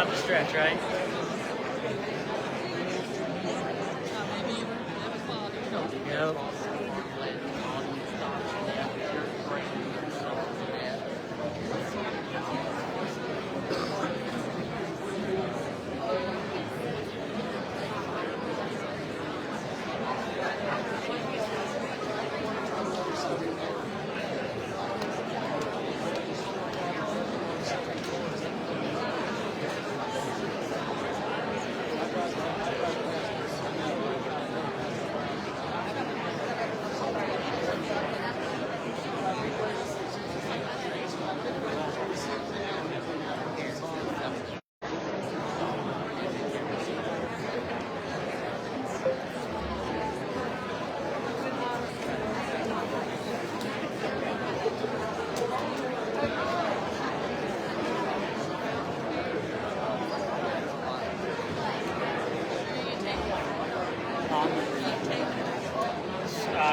down the stretch, right? Nope.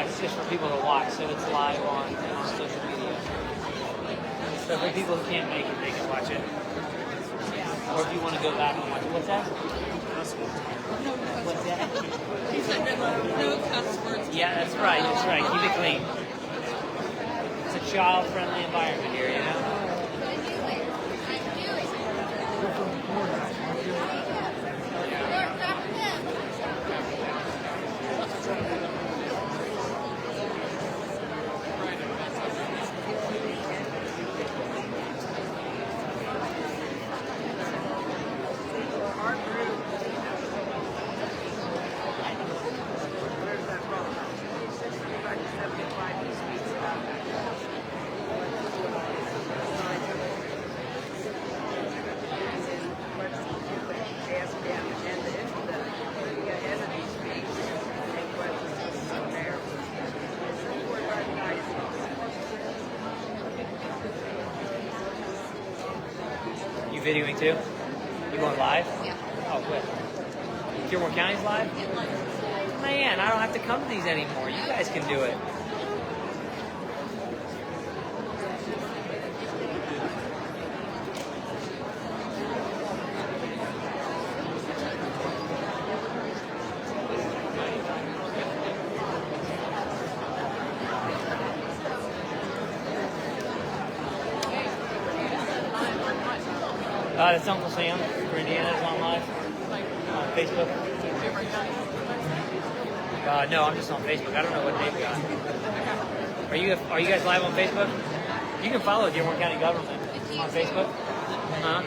It's just for people to watch, so it's live on social media. So for people who can't make it, they can watch it. Or if you want to go back and watch it. What's that? What's that? He said no cuss words. Yeah, that's right. That's right. Keep it clean. It's a child-friendly environment here, you know? You videoing too? You going live? Yeah. Oh, good. Dearborn County's live? Man, I don't have to come to these anymore. You guys can do it. It's Uncle Sam for Indiana's on live on Facebook. No, I'm just on Facebook. I don't know what they've got. Are you guys live on Facebook? You can follow Dearborn County government on Facebook. Uh-huh.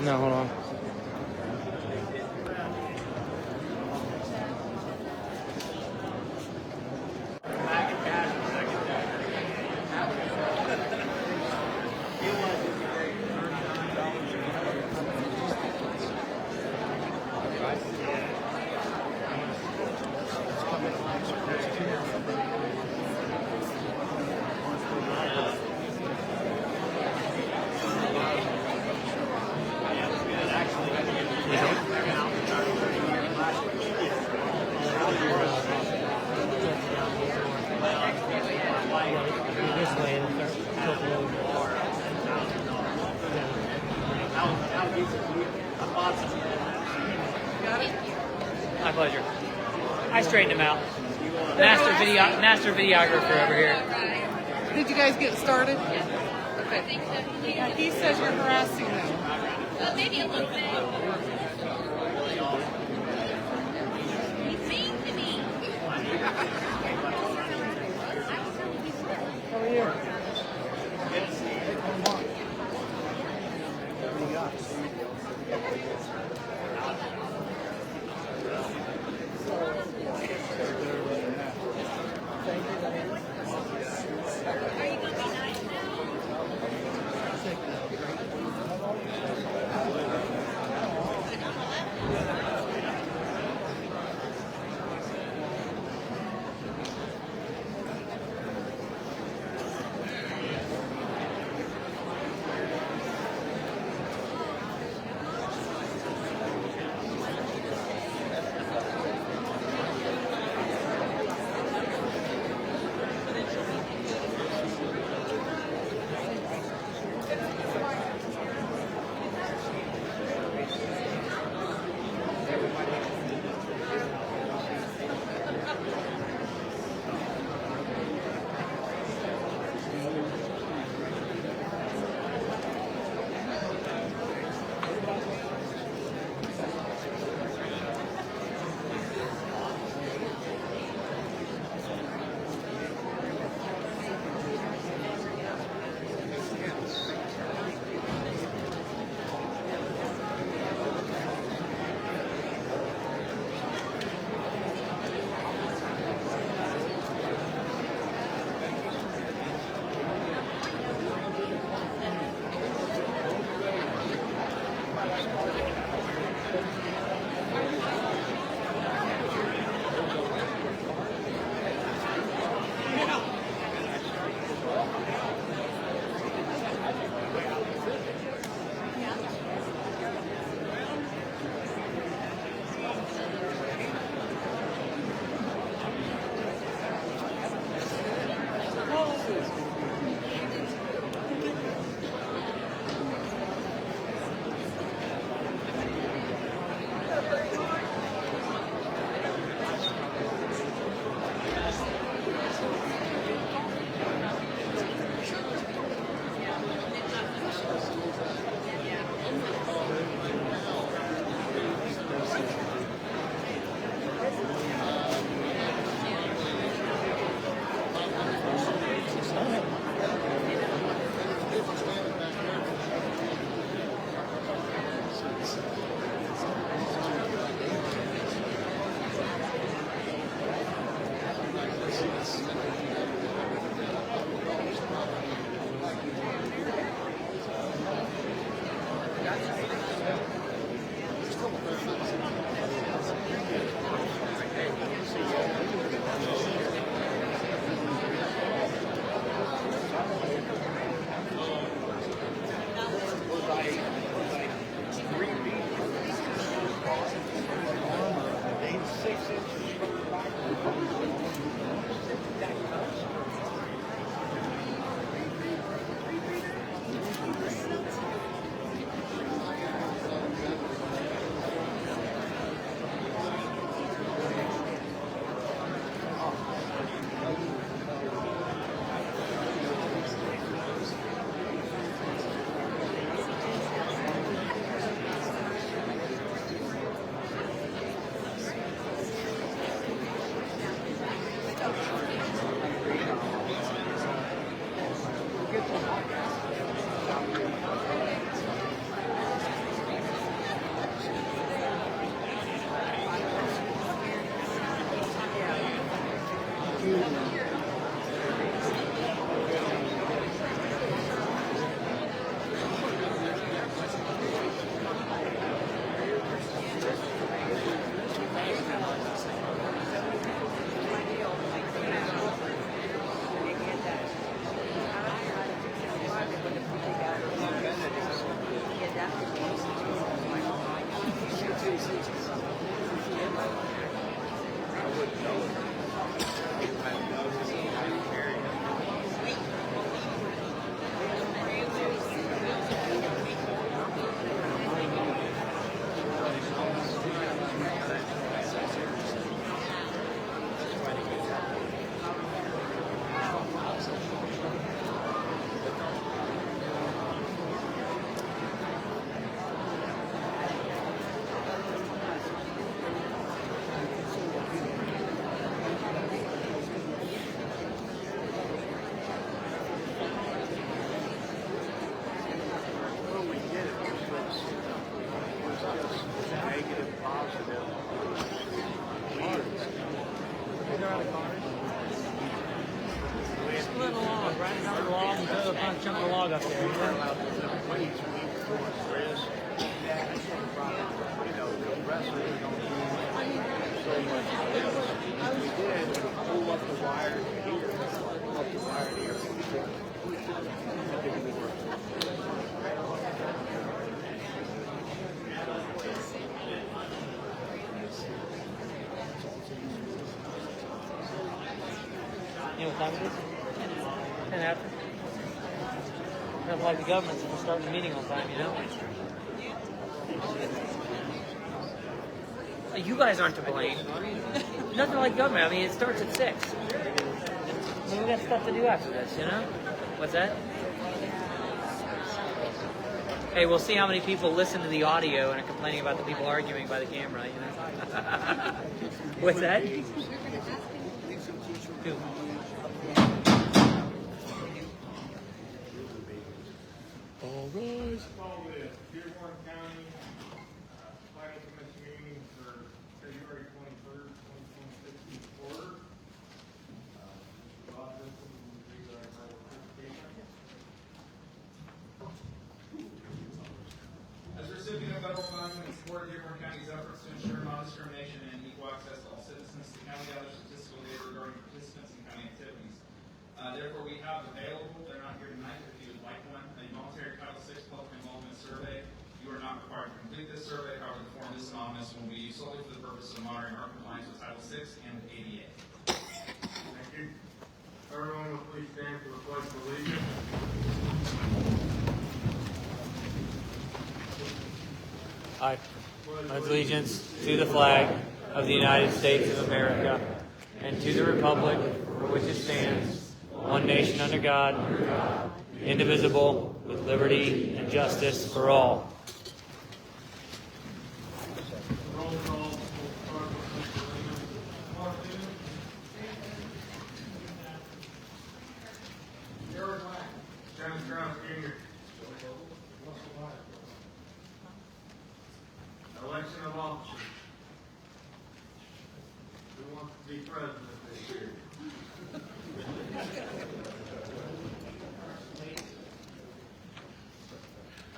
No, hold on. My pleasure. I straightened him out. Master videographer over here. Did you guys get started? Okay. Yeah, he says you're harassing them. Maybe a little bit. He's mean to me. How are you? Split a log, right down the log, and throw a chunk of log up there. You know what time it is? 10 after. Kind of like the government's for starting the meeting on time, you know? You guys aren't to blame. Nothing like government. I mean, it starts at 6. I mean, we got stuff to do after this, you know? What's that? Hey, we'll see how many people listen to the audio and are complaining about the people arguing by the camera, you know? What's that? Who? All rise. Call the Dearborn County Planning Commission meeting for February 23rd, 2026 to order. Rob Wilson will be our participation. As a recipient of federal funds and in support of Dearborn County's efforts to ensure non-discrimination and equal access to all citizens, the county gathers statistical data regarding participants in county activities. Therefore, we have available, they're not here tonight, but if you would like one, a voluntary Title VI public involvement survey. You are not required to complete this survey, however, the form is anonymous and will be used solely for the purpose of monitoring our compliance with Title VI and ADA. Thank you. Everyone will please stand for the pledge of allegiance. I pledge allegiance to the flag of the United States of America and to the republic for which it stands, one nation under God, indivisible, with liberty and justice for all. Roll call. We'll start with Mr. Lehmann. Jared Black. Dennis Kraus, Jr. Election of officers. Who wants to be president this year?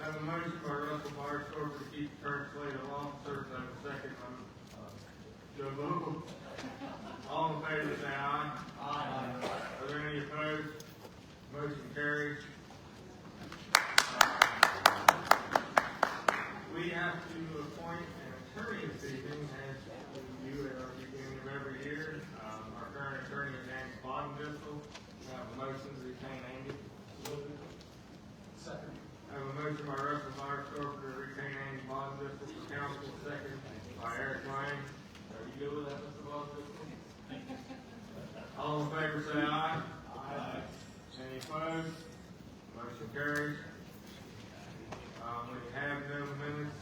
I have a motion by Russell Beiersdorfer to keep the current slate of officers. I have a second by Joe Vogel. All in favor say aye. Aye. Are there any opposed? Motion carries. We have to appoint an attorney this evening, as we do at our beginning of every year. Our current attorney is Andy Beiersdorfer. We have a motion to retain Andy. Second. I have a motion by Russell Beiersdorfer to retain Andy Beiersdorfer for council, second by Eric Lang. Are you good with that, Mr. Beiersdorfer? All in favor say aye. Aye. Any opposed? Motion carries. We have no minutes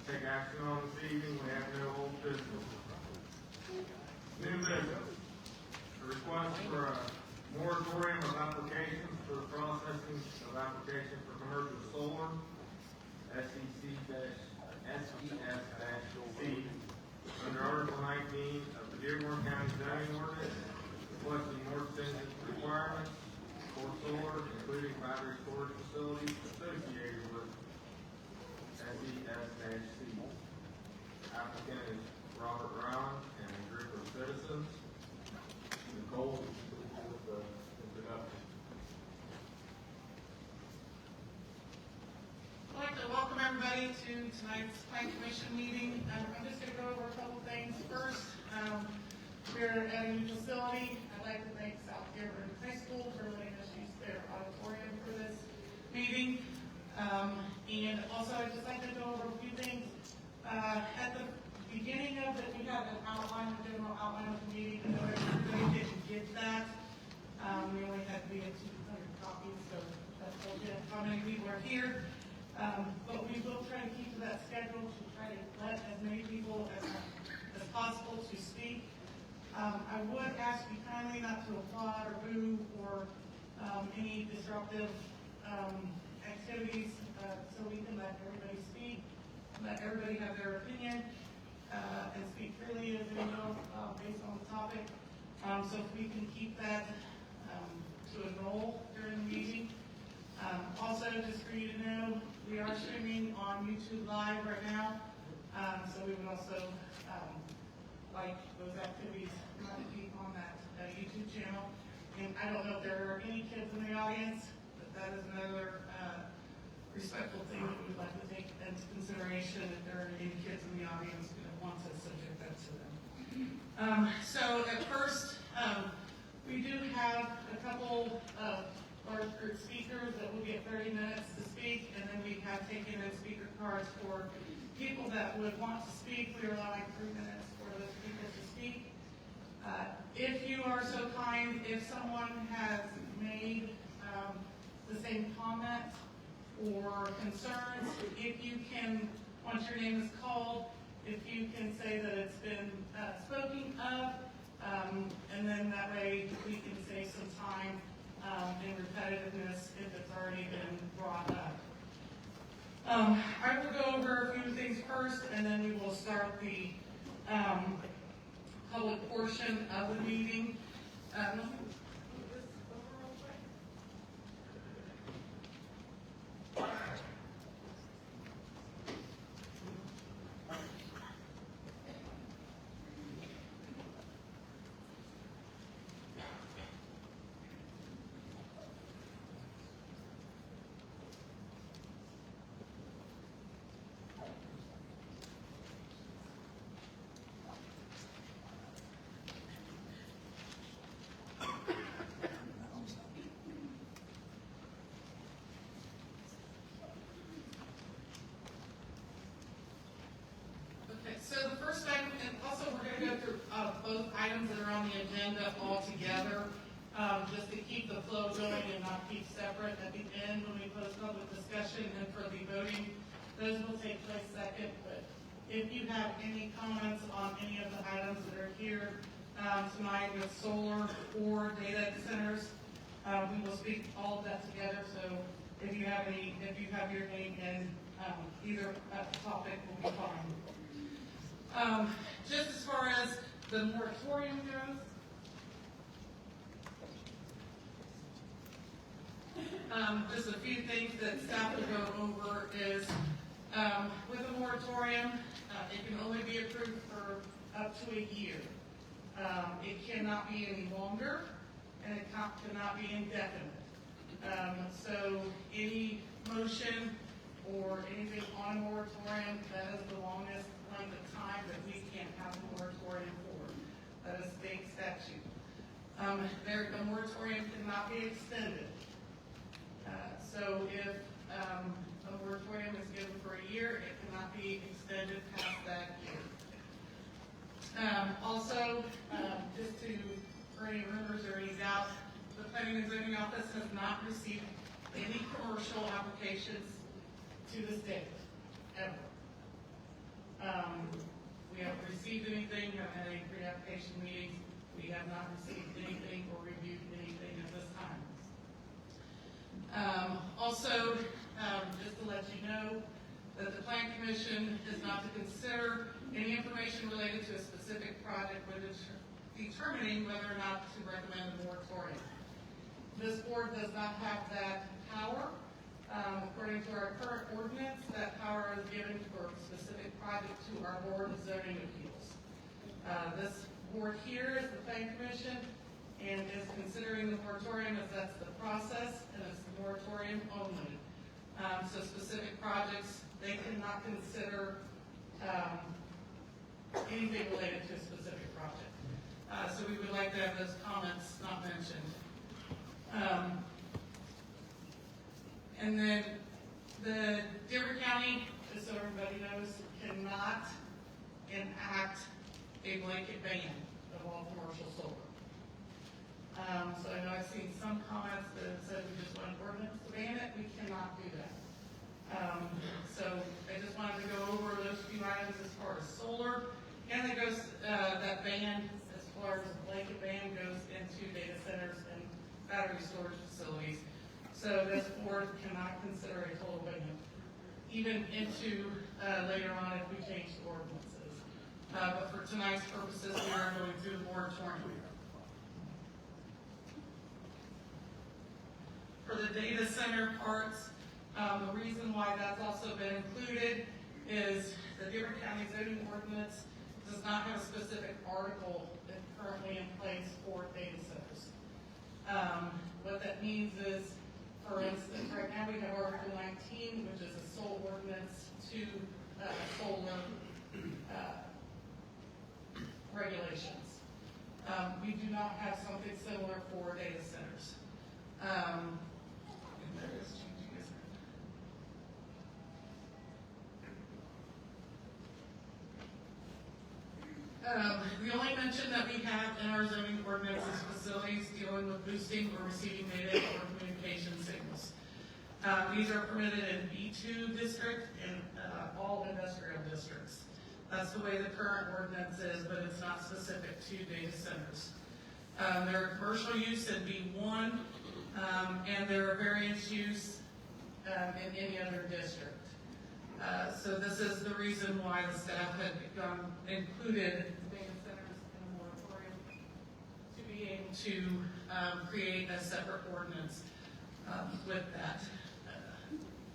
to take action on this evening. We have no old business. New business. A request for a moratorium of applications for the processing of applications for commercial solar, SES-C, under Article 19 of the Dearborn County zoning ordinance, requesting more stringent requirements for solar, including battery storage facilities associated with SES-C. Applicant is Robert Rowan and a group of citizens. Nicole, with the introduction. I'd like to welcome everybody to tonight's Plan Commission meeting. I'm just going to go over a couple things. First, we're at a new facility. I'd like to thank South Dearborn High School for letting us use their auditorium for this meeting. And also, I'd just like to go over a few things. At the beginning of it, we had an outline, a general outline of the meeting. I know everybody didn't get that. We only had to be at 200 copies, so that tells you how many people are here. But we will try to keep to that schedule to try to let as many people as possible to speak. I would ask you kindly not to applaud or boo or any disruptive activities, so we can let everybody speak, let everybody have their opinion, and speak freely as they know based on the topic. So if we can keep that to a goal during the meeting. Also, just for you to know, we are streaming on YouTube Live right now, so we would also like those activities not to be on that YouTube channel. And I don't know if there are any kids in the audience, but that is another respectful thing that we'd like to take into consideration if there are any kids in the audience that want to subject that to them. So at first, we do have a couple of large group speakers that will get 30 minutes to speak, and then we have taken in speaker cards for people that would want to speak. We are allowing 3 minutes for those people to speak. If you are so kind, if someone has made the same comment or concerns, if you can, once your name is called, if you can say that it's been spoken of, and then that way we can save some time and repetitiveness if it's already been brought up. I will go over a few things first, and then we will start the public portion of the meeting. Let me move this over real quick. So the first item, and also we're going to go through both items that are on the agenda all together, just to keep the flow going and not keep separate. At the end, when we close public discussion and for the voting, those will take place second. But if you have any comments on any of the items that are here tonight with solar or data centers, we will speak all of that together. So if you have your name in either topic, will be fine. Just as far as the moratorium goes, just a few things that staff will go over is with a moratorium, it can only be approved for up to a year. It cannot be any longer, and it cannot be indefinite. So any motion or anything on a moratorium, that is the longest length of time that we can have a moratorium for. That is state statute. The moratorium cannot be extended. So if a moratorium is given for a year, it cannot be extended past that year. Also, just for any rumors or any doubts, the Planning and Zoning Office has not received any commercial applications to this date, ever. We haven't received anything, haven't had any pre-application meetings. We have not received anything or reviewed anything at this time. Also, just to let you know that the Plan Commission is not to consider any information related to a specific project, whether it's determining whether or not to recommend a moratorium. This board does not have that power. According to our current ordinance, that power is given for a specific project to our Board of Zoning Appeals. This board here is the Plan Commission and is considering the moratorium as that's the process, and it's the moratorium only. So specific projects, they cannot consider anything related to a specific project. So we would like to have those comments not mentioned. And then the Dearborn County, just so everybody knows, cannot enact a blanket ban of all commercial solar. So I know I've seen some comments that said we just want an ordinance to ban it. We cannot do that. So I just wanted to go over those few items as far as solar, and it goes, that ban, as far as the blanket ban, goes into data centers and battery storage facilities. So this board cannot consider a total ban, even into later on if we change the ordinances. But for tonight's purposes, we are going through the moratorium. For the data center parts, the reason why that's also been included is the Dearborn County zoning ordinance does not have a specific article that's currently in place for data centers. What that means is, for instance, right now we have Article 19, which is a sole ordinance to solar regulations. We do not have something similar for data centers. And there is changing, isn't it? The only mention that we have in our zoning ordinance is facilities dealing with boosting or receiving data or communication signals. These are permitted in B2 district and all industrial districts. That's the way the current ordinance is, but it's not specific to data centers. There are commercial use in B1, and there are variance use in any other district. So this is the reason why the staff had included data centers in a moratorium to be able to create a separate ordinance with that.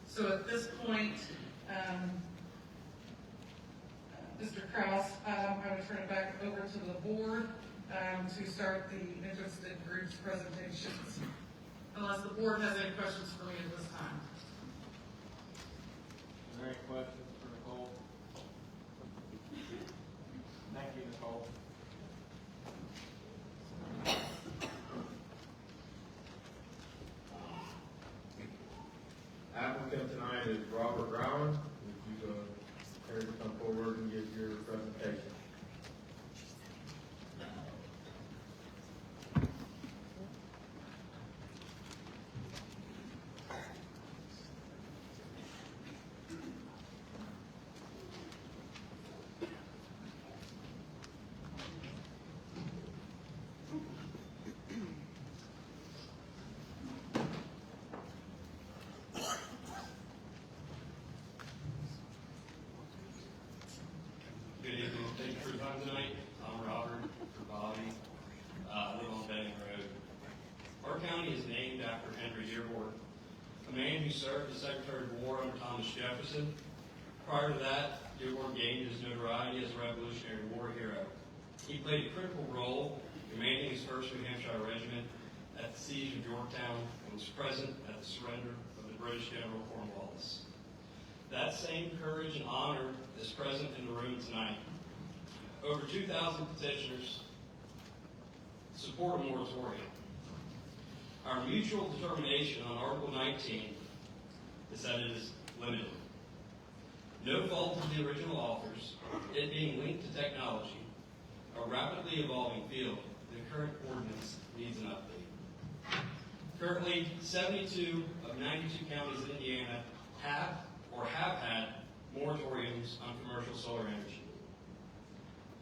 So at this point, Mr. Kraus, I'm going to turn it back over to the board to start the interested groups presentations. Unless the board has any questions for me at this time. Are there any questions for Nicole? Thank you, Nicole. Applicant tonight is Robert Brown. Would you care to come forward and give your presentation? Good evening. Thank you for your time tonight. I'm Robert, for Bobby. I live on Benning Road. Our county is named after Henry Dearborn, a man who served as Secretary of War under Thomas Jefferson. Prior to that, Dearborn gained his notoriety as a Revolutionary War hero. He played a critical role commanding his 1st New Hampshire Regiment at the siege of Yorktown and was present at the surrender of the British General Cornwallis. That same courage and honor is present in the room tonight. Over 2,000 petitioners support a moratorium. Our mutual determination on Article 19 is that it is limited. No fault of the original authors, it being linked to technology, a rapidly evolving field, the current ordinance needs an update. Currently, 72 of 92 counties in Indiana have had moratoriums on commercial solar energy.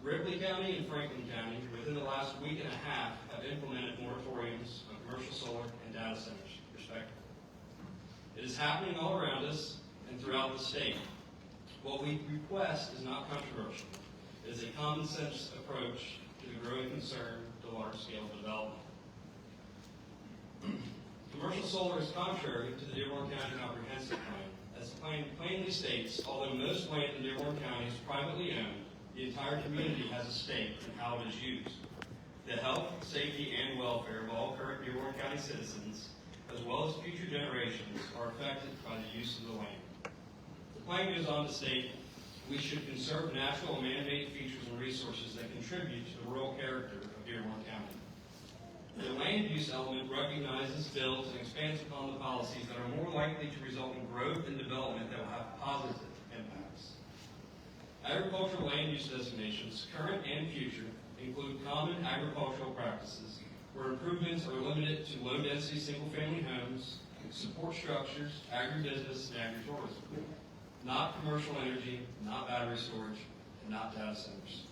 Ripley County and Franklin County, within the last week and a half, have implemented moratoriums on commercial solar and data centers, respectively. It is happening all around us and throughout the state. What we request is not controversial. It is a common sense approach to the growing concern to large-scale development. Commercial solar is contrary to the Dearborn County Comprehensive Plan. As the plan plainly states, although most land in Dearborn County is privately owned, the entire community has a stake in how it is used. The health, safety, and welfare of all current Dearborn County citizens, as well as future generations, are affected by the use of the land. The plan goes on to state, we should conserve natural and man-made features and resources that contribute to the rural character of Dearborn County. The land use element recognizes, builds, and expands upon the policies that are more likely to result in growth and development that will have positive impacts. Agricultural land use designations, current and future, include common agricultural practices, where improvements are limited to low-density single-family homes, support structures, agribusiness, and agritourism. Not commercial energy, not battery storage, and not data centers.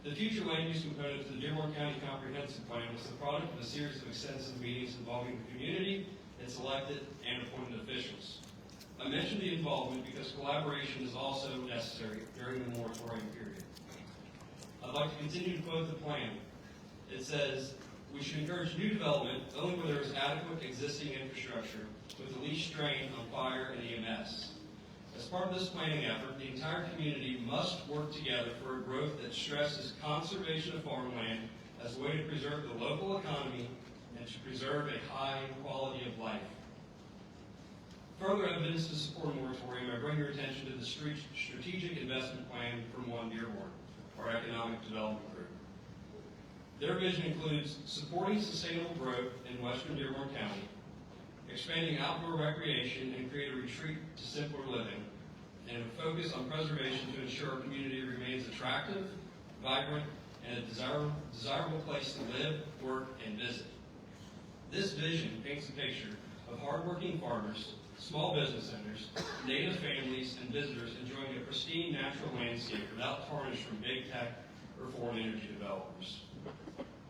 The future land use component of the Dearborn County Comprehensive Plan was the product of a series of extensive meetings involving the community, its elected and appointed officials. I mention the involvement because collaboration is also necessary during the moratorium period. I'd like to continue to quote the plan. It says, we should encourage new development only where there is adequate existing infrastructure with the least strain on fire and EMS. As part of this planning effort, the entire community must work together for a growth that stresses conservation of farmland as a way to preserve the local economy and to preserve a high quality of life. Further evidence to support a moratorium, I bring your attention to the Strategic Investment Plan from One Dearborn, our economic development group. Their vision includes supporting sustainable growth in western Dearborn County, expanding outdoor recreation and create a retreat to simpler living, and a focus on preservation to ensure our community remains attractive, vibrant, and a desirable place to live, work, and visit. This vision paints a picture of hardworking farmers, small business owners, native families, and visitors enjoying a pristine natural landscape without tarnish from big tech or foreign energy developers.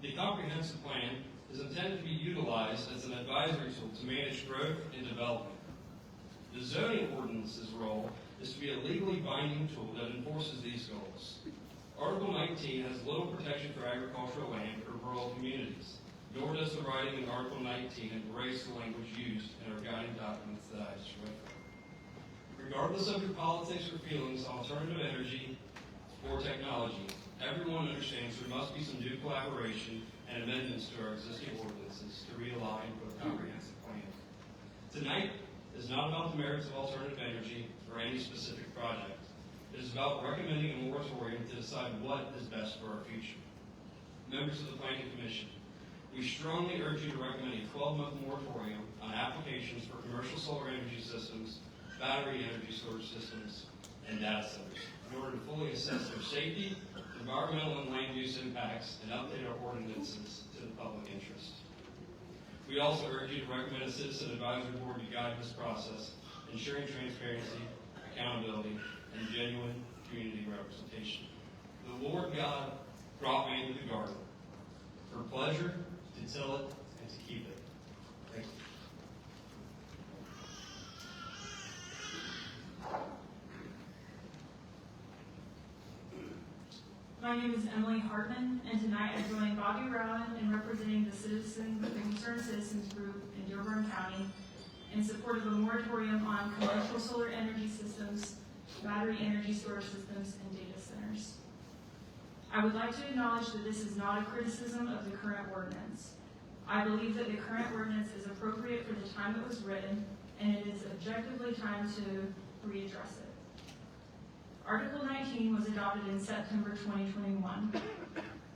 The comprehensive plan is intended to be utilized as an advisory tool to manage growth and development. The zoning ordinance's role is to be a legally binding tool that enforces these goals. Article 19 has little protection for agricultural land or rural communities, nor does the writing in Article 19 embrace the language used in our guiding documents that I just read from. Regardless of your politics or feelings on alternative energy or technology, everyone understands there must be some new collaboration and amendments to our existing ordinances to realign with a comprehensive plan. Tonight is not about the merits of alternative energy or any specific project. It is about recommending a moratorium to decide what is best for our future. Members of the Planning Commission, we strongly urge you to recommend a 12-month moratorium on applications for commercial solar energy systems, battery energy storage systems, and data centers in order to fully assess their safety, environmental and land use impacts, and update our ordinances to the public interest. We also urge you to recommend a citizen advisory board to guide this process, ensuring transparency, accountability, and genuine community representation. The Lord God brought man to the garden for pleasure, to till it, and to keep it. Thank you. My name is Emily Hartman, and tonight I join Bobby Rowan in representing the Concerned Citizens Group in Dearborn County in support of a moratorium on commercial solar energy systems, battery energy storage systems, and data centers. I would like to acknowledge that this is not a criticism of the current ordinance. I believe that the current ordinance is appropriate for the time it was written, and it is objectively time to readdress it. Article 19 was adopted in September 2021.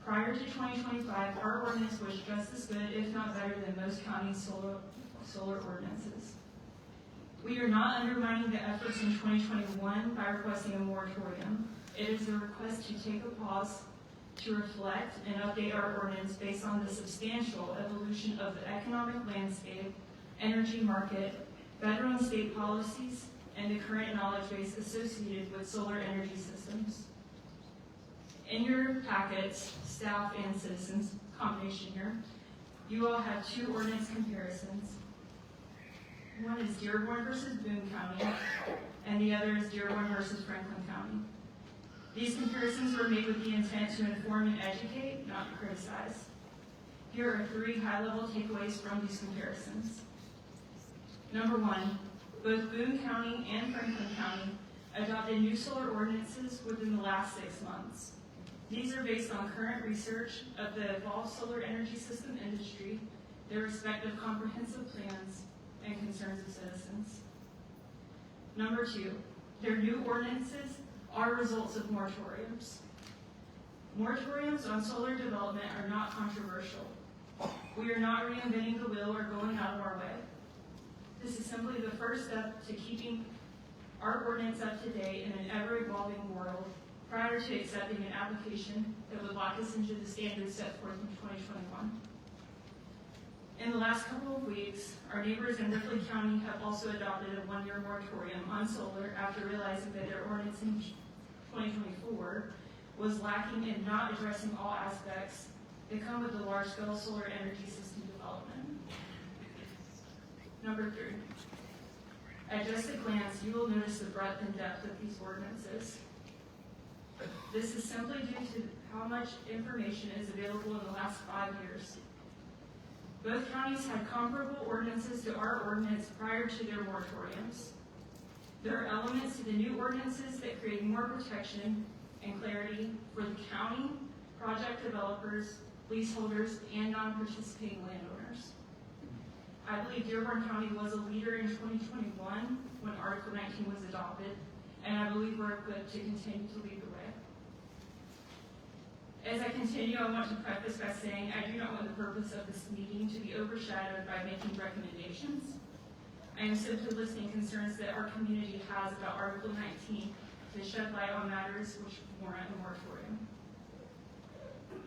Prior to 2025, our ordinance was just as good, if not better, than most counties' solar ordinances. We are not undermining the efforts in 2021 by requesting a moratorium. It is a request to take a pause, to reflect and update our ordinance based on the substantial evolution of the economic landscape, energy market, federal and state policies, and the current knowledge base associated with solar energy systems. In your packets, staff and citizens, combination here, you all have two ordinance comparisons. One is Dearborn versus Boone County, and the other is Dearborn versus Franklin County. These comparisons were made with the intent to inform and educate, not to criticize. Here are 3 high-level takeaways from these comparisons. Number 1, both Boone County and Franklin County adopted new solar ordinances within the last 6 months. These are based on current research of the evolved solar energy system industry, their respective comprehensive plans, and concerns of citizens. Number 2, their new ordinances are results of moratoriums. Moratoriums on solar development are not controversial. We are not reinventing the wheel or going out of our way. This is simply the first step to keeping our ordinance up to date in an ever-evolving world prior to accepting an application that would lock us into the standards set forth in 2021. In the last couple of weeks, our neighbors in Ripley County have also adopted a 1-year moratorium on solar after realizing that their ordinance in 2024 was lacking in not addressing all aspects that come with the large-scale solar energy system development. Number 3, at just a glance, you will notice the breadth and depth of these ordinances. This is simply due to how much information is available in the last 5 years. Both counties had comparable ordinances to our ordinance prior to their moratoriums. There are elements to the new ordinances that create more protection and clarity for the county, project developers, leaseholders, and non-participating landowners. I believe Dearborn County was a leader in 2021 when Article 19 was adopted, and I believe we're equipped to continue to lead the way. As I continue, I want to preface by saying I do not want the purpose of this meeting to be overshadowed by making recommendations. I am simply listing concerns that our community has about Article 19 to shed light on matters which warrant a moratorium.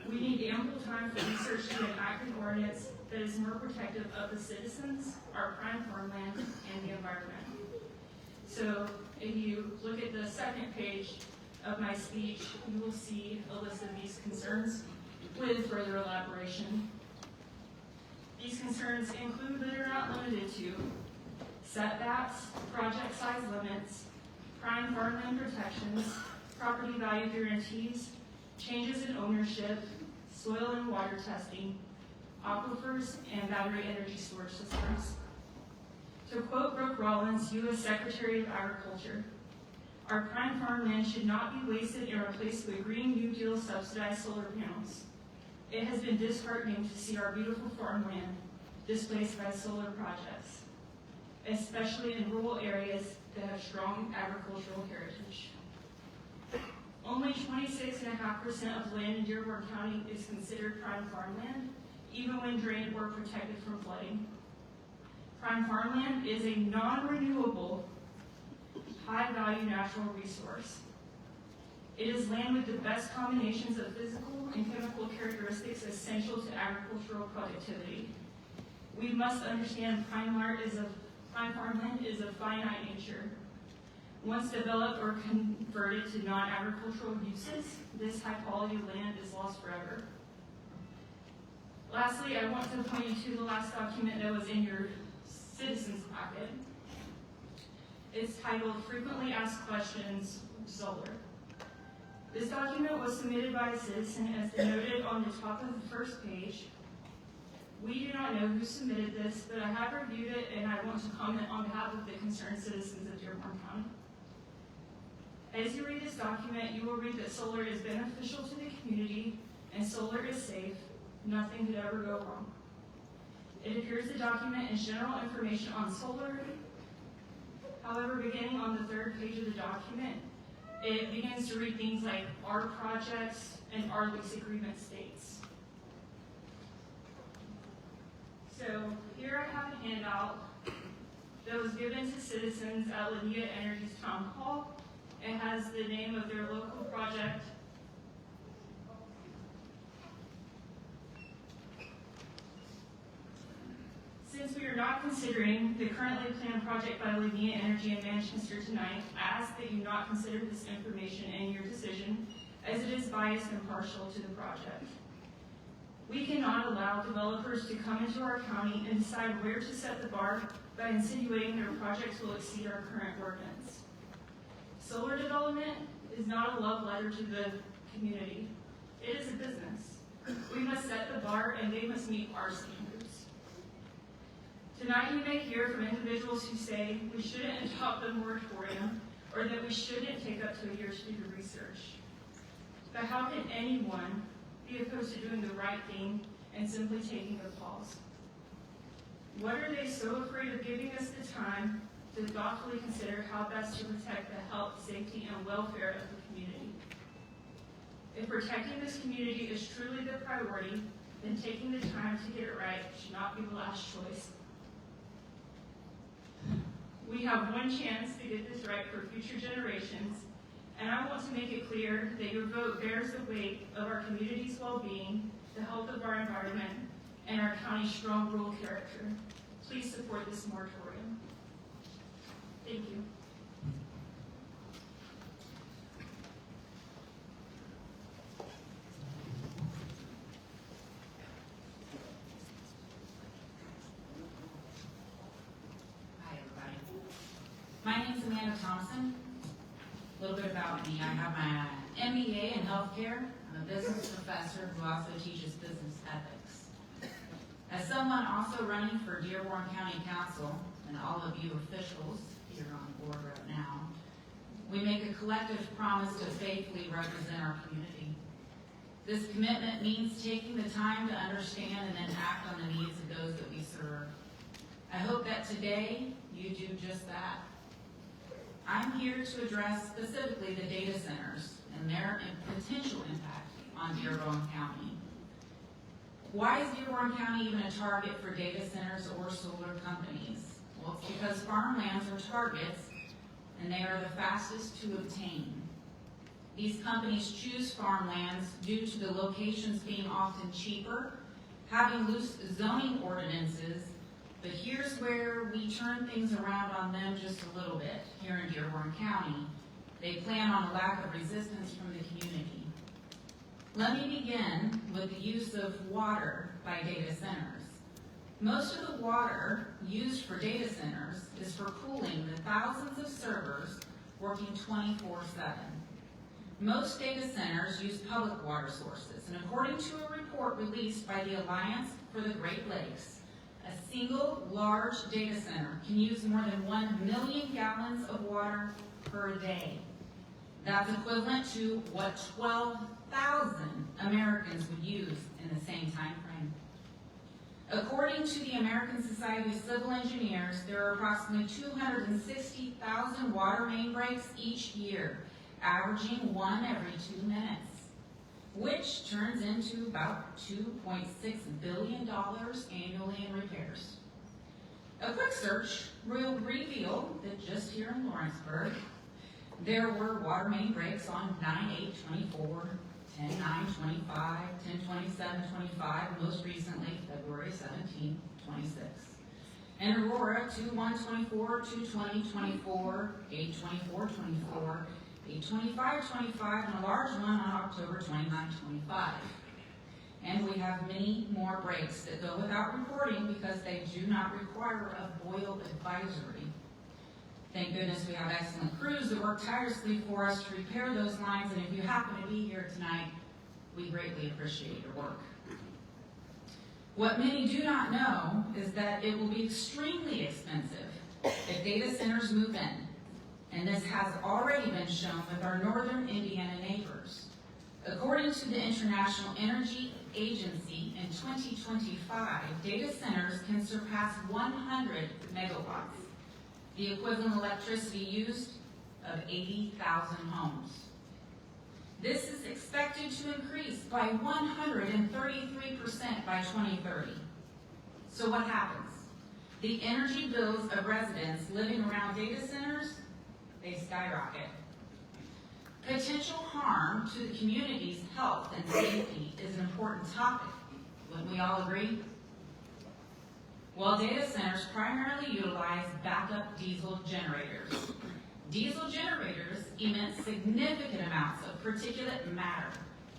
We need ample time for research to enact an ordinance that is more protective of the citizens, our prime farmland, and the environment. So if you look at the second page of my speech, you will see a list of these concerns with further elaboration. These concerns include, but are not limited to, setbacks, project size limits, prime farmland protections, property value guarantees, changes in ownership, soil and water testing, aquifers, and battery energy storage systems. To quote Brooke Rollins, U.S. Secretary of Agriculture, our prime farmland should not be wasted and replaced with Green New Deal subsidized solar panels. It has been disheartening to see our beautiful farmland displaced by solar projects, especially in rural areas that have strong agricultural heritage. Only 26.5% of land in Dearborn County is considered prime farmland, even when drained or protected from flooding. Prime farmland is a non-renewable, high-value natural resource. It is land with the best combinations of physical and chemical characteristics essential to agricultural productivity. We must understand prime farmland is of finite nature. Once developed or converted to non-agricultural uses, this high-quality land is lost forever. Lastly, I want to point you to the last document that was in your citizens packet. It's titled Frequently Asked Questions, Solar. This document was submitted by a citizen as denoted on the top of the first page. We do not know who submitted this, but I have reviewed it and I want to comment on behalf of the concerned citizens of Dearborn County. As you read this document, you will read that solar is beneficial to the community and solar is safe. Nothing could ever go wrong. It appears the document is general information on solar. However, beginning on the third page of the document, it begins to read things like our projects and our lease agreement states. So here I have a handout that was given to citizens at Lanier Energy's town hall. It has the name of their local project. Since we are not considering the currently planned project by Lanier Energy in Manchester tonight, I ask that you not consider this information in your decision, as it is biased and partial to the project. We cannot allow developers to come into our county and decide where to set the bar by insinuating their projects will exceed our current ordinance. Solar development is not a love letter to the community. It is a business. We must set the bar and they must meet our standards. Tonight you may hear from individuals who say we shouldn't adopt the moratorium or that we shouldn't take up to a year to do the research. But how can anyone be opposed to doing the right thing and simply taking a pause? What are they so afraid of giving us the time to thoughtfully consider how best to protect the health, safety, and welfare of the community? If protecting this community is truly the priority, then taking the time to get it right should not be the last choice. We have one chance to get this right for future generations, and I want to make it clear that your vote bears the weight of our community's well-being, the health of our environment, and our county's strong rural character. Please support this moratorium. Thank you. Hi, everybody. My name's Amanda Thompson. A little bit about me. I have my MBA in healthcare. I'm a business professor who also teaches business ethics. As someone also running for Dearborn County Council, and all of you officials here on the board right now, we make a collective promise to faithfully represent our community. This commitment means taking the time to understand and then act on the needs of those that we serve. I hope that today you do just that. I'm here to address specifically the data centers and their potential impact on Dearborn County. Why is Dearborn County even a target for data centers or solar companies? Well, it's because farmlands are targets and they are the fastest to obtain. These companies choose farmlands due to the locations being often cheaper, having loose zoning ordinances, but here's where we turn things around on them just a little bit. Here in Dearborn County, they plan on a lack of resistance from the community. Let me begin with the use of water by data centers. Most of the water used for data centers is for cooling the thousands of servers working 24/7. Most data centers use public water sources, and according to a report released by the Alliance for the Great Lakes, a single large data center can use more than 1 million gallons of water per day. That's equivalent to what 12,000 Americans would use in the same time frame. According to the American Society of Civil Engineers, there are approximately 260,000 water main breaks each year, averaging one every 2 minutes, which turns into about $2.6 billion annually in repairs. A quick search will reveal that just here in Lawrenceburg, there were water main breaks on 9/8/24, 10/9/25, 10/27/25, most recently February 17, 26. And Aurora 2/1/24, 2/20/24, 8/24/24, 8/25/25, and a large one on October 29/25. And we have many more breaks that go without reporting because they do not require a boil advisory. Thank goodness we have excellent crews that work tirelessly for us to repair those lines, and if you happen to be here tonight, we greatly appreciate your work. What many do not know is that it will be extremely expensive if data centers move in, and this has already been shown with our northern Indiana neighbors. According to the International Energy Agency, in 2025, data centers can surpass 100 megawatts, the equivalent electricity used of 80,000 homes. This is expected to increase by 133% by 2030. So what happens? The energy bills of residents living around data centers, they skyrocket. Potential harm to the community's health and safety is an important topic. Wouldn't we all agree? Well, data centers primarily utilize backup diesel generators. Diesel generators emit significant amounts of particulate matter,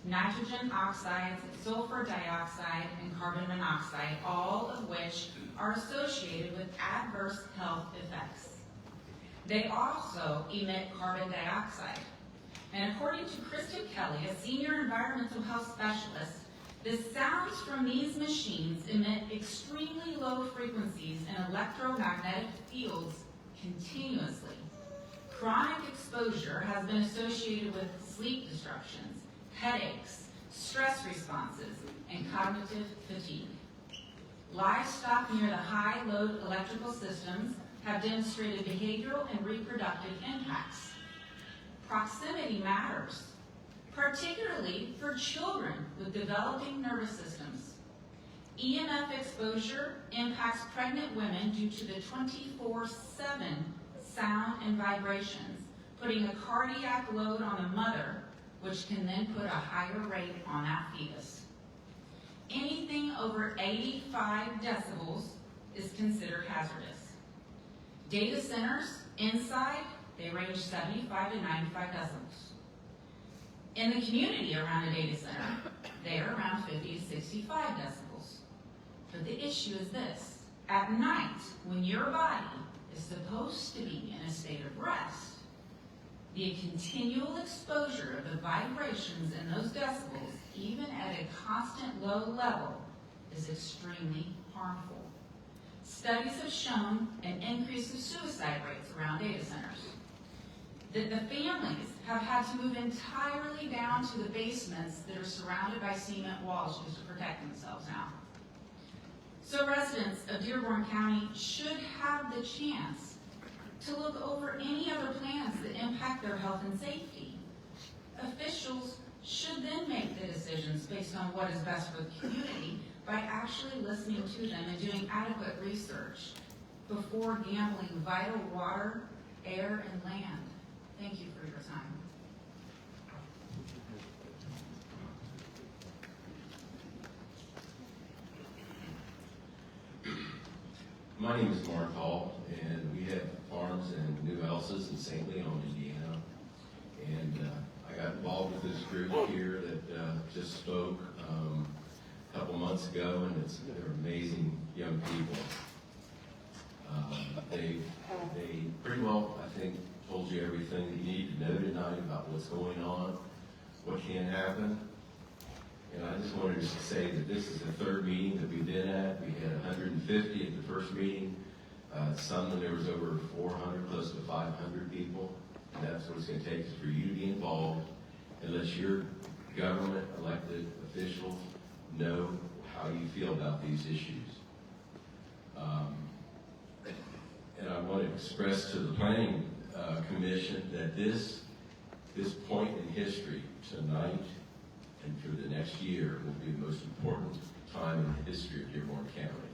nitrogen oxides, sulfur dioxide, and carbon monoxide, all of which are associated with adverse health effects. They also emit carbon dioxide. And according to Kristen Kelly, a senior environmental health specialist, the sounds from these machines emit extremely low frequencies in electromagnetic fields continuously. Chronic exposure has been associated with sleep disruptions, headaches, stress responses, and cognitive fatigue. Livestock near the high-load electrical systems have demonstrated behavioral and reproductive impacts. Proximity matters, particularly for children with developing nervous systems. EMF exposure impacts pregnant women due to the 24/7 sound and vibrations, putting a cardiac load on the mother, which can then put a higher rate on that fetus. Anything over 85 decibels is considered hazardous. Data centers inside, they range 75 to 95 decibels. In the community around a data center, they are around 50 to 65 decibels. But the issue is this: at night, when your body is supposed to be in a state of rest, the continual exposure of the vibrations in those decibels, even at a constant low level, is extremely harmful. Studies have shown an increase of suicide rates around data centers. That the families have had to move entirely down to the basements that are surrounded by cement walls just to protect themselves now. So residents of Dearborn County should have the chance to look over any other plans that impact their health and safety. Officials should then make the decisions based on what is best for the community by actually listening to them and doing adequate research before gambling vital water, air, and land. Thank you for your time. My name is Mark Hall, and we have farms in New Elsa's and St. Leon, Indiana. And I got involved with this group here that just spoke a couple months ago, and they're amazing young people. They pretty well, I think, told you everything that you need to know tonight about what's going on, what can happen. And I just wanted to say that this is the third meeting that we've been at. We had 150 at the first meeting. Some there was over 400, close to 500 people. And that's what it's going to take is for you to be involved and let your government elected officials know how you feel about these issues. And I want to express to the Planning Commission that this point in history tonight and for the next year will be the most important time in the history of Dearborn County.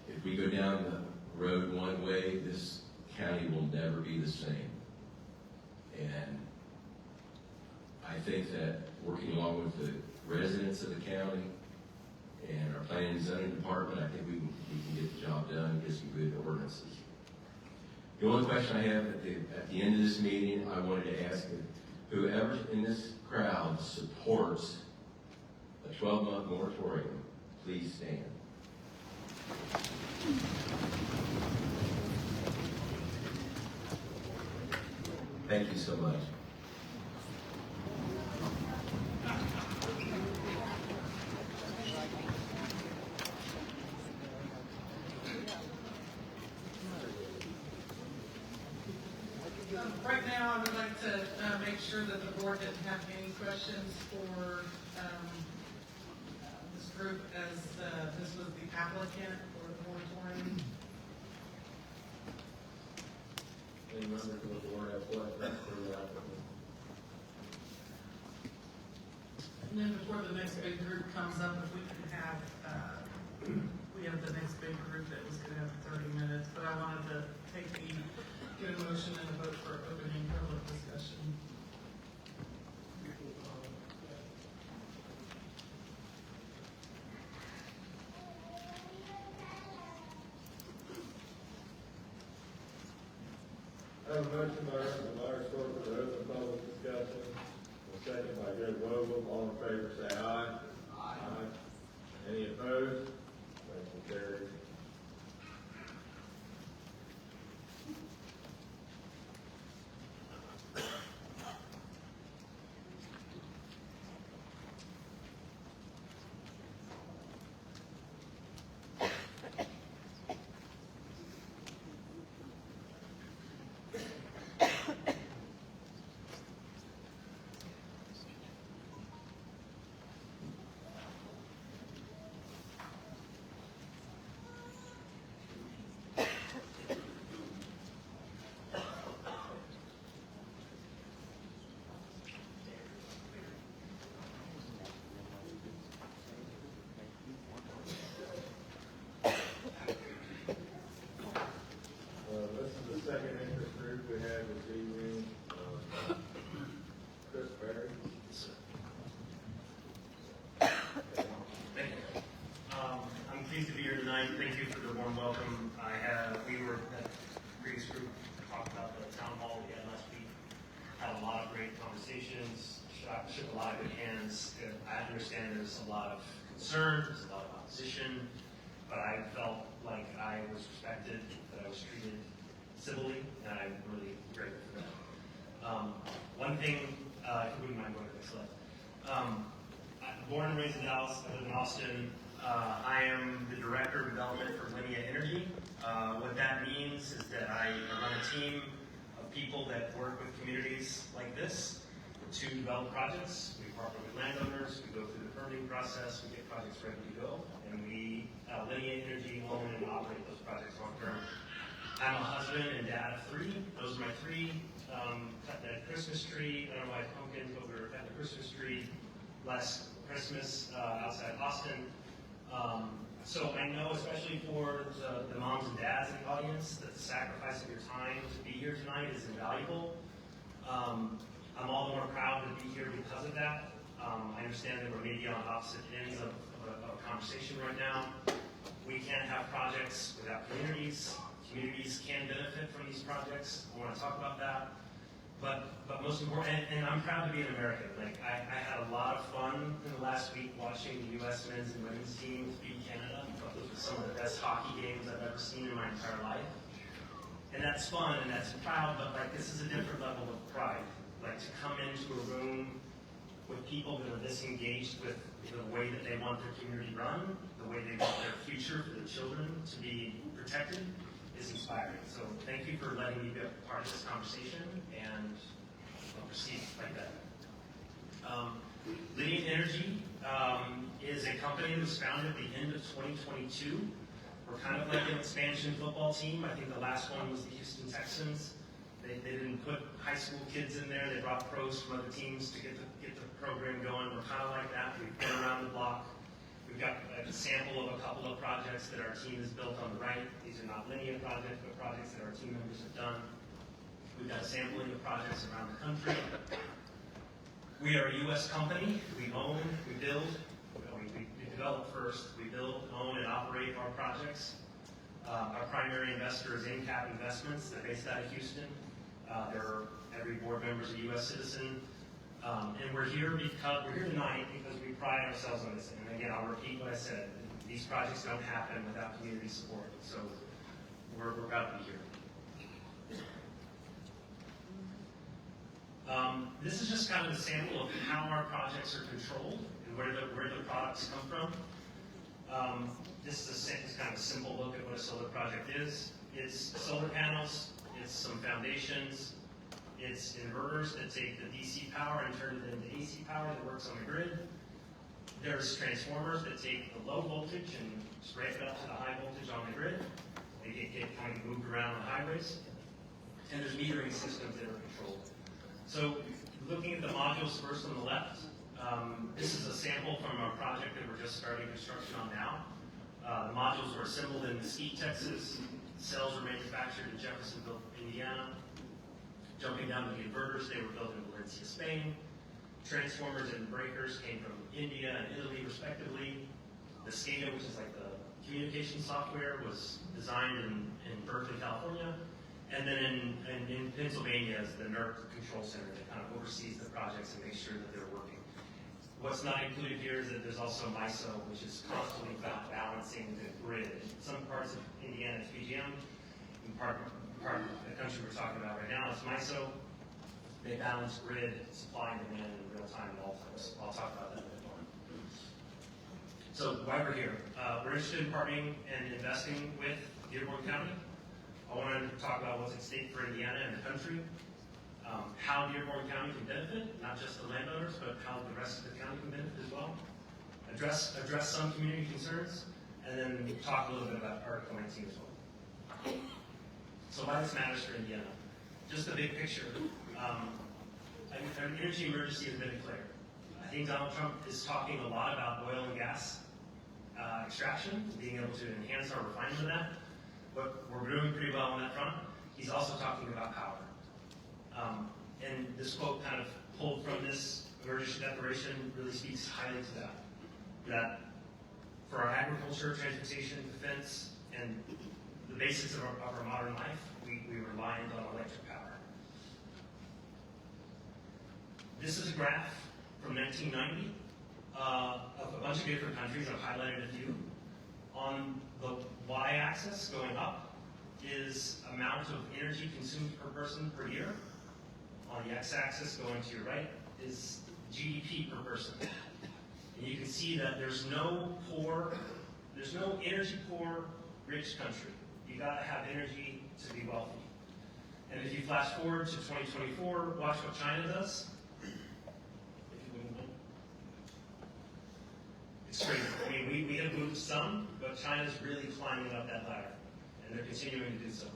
If we go down the road one way, this county will never be the same. And I think that working along with the residents of the county and our planning and zoning department, I think we can get the job done and get some good ordinances. The only question I have at the end of this meeting, I wanted to ask whoever in this crowd supports a 12-month moratorium, please stand. Thank you so much. Right now, I would like to make sure that the board didn't have any questions for this group, as this was the applicant for the moratorium. Any members of the board have questions for the applicant? And then before the next big group comes up, if we can have, we have the next big group that was going to have 30 minutes, but I wanted to get a motion and a vote for opening public discussion. I have a motion by Reverend Beiersdorfer to open public discussion. A second by Judge Vogel. All in favor say aye. Aye. Any opposed? Motion carries. pleased to be here tonight. Thank you for the warm welcome. We were at the previous group talked about the town hall we had last week. Had a lot of great conversations. Shook a lot of good hands. I understand there's a lot of concern, there's a lot of opposition, but I felt like I was respected, that I was treated civilly, and I'm really grateful for that. One thing, if you wouldn't mind going to the next slide. I'm born and raised in Dallas. I live in Austin. I am the Director of Development for Linnea Energy. What that means is that I run a team of people that work with communities like this to develop projects. We partner with landowners, we go through the permitting process, we get projects ready to go, and we, Linnea Energy, own and operate those projects long term. I'm a husband and dad of 3. Those are my 3. Cut that Christmas tree, I don't know why pumpkins, but we were cutting the Christmas tree last Christmas outside Austin. So I know, especially for the moms and dads in the audience, that the sacrifice of your time to be here tonight is invaluable. I'm all the more proud to be here because of that. I understand that we're maybe on opposite ends of a conversation right now. We can't have projects without communities. Communities can benefit from these projects. I want to talk about that. But most important, and I'm proud to be an American. Like I had a lot of fun in the last week watching the U.S. men's and women's teams beat Canada. I thought those were some of the best hockey games I've ever seen in my entire life. And that's fun and that's proud, but like this is a different level of pride. Like to come into a room with people that are disengaged with the way that they want their community run, the way they want their future for the children to be protected, is inspiring. So thank you for letting me be a part of this conversation, and I'll proceed like that. Linnea Energy is a company that was founded at the end of 2022. We're kind of like an expansion football team. I think the last one was the Houston Texans. They didn't put high school kids in there. They brought pros from other teams to get the program going. We're kind of like that. We've been around the block. We've got a sample of a couple of projects that our team has built on the right. These are not Linnea projects, but projects that our team members have done. We've got a sampling of projects around the country. We are a U.S. company. We own, we build, we develop first. We build, own, and operate our projects. Our primary investor is InCap Investments. They're based out of Houston. Every board member is a U.S. citizen. And we're here tonight because we pride ourselves on this. And again, I'll repeat what I said. These projects don't happen without community support. So we're proud to be here. This is just kind of a sample of how our projects are controlled and where the products come from. This is kind of a simple look at what a solar project is. It's solar panels, it's some foundations, it's inverters that take the DC power and turn it into AC power that works on the grid. There's transformers that take the low voltage and ramp it up to the high voltage on the grid. They get kind of moved around the highways. And there's metering systems that are controlled. So looking at the modules first on the left, this is a sample from a project that we're just starting construction on now. The modules were assembled in Mesquite, Texas. Cells were manufactured in Jeffersonville, Indiana. Jumping down to the inverters, they were built in Valencia, Spain. Transformers and breakers came from India and Italy, respectively. The SCADA, which is like the communication software, was designed in Berkeley, California. And then in Pennsylvania is the NERC control center that kind of oversees the projects and makes sure that they're working. What's not included here is that there's also MISO, which is constantly balancing the grid. In some parts of Indiana, it's PGM. In part of the country we're talking about right now, it's MISO. They balance grid, supply and demand in real time at all times. I'll talk about that a bit more. So why we're here. We're interested in partnering and investing with Dearborn County. I wanted to talk about what's at stake for Indiana and the country. How Dearborn County can benefit, not just the landowners, but how the rest of the county can benefit as well. Address some community concerns, and then talk a little bit about Article 19 as well. So why this matters for Indiana? Just the big picture. An energy emergency has been declared. I think Donald Trump is talking a lot about oil and gas extraction, being able to enhance our refinement of that. But we're doing pretty well on that front. He's also talking about power. And this quote kind of pulled from this emergency declaration really speaks highly to that. That For our agriculture, transportation, defense, and the basics of our modern life, we relied on electric power. This is a graph from 1990 of a bunch of different countries. I've highlighted a few. On the y-axis, going up, is amount of energy consumed per person per year. On the x-axis, going to your right, is GDP per person. And you can see that there's no energy poor, rich country. You gotta have energy to be wealthy. And if you flash forward to 2024, watch what China does. If you wouldn't mind. It's crazy. I mean, we have moved some, but China's really climbing up that ladder, and they're continuing to do so.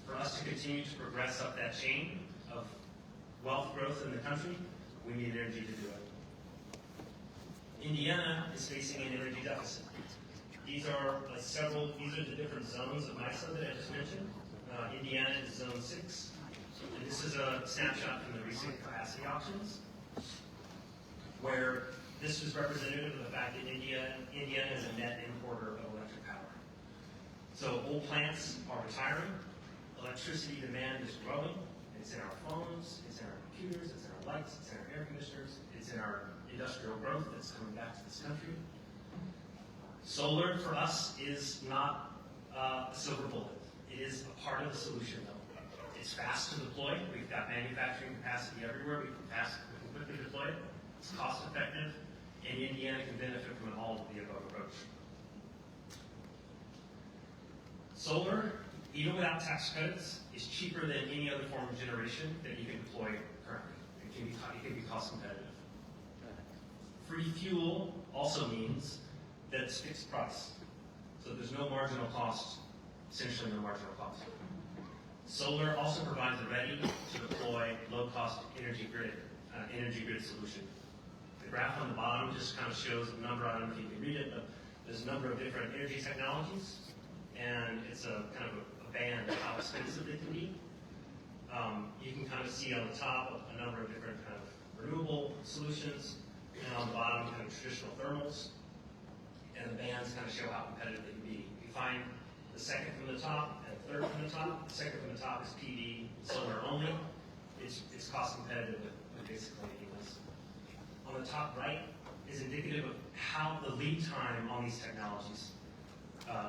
For us to continue to progress up that chain of wealth growth in the country, we need energy to do it. Indiana is facing an energy deficit. These are the different zones of MISO that I just mentioned. Indiana is zone 6. And this is a snapshot from the recent capacity auctions, where this was representative of the fact that Indiana is a net importer of electric power. So old plants are retiring, electricity demand is growing. It's in our phones, it's in our computers, it's in our lights, it's in our air conditioners, it's in our industrial growth that's coming back to this country. Solar for us is not a silver bullet. It is a part of the solution, though. It's fast to deploy. We've got manufacturing capacity everywhere. We can quickly deploy it. It's cost effective, and Indiana can benefit from an all-of-the-above approach. Solar, even without tax credits, is cheaper than any other form of generation that you can deploy currently. It can be cost competitive. Free fuel also means that it's fixed price. So there's no marginal cost, essentially no marginal cost. Solar also provides a ready to deploy low-cost energy grid solution. The graph on the bottom just kind of shows a number. I don't know if you can read it, but there's a number of different energy technologies, and it's a kind of a band of how expensive they can be. You can kind of see on the top a number of different kind of renewable solutions, and on the bottom kind of traditional thermals, and the bands kind of show how competitive they can be. You find the second from the top and the third from the top. The second from the top is PV, solar only. It's cost competitive with basically anyways. On the top right is indicative of how the lead time on these technologies.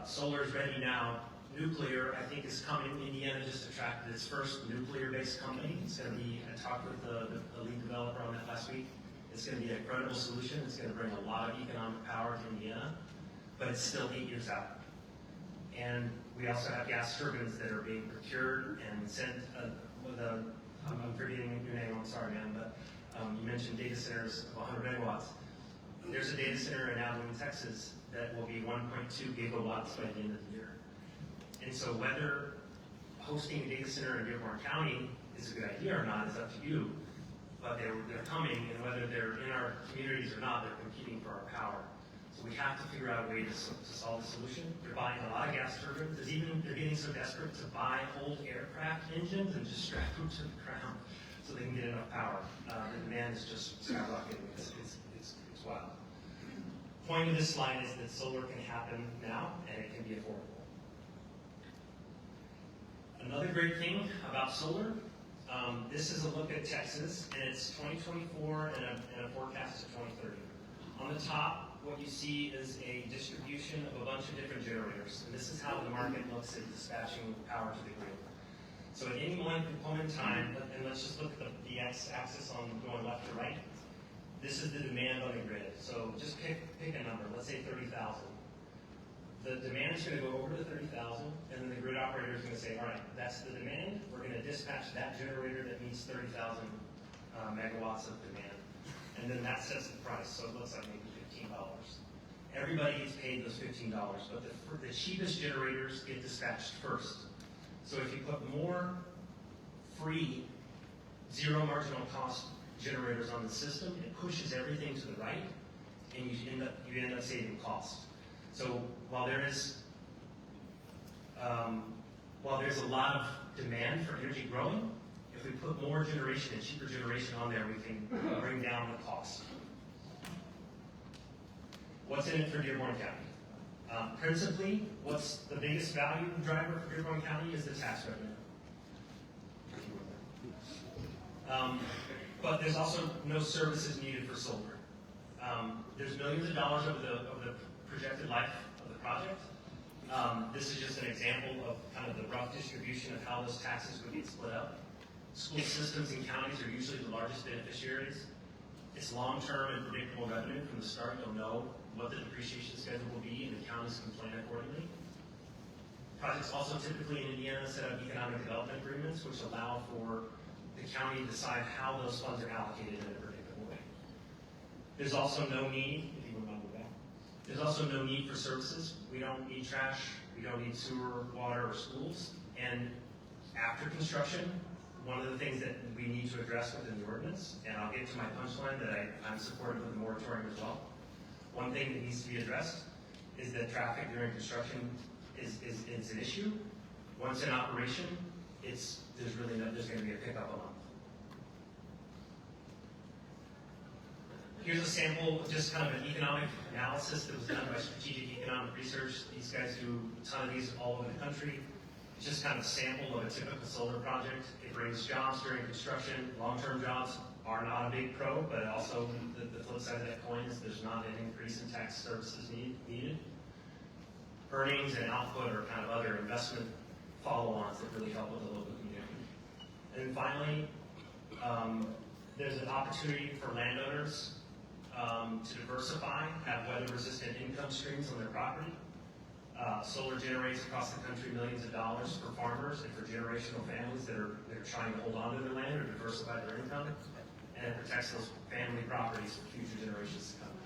Solar is ready now. Nuclear, I think, is coming. Indiana just attracted its first nuclear-based company. It's going to be, I talked with the lead developer on that last week. It's going to be a credible solution. It's going to bring a lot of economic power to Indiana, but it's still 8 years out. And we also have gas turbines that are being procured and sent with I'm forgetting your name, I'm sorry, man, but you mentioned data centers of 100 megawatts. There's a data center in Abilene, Texas that will be 1.2 gigawatts by the end of the year. And so whether hosting a data center in Dearborn County is a good idea or not is up to you. But they're coming, and whether they're in our communities or not, they're competing for our power. So we have to figure out a way to solve the solution. They're buying a lot of gas turbines. They're getting so desperate to buy old aircraft engines and just strap them to the ground so they can get enough power. The demand is just skyrocketing. It's wild. Point of this slide is that solar can happen now, and it can be affordable. Another great thing about solar, this is a look at Texas, and it's 2024 and a forecast to 2030. On the top, what you see is a distribution of a bunch of different generators, and this is how the market looks at dispatching power to the grid. So at any one point in time, and let's just look at the x-axis on going left to right, this is the demand on the grid. So just pick a number, let's say 30,000. The demand is going to go over to 30,000, and then the grid operator is going to say, all right, that's the demand. We're going to dispatch that generator that meets 30,000 megawatts of demand. And then that sets the price, so it looks like maybe $15. Everybody gets paid those $15, but the cheapest generators get dispatched first. So if you put more free, zero marginal cost generators on the system, it pushes everything to the right, and you end up saving cost. So while there's a lot of demand for energy growing, if we put more generation and cheaper generation on there, we can bring down the cost. What's in it for Dearborn County? Principally, what's the biggest value driver for Dearborn County is the tax revenue. But there's also no services needed for solar. There's millions of dollars over the projected life of the project. This is just an example of kind of the rough distribution of how those taxes would get split up. School systems and counties are usually the largest beneficiaries. It's long-term and predictable revenue from the start. You'll know what the depreciation schedule will be, and the counties can plan accordingly. Projects also typically in Indiana set up economic development agreements, which allow for the county to decide how those funds are allocated in a predictable way. There's also no need, if you remember that, there's also no need for services. We don't need trash, we don't need sewer, water, or schools. And after construction, one of the things that we need to address within the ordinance, and I'll get to my punchline that I'm supportive of the moratorium as well. One thing that needs to be addressed is that traffic during construction is an issue. Once in operation, there's going to be a pickup a month. Here's a sample of just kind of an economic analysis that was done by Strategic Economic Research. These guys do a ton of these all over the country. It's just kind of a sample of a typical solar project. It brings jobs during construction. Long-term jobs are not a big pro, but also the flip side of that coin is there's not an increase in tax services needed. Earnings and output are kind of other investment follow-ons that really help with the local community. And finally, there's an opportunity for landowners to diversify, have weather-resistant income streams on their property. Solar generates across the country millions of dollars for farmers and for generational families that are trying to hold on to their land or diversify their income, and it protects those family properties for future generations to come.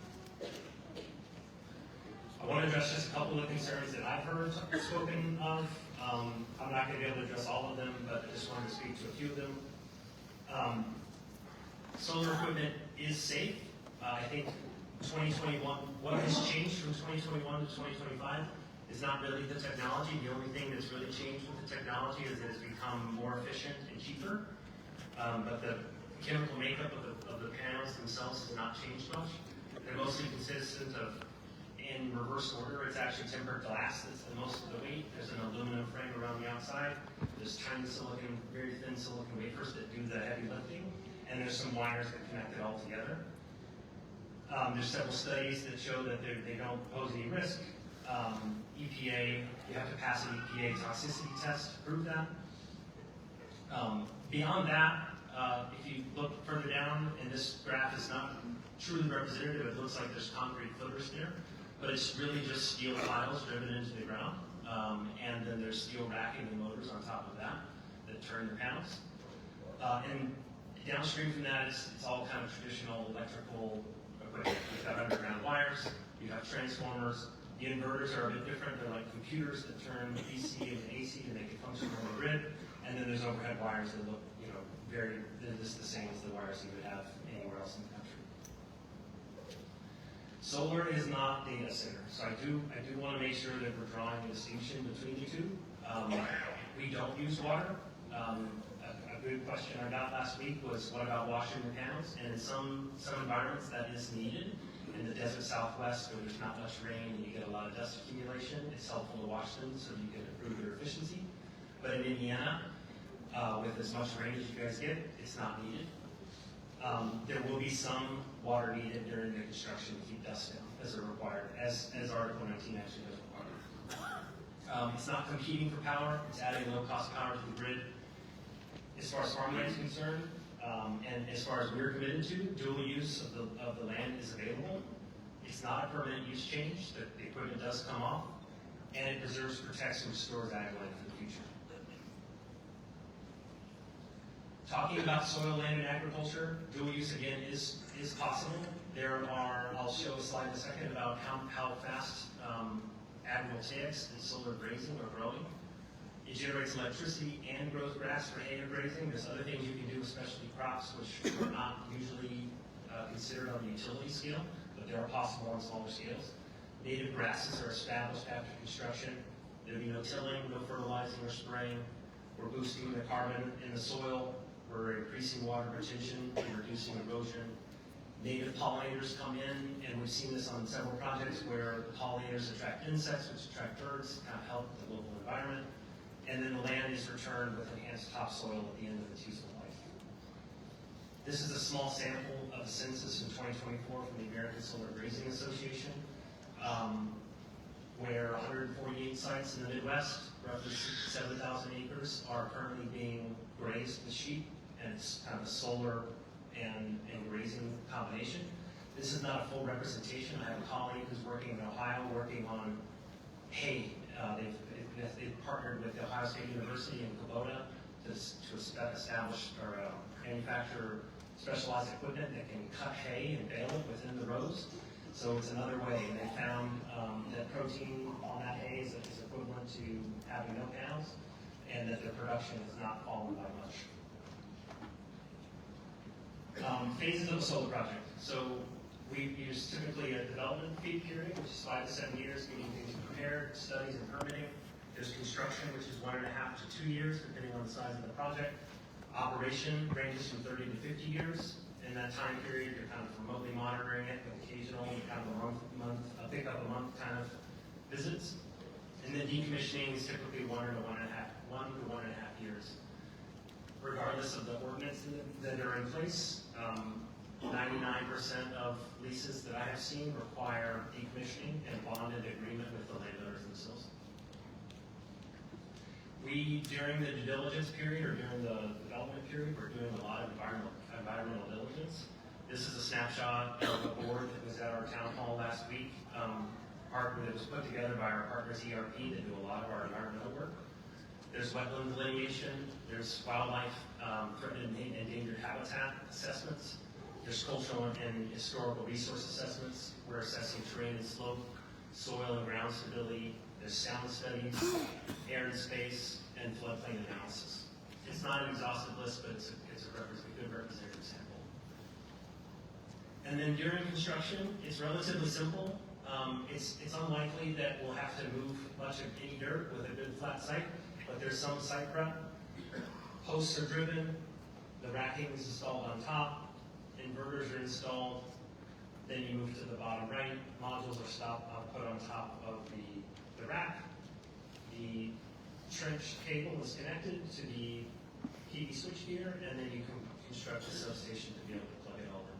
I want to address just a couple of concerns that I've heard spoken of. I'm not going to be able to address all of them, but I just wanted to speak to a few of them. Solar equipment is safe. I think 2021, what has changed from 2021 to 2025 is not really the technology. The only thing that's really changed with the technology is that it's become more efficient and cheaper. But the chemical makeup of the panels themselves has not changed much. They're mostly consistent of, in reverse order, it's actually tempered glass that's the most of the weight. There's an aluminum frame around the outside. There's tiny silicon, very thin silicon wafers that do the heavy lifting. And there's some wires that connect it all together. There's several studies that show that they don't pose any risk. EPA, you have to pass an EPA toxicity test to prove that. Beyond that, if you look further down, and this graph is not truly representative, it looks like there's concrete footers there, but it's really just steel piles driven into the ground, and then there's steel racking and motors on top of that turn the panels. And downstream from that, it's all kind of traditional electrical equipment. You've got underground wires, you have transformers. The inverters are a bit different. They're like computers that turn DC into AC to make it function on the grid. And then there's overhead wires that look, they're just the same as the wires you would have anywhere else in the country. Solar is not data center. So I do want to make sure that we're drawing a distinction between the two. We don't use water. A good question I got last week was, what about washing the panels? And in some environments that is needed. In the desert Southwest, where there's not much rain and you get a lot of dust accumulation, it's helpful to wash them so you can improve their efficiency. But in Indiana, with as much rain as you guys get, it's not needed. There will be some water needed during the construction to keep dust down, as are required, as Article 19 actually does require. It's not competing for power, it's adding low-cost power to the grid. As far as farmland is concerned, and as far as we're committed to, dual use of the land is available. It's not a permanent use change. The equipment does come off, and it preserves, protects, and restores ag land for the future. Talking about soil, land, and agriculture, dual use again is possible. I'll show a slide in a second about how fast agrivoltaics and solar grazing are growing. It generates electricity and grows grass for hay or grazing. There's other things you can do with specialty crops, which are not usually considered on the utility scale, but they are possible on smaller scales. Native grasses are established after construction. There'll be no tilling, no fertilizing or spraying. We're boosting the carbon in the soil. We're increasing water retention and reducing erosion. native pollinators come in, and we've seen this on several projects where the pollinators attract insects, which attract birds, kind of help the local environment, and then the land is returned with enhanced topsoil at the end of its useful life. This is a small sample of the census in 2024 from the American Solar Grazing Association, where 148 sites in the Midwest, roughly 7,000 acres, are currently being grazed with sheep, and it's kind of a solar and grazing combination. This is not a full representation. I have a colleague who's working in Ohio, working on hay. They've partnered with the Ohio State University in Kubota to establish or manufacture specialized equipment that can cut hay and bale it within the rows. So it's another way. And they found that protein on that hay is equivalent to having no panels, and that the production has not fallen by much. Phases of a solar project. So we use typically a development feed period, which is 5 to 7 years, getting things prepared, studies and permitting. There's construction, which is 1.5 to 2 years, depending on the size of the project. Operation ranges from 30 to 50 years. In that time period, you're kind of remotely monitoring it with occasional kind of pick up a month kind of visits. And then decommissioning is typically 1 to 1.5 years. Regardless of the ordinance that are in place, 99% of leases that I have seen require decommissioning and bonded agreement with the landowners themselves. During the due diligence period or during the development period, we're doing a lot of environmental diligence. This is a snapshot of a board that was at our town hall last week. That was put together by our partners ERP that do a lot of our environmental work. There's wetland delineation, there's wildlife, threatened and endangered habitat assessments, there's cultural and historical resource assessments. We're assessing terrain and slope, soil and ground stability, there's sound studies, air and space, and floodplain analysis. It's not an exhaustive list, but it's a good representative sample. And then during construction, it's relatively simple. It's unlikely that we'll have to move much of any dirt with a good flat site, but there's some site prep. Posts are driven, the racking is installed on top, inverters are installed, then you move to the bottom right, modules are put on top of the rack. The trench cable is connected to the PV switchgear, and then you can construct a substation to be able to plug it all in.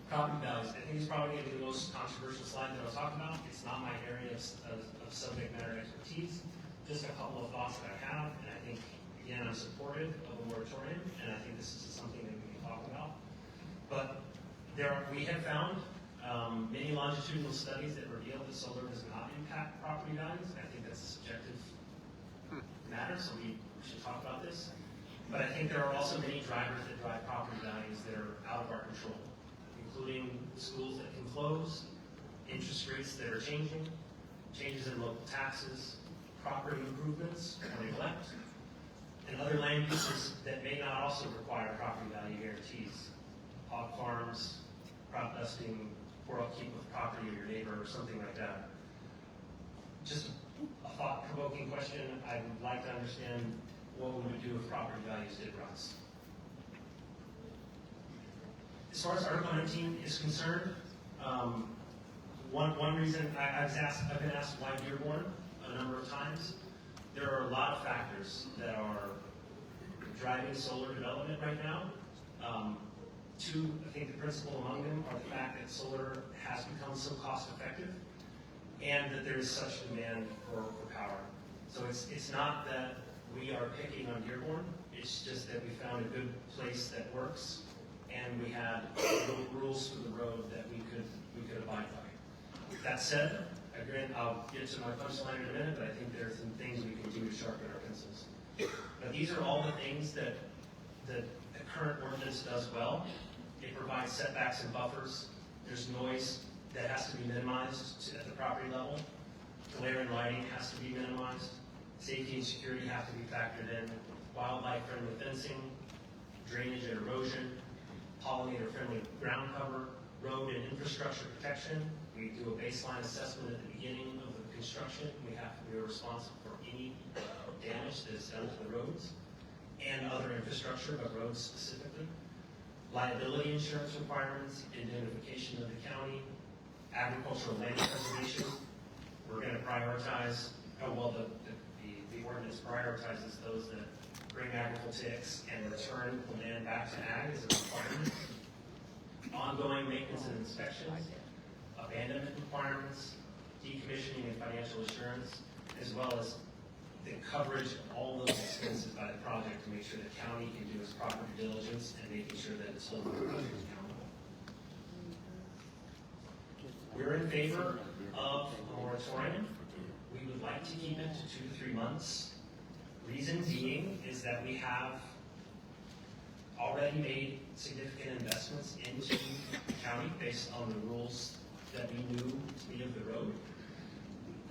Property values. I think it's probably going to be the most controversial slide that I'll talk about. It's not my area of subject matter expertise. Just a couple of thoughts that I have, and I think, again, I'm supportive of a moratorium, and I think this is something that we can talk about. But we have found many longitudinal studies that reveal that solar does not impact property values. I think that's a subjective matter, so we should talk about this. But I think there are also many drivers that drive property values that are out of our control, including schools that can close, interest rates that are changing, changes in local taxes, property improvements or neglect, and other land uses that may not also require property value guarantees. Hog farms, crop dusting, or upkeep of property of your neighbor, or something like that. Just a thought-provoking question. I would like to understand what we would do if property values did rise. As far as Article 19 is concerned, one reason I've been asked why Dearborn a number of times. There are a lot of factors that are driving solar development right now. Two, I think the principal among them are the fact that solar has become so cost effective and that there is such demand for power. So it's not that we are picking on Dearborn, it's just that we found a good place that works and we had rules for the road that we could abide by. That said, again, I'll get to my punchline in a minute, but I think there are some things we can do to sharpen our pencils. But these are all the things that the current ordinance does well. It provides setbacks and buffers. There's noise that has to be minimized at the property level. Glare and lighting has to be minimized. Safety and security have to be factored in. Wildlife-friendly fencing, drainage and erosion, pollinator-friendly ground cover, road and infrastructure protection. We do a baseline assessment at the beginning of the construction. We are responsible for any damage that is done to the roads and other infrastructure, but roads specifically. liability insurance requirements, indemnification of the county, agricultural land preservation. We're going to prioritize, the ordinance prioritizes those that bring agrivoltaics and return the land back to ag as a requirement. Ongoing maintenance and inspections, abandonment requirements, decommissioning and financial assurance, as well as the coverage of all those expenses by the project to make sure the county can do its proper due diligence and making sure that it's holding the project accountable. We're in favor of a moratorium. We would like to keep it to 2 to 3 months. Reason being is that we have already made significant investments into the county based on the rules that we knew to be of the road.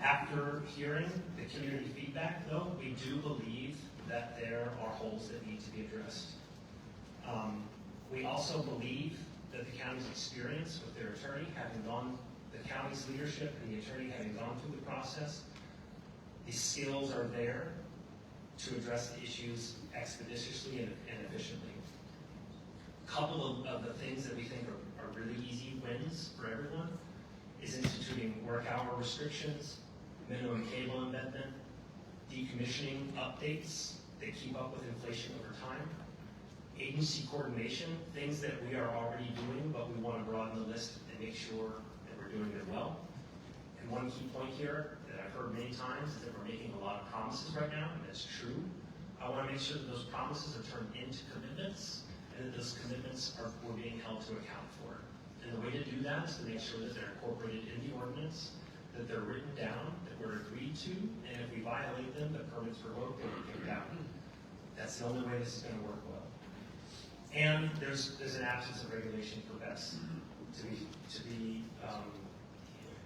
After hearing the community feedback, though, we do believe that there are holes that need to be addressed. We also believe that the county's experience with their attorney, the county's leadership and the attorney having gone through the process, the skills are there to address the issues expeditiously and efficiently. A couple of the things that we think are really easy wins for everyone is instituting work hour restrictions, minimum cable embedment, decommissioning updates that keep up with inflation over time, agency coordination, things that we are already doing, but we want to broaden the list and make sure that we're doing it well. And one key point here that I've heard many times is that we're making a lot of promises right now, and that's true. I want to make sure that those promises are turned into commitments, and that those commitments we're being held to account for. And the way to do that is to make sure that they're incorporated in the ordinance, that they're written down, that we're agreed to, and if we violate them, the permit's revoked and we kick it out. That's the only way this is going to work well. And there's an absence of regulation for BES.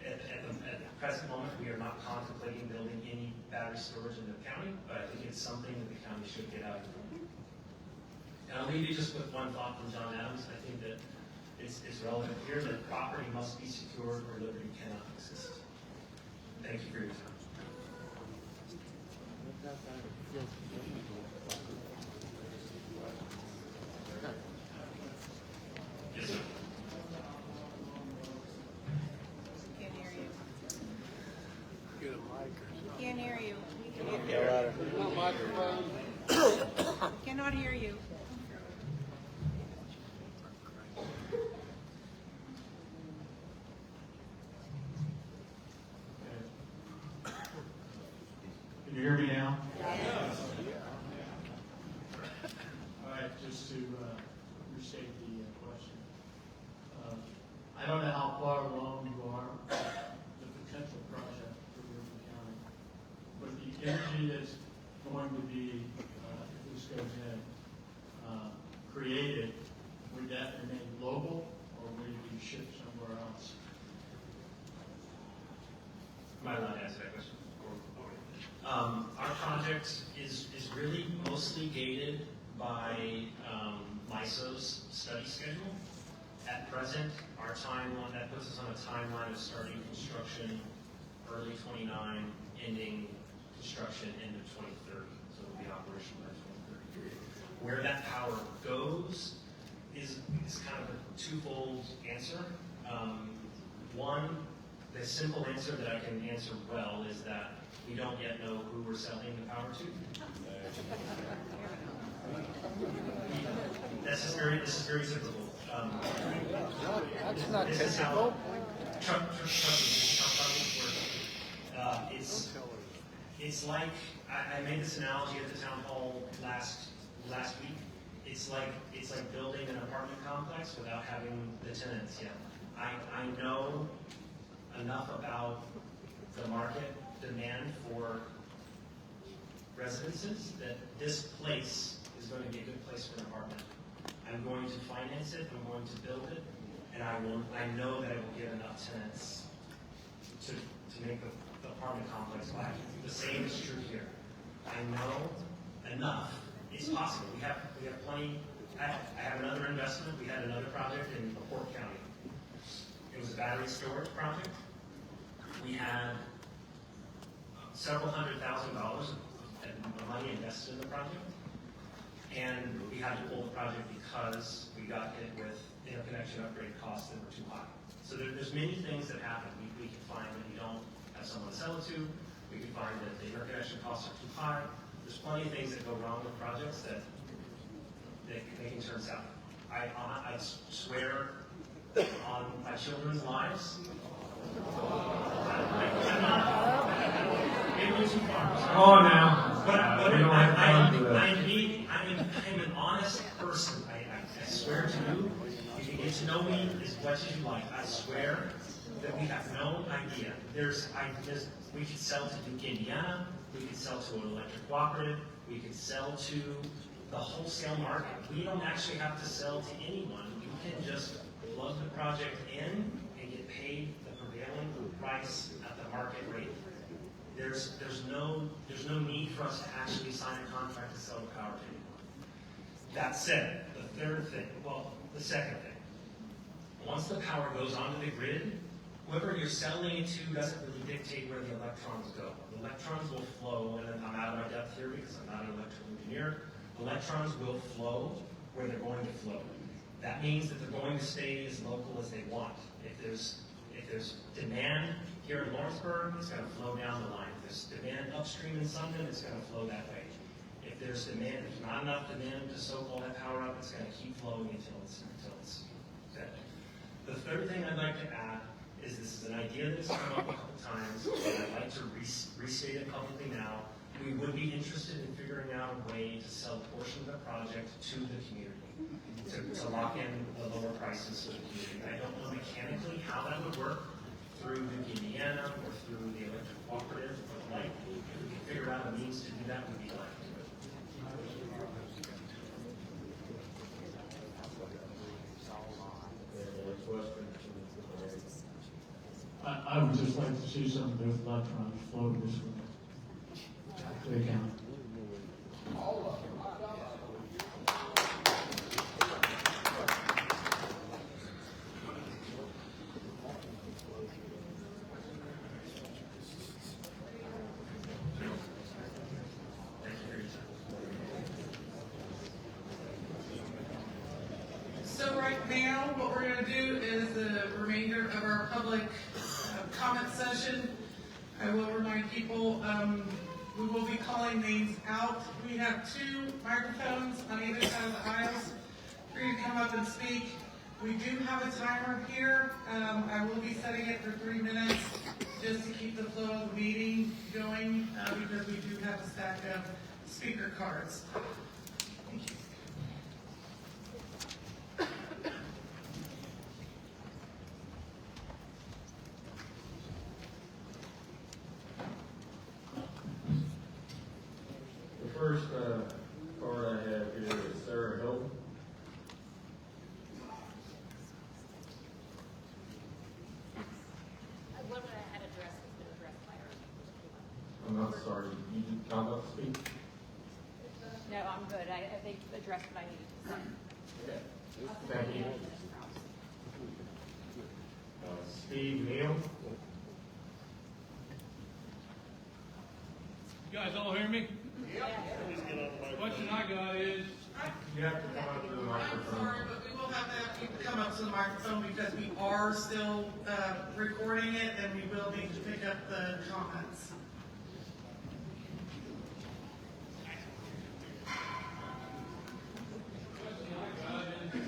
At the present moment, we are not contemplating building any battery storage in the county, but I think it's something that the county should get out of. And I'll leave you just with one thought from John Adams. I think that it's relevant here that property must be secured or liberty cannot exist. Thank you for your time. Yes, sir. Can't hear you. Microphone. Cannot hear you. Can you hear me now? Yes. All right, just to restate the question. I don't know how far along you are the potential project for Dearborn County, but the energy that's going to be, if this goes in, created, would that remain local or would it be shipped somewhere else? Am I allowed to answer that question? Our project is really mostly gated by MISO's study schedule. At present, our timeline, that puts us on a timeline of starting construction early 29, ending construction end of 2030. So it'll be operational by 2030. Where that power goes is kind of a twofold answer. One, the simple answer that I can answer well is that we don't yet know who we're selling the power to. This is very typical. That's not this is typical. How projects work. It's like I made this analogy at the town hall last week. It's like building an apartment complex without having the tenants yet. I know enough about the market demand for residences that this place is going to be a good place for an apartment. I'm going to finance it, I'm going to build it, and I know that it will give enough tenants to make the apartment complex viable. The same is true here. I know enough. It's possible. We have plenty. I have another investment. We had another project in LaPorte County. It was a battery storage project. We had several $100,000 of money invested in the project, and we had to pull the project because we got hit with interconnection upgrade costs that were too high. So there's many things that happen. We can find that we don't have someone to sell it to. We can find that the interconnection costs are too high. There's plenty of things that go wrong with projects that they can turn south. I swear on my children's lives. I'm not. Maybe too far. Come on now. But We don't have time for that. I'm an honest person. I swear to you, you can get to know me as much as you like. I swear that we have no idea. We could sell to Duke, Indiana. We could sell to an electric cooperative. We could sell to the wholesale market. We don't actually have to sell to anyone. We can just plug the project in and get paid the prevailing price at the market rate. There's no need for us to actually sign a contract to sell the power to anyone. That said, the second thing, once the power goes onto the grid, whoever you're selling it to doesn't really dictate where the electrons go. The electrons will flow, and I'm out of my depth here because I'm not an electrical engineer. Electrons will flow where they're going to flow. That means that they're going to stay as local as they want. If there's demand here in Lawrenceburg, it's going to flow down the line. If there's demand upstream in Sundon, it's going to flow that way. If there's not enough demand to soak all that power up, it's going to keep flowing until it's set. The third thing I'd like to add is this is an idea that has come up a couple times, and I'd like to restate it publicly now. We would be interested in figuring out a way to sell a portion of the project to the community, to lock in the lower prices to the community. I don't know mechanically how that would work through Duke, Indiana, or through the electric cooperative, but if we can figure out a means to do that, we'd be glad to do it. I would just like to see some of those electrons flow this way. They count. So right now, what we're going to do is the remainder of our public comment session. I will remind people, we will be calling names out. We have 2 microphones on either side of the aisles for you to come up and speak. We do have a timer here. I will be setting it for 3 minutes just to keep the flow of the meeting going because we do have a stack of speaker cards. Thank you. The first card I have here is Sarah Hill. What I had addressed has been addressed by her. I'm not sorry, you come up to speak? No, I'm good. I think addressed what I needed to say. Okay. Thank you. Steve Neal. You guys all hear me? Question I got is, You have to come up to the I'm microphone. sorry, but we will have to have people come up to the microphone because we are still recording it and we will need to pick up the comments. question I got is,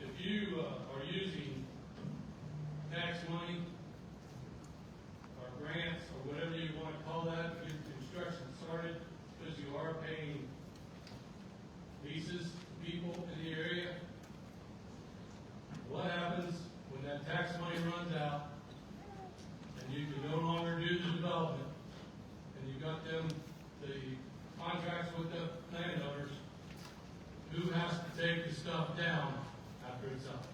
if you are using tax money or grants or whatever you want to call that, to get construction started, because you are paying leases to people in the area, what happens when that tax money runs out and you can no longer do the development and you got the contracts with the landowners, who has to take the stuff down after it's up?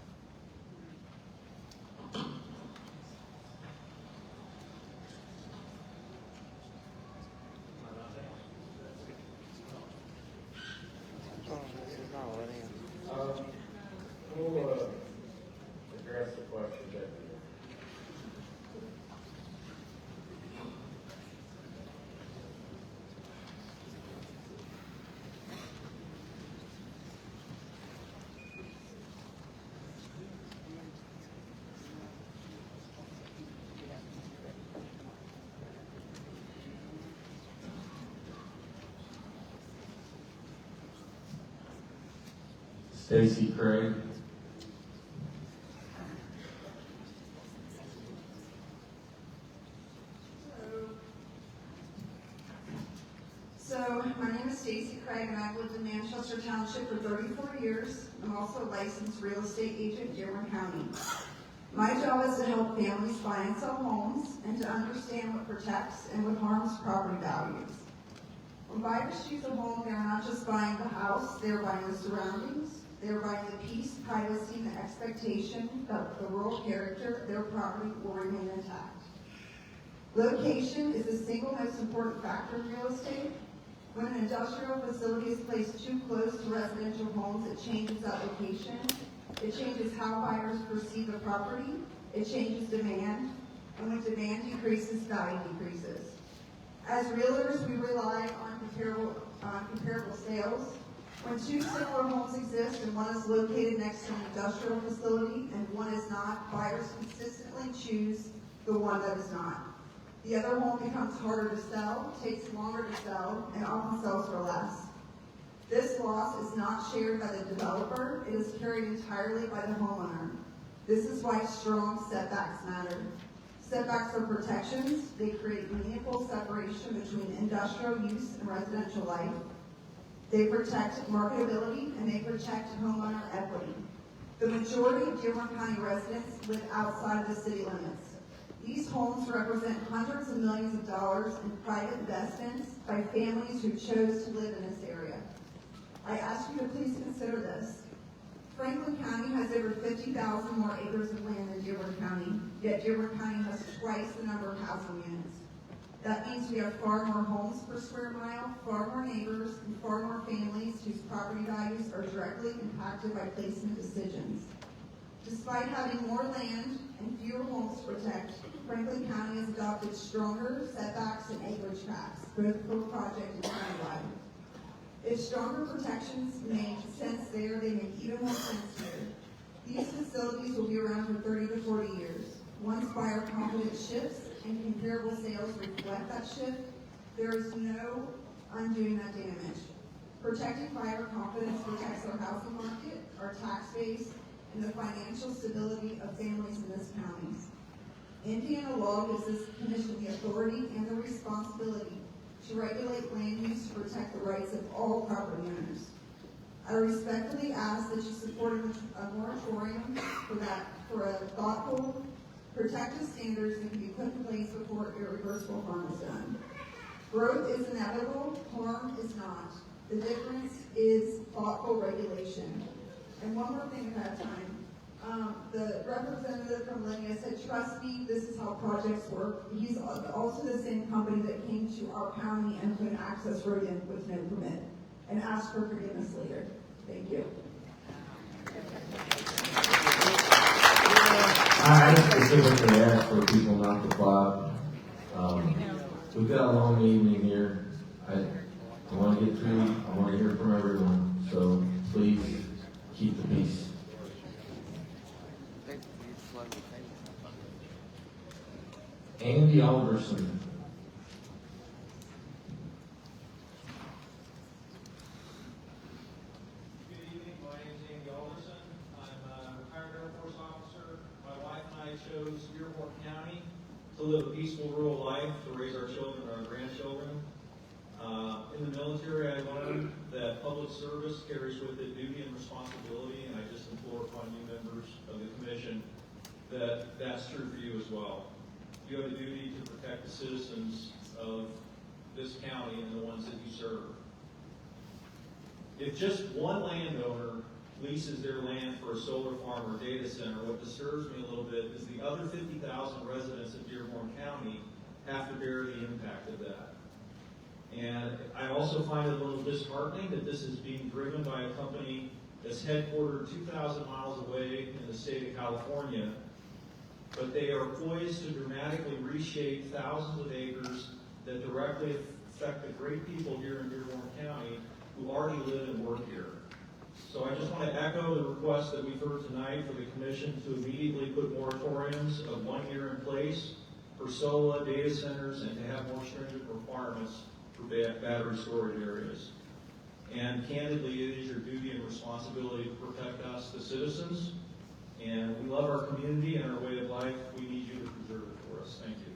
Stacy Craig. So, my name is Stacy Craig, and I've lived in Manchester Township for 34 years. I'm also a licensed real estate agent in Dearborn County. My job is to help families buy and sell homes and to understand what protects and what harms property values. When buyers choose a home, they are not just buying the house, they are buying the surroundings, they are buying the peace, privacy, and the expectation that the rural character of their property will remain intact. Location is the single most important factor in real estate. When an industrial facility is placed too close to residential homes, it changes that location. It changes how buyers perceive the property. It changes demand. And when demand decreases, value decreases. As realtors, we rely on comparable sales. When two similar homes exist and one is located next to an industrial facility and one is not, buyers consistently choose the one that is not. The other home becomes harder to sell, takes longer to sell, and often sells for less. This loss is not shared by the developer, it is carried entirely by the homeowner. This is why strong setbacks matter. Setbacks are protections. They create meaningful separation between industrial use and residential life. They protect marketability and they protect homeowner equity. The majority of Dearborn County residents live outside of the city limits. These homes represent hundreds of millions of dollars in private investments by families who chose to live in this area. I ask you to please consider this. Franklin County has over 50,000 more acres of land than Dearborn County, yet Dearborn County has twice the number of housing units. That means we have far more homes per square mile, far more neighbors, and far more families whose property values are directly impacted by placement decisions. Despite having more land and fewer homes to protect, Franklin County has adopted stronger setbacks and acreage caps, both per project and countywide. If stronger protections make sense there, they make even more sense here. These facilities will be around for 30 to 40 years. Once buyer confidence shifts and comparable sales reflect that shift, there is no undoing that damage. Protecting buyer confidence protects our housing market, our tax base, and the financial stability of families in this county. Indiana law gives this commission the authority and the responsibility to regulate land use to protect the rights of all property owners. I respectfully ask that you support a moratorium for a thoughtful, protective standards that can be put in place before irreversible harm is done. Growth is inevitable, harm is not. The difference is thoughtful regulation. And one more thing at a time. The representative from Linnea said, trust me, this is how projects work. He's also the same company that came to our county and put an access road in with no permit and asked for forgiveness later. Thank you. I specifically asked for people not to clock. We've got a long evening here. I want to get through. I want to hear from everyone. So please keep the peace. Andy Alderson. Good evening. My name is Andy Alderson. I'm a retired Air Force officer. My wife and I chose Dearborn County to live a peaceful rural life, to raise our children and our grandchildren. In the military, I learned that public service carries with it duty and responsibility, and I just implore upon you members of the commission that that's true for you as well. You have a duty to protect the citizens of this county and the ones that you serve. If just one landowner leases their land for a solar farm or data center, what disturbs me a little bit is the other 50,000 residents of Dearborn County have to bear the impact of that. And I also find it a little disheartening that this is being driven by a company that's headquartered 2,000 miles away in the state of California, but they are poised to dramatically reshape thousands of acres that directly affect the great people here in Dearborn County who already live and work here. So I just want to echo the request that we've heard tonight for the commission to immediately put moratoriums of 1 year in place for solar data centers and to have more stringent requirements for battery storage areas. And candidly, it is your duty and responsibility to protect us, the citizens. And we love our community and our way of life. We need you to preserve it for us. Thank you.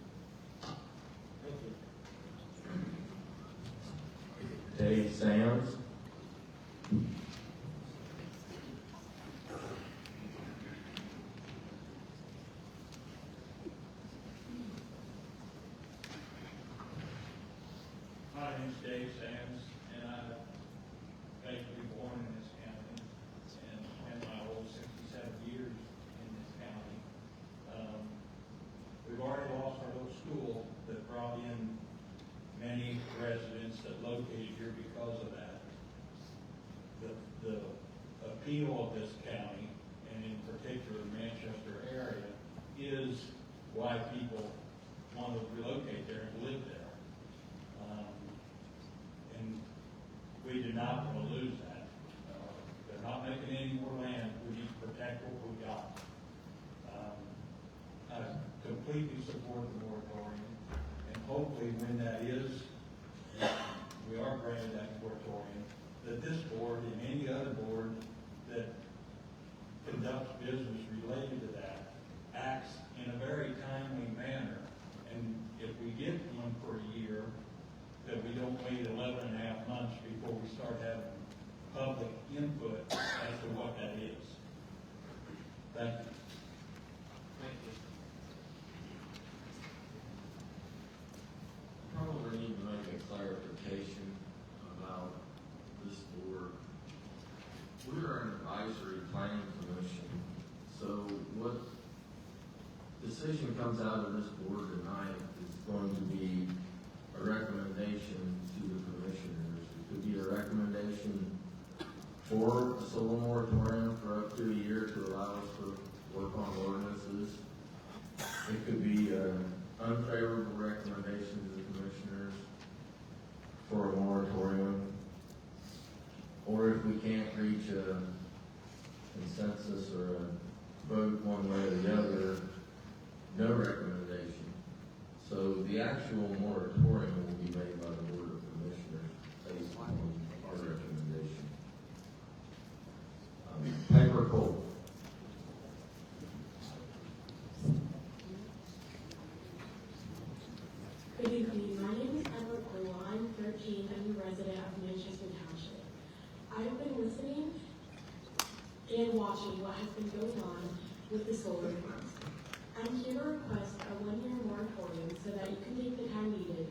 Dave Sands. My name's Dave Sands, and I'm basically born in this county and spent my whole 67 years in this county. We've already lost our little school that brought in many residents that located here because of that. The appeal of this county, and in particular the Manchester area, is why people want to relocate there and live there. And we do not want to lose that. They're not making any more land. We need to protect what we got. I completely support the moratorium, and hopefully when that is, we are granted that moratorium, that this board and any other board that conducts business related to that acts in a very timely manner. And if we get one for a year, that we don't wait 11 and a half months before we start having public input as to what that is. Thank you. Thank you. Probably need to make a clarification about this board. We're an advisory planning commission, so what decision comes out of this board tonight is going to be a recommendation to the commissioners. It could be a recommendation for a solar moratorium for up to a year to allow us to work on ordinances. It could be an unfavorable recommendation to the commissioners for a moratorium. Or if we can't reach a consensus or a vote one way or the other, no recommendation. So the actual moratorium will be made by the Board of Commissioners based on our recommendation. Piper Cole. Good evening. My name is Edward Cole. I'm 13 and a resident of Manchester Township. I've been listening and watching what has been going on with the solar farms. I'm here to request a one-year moratorium so that you can take the time needed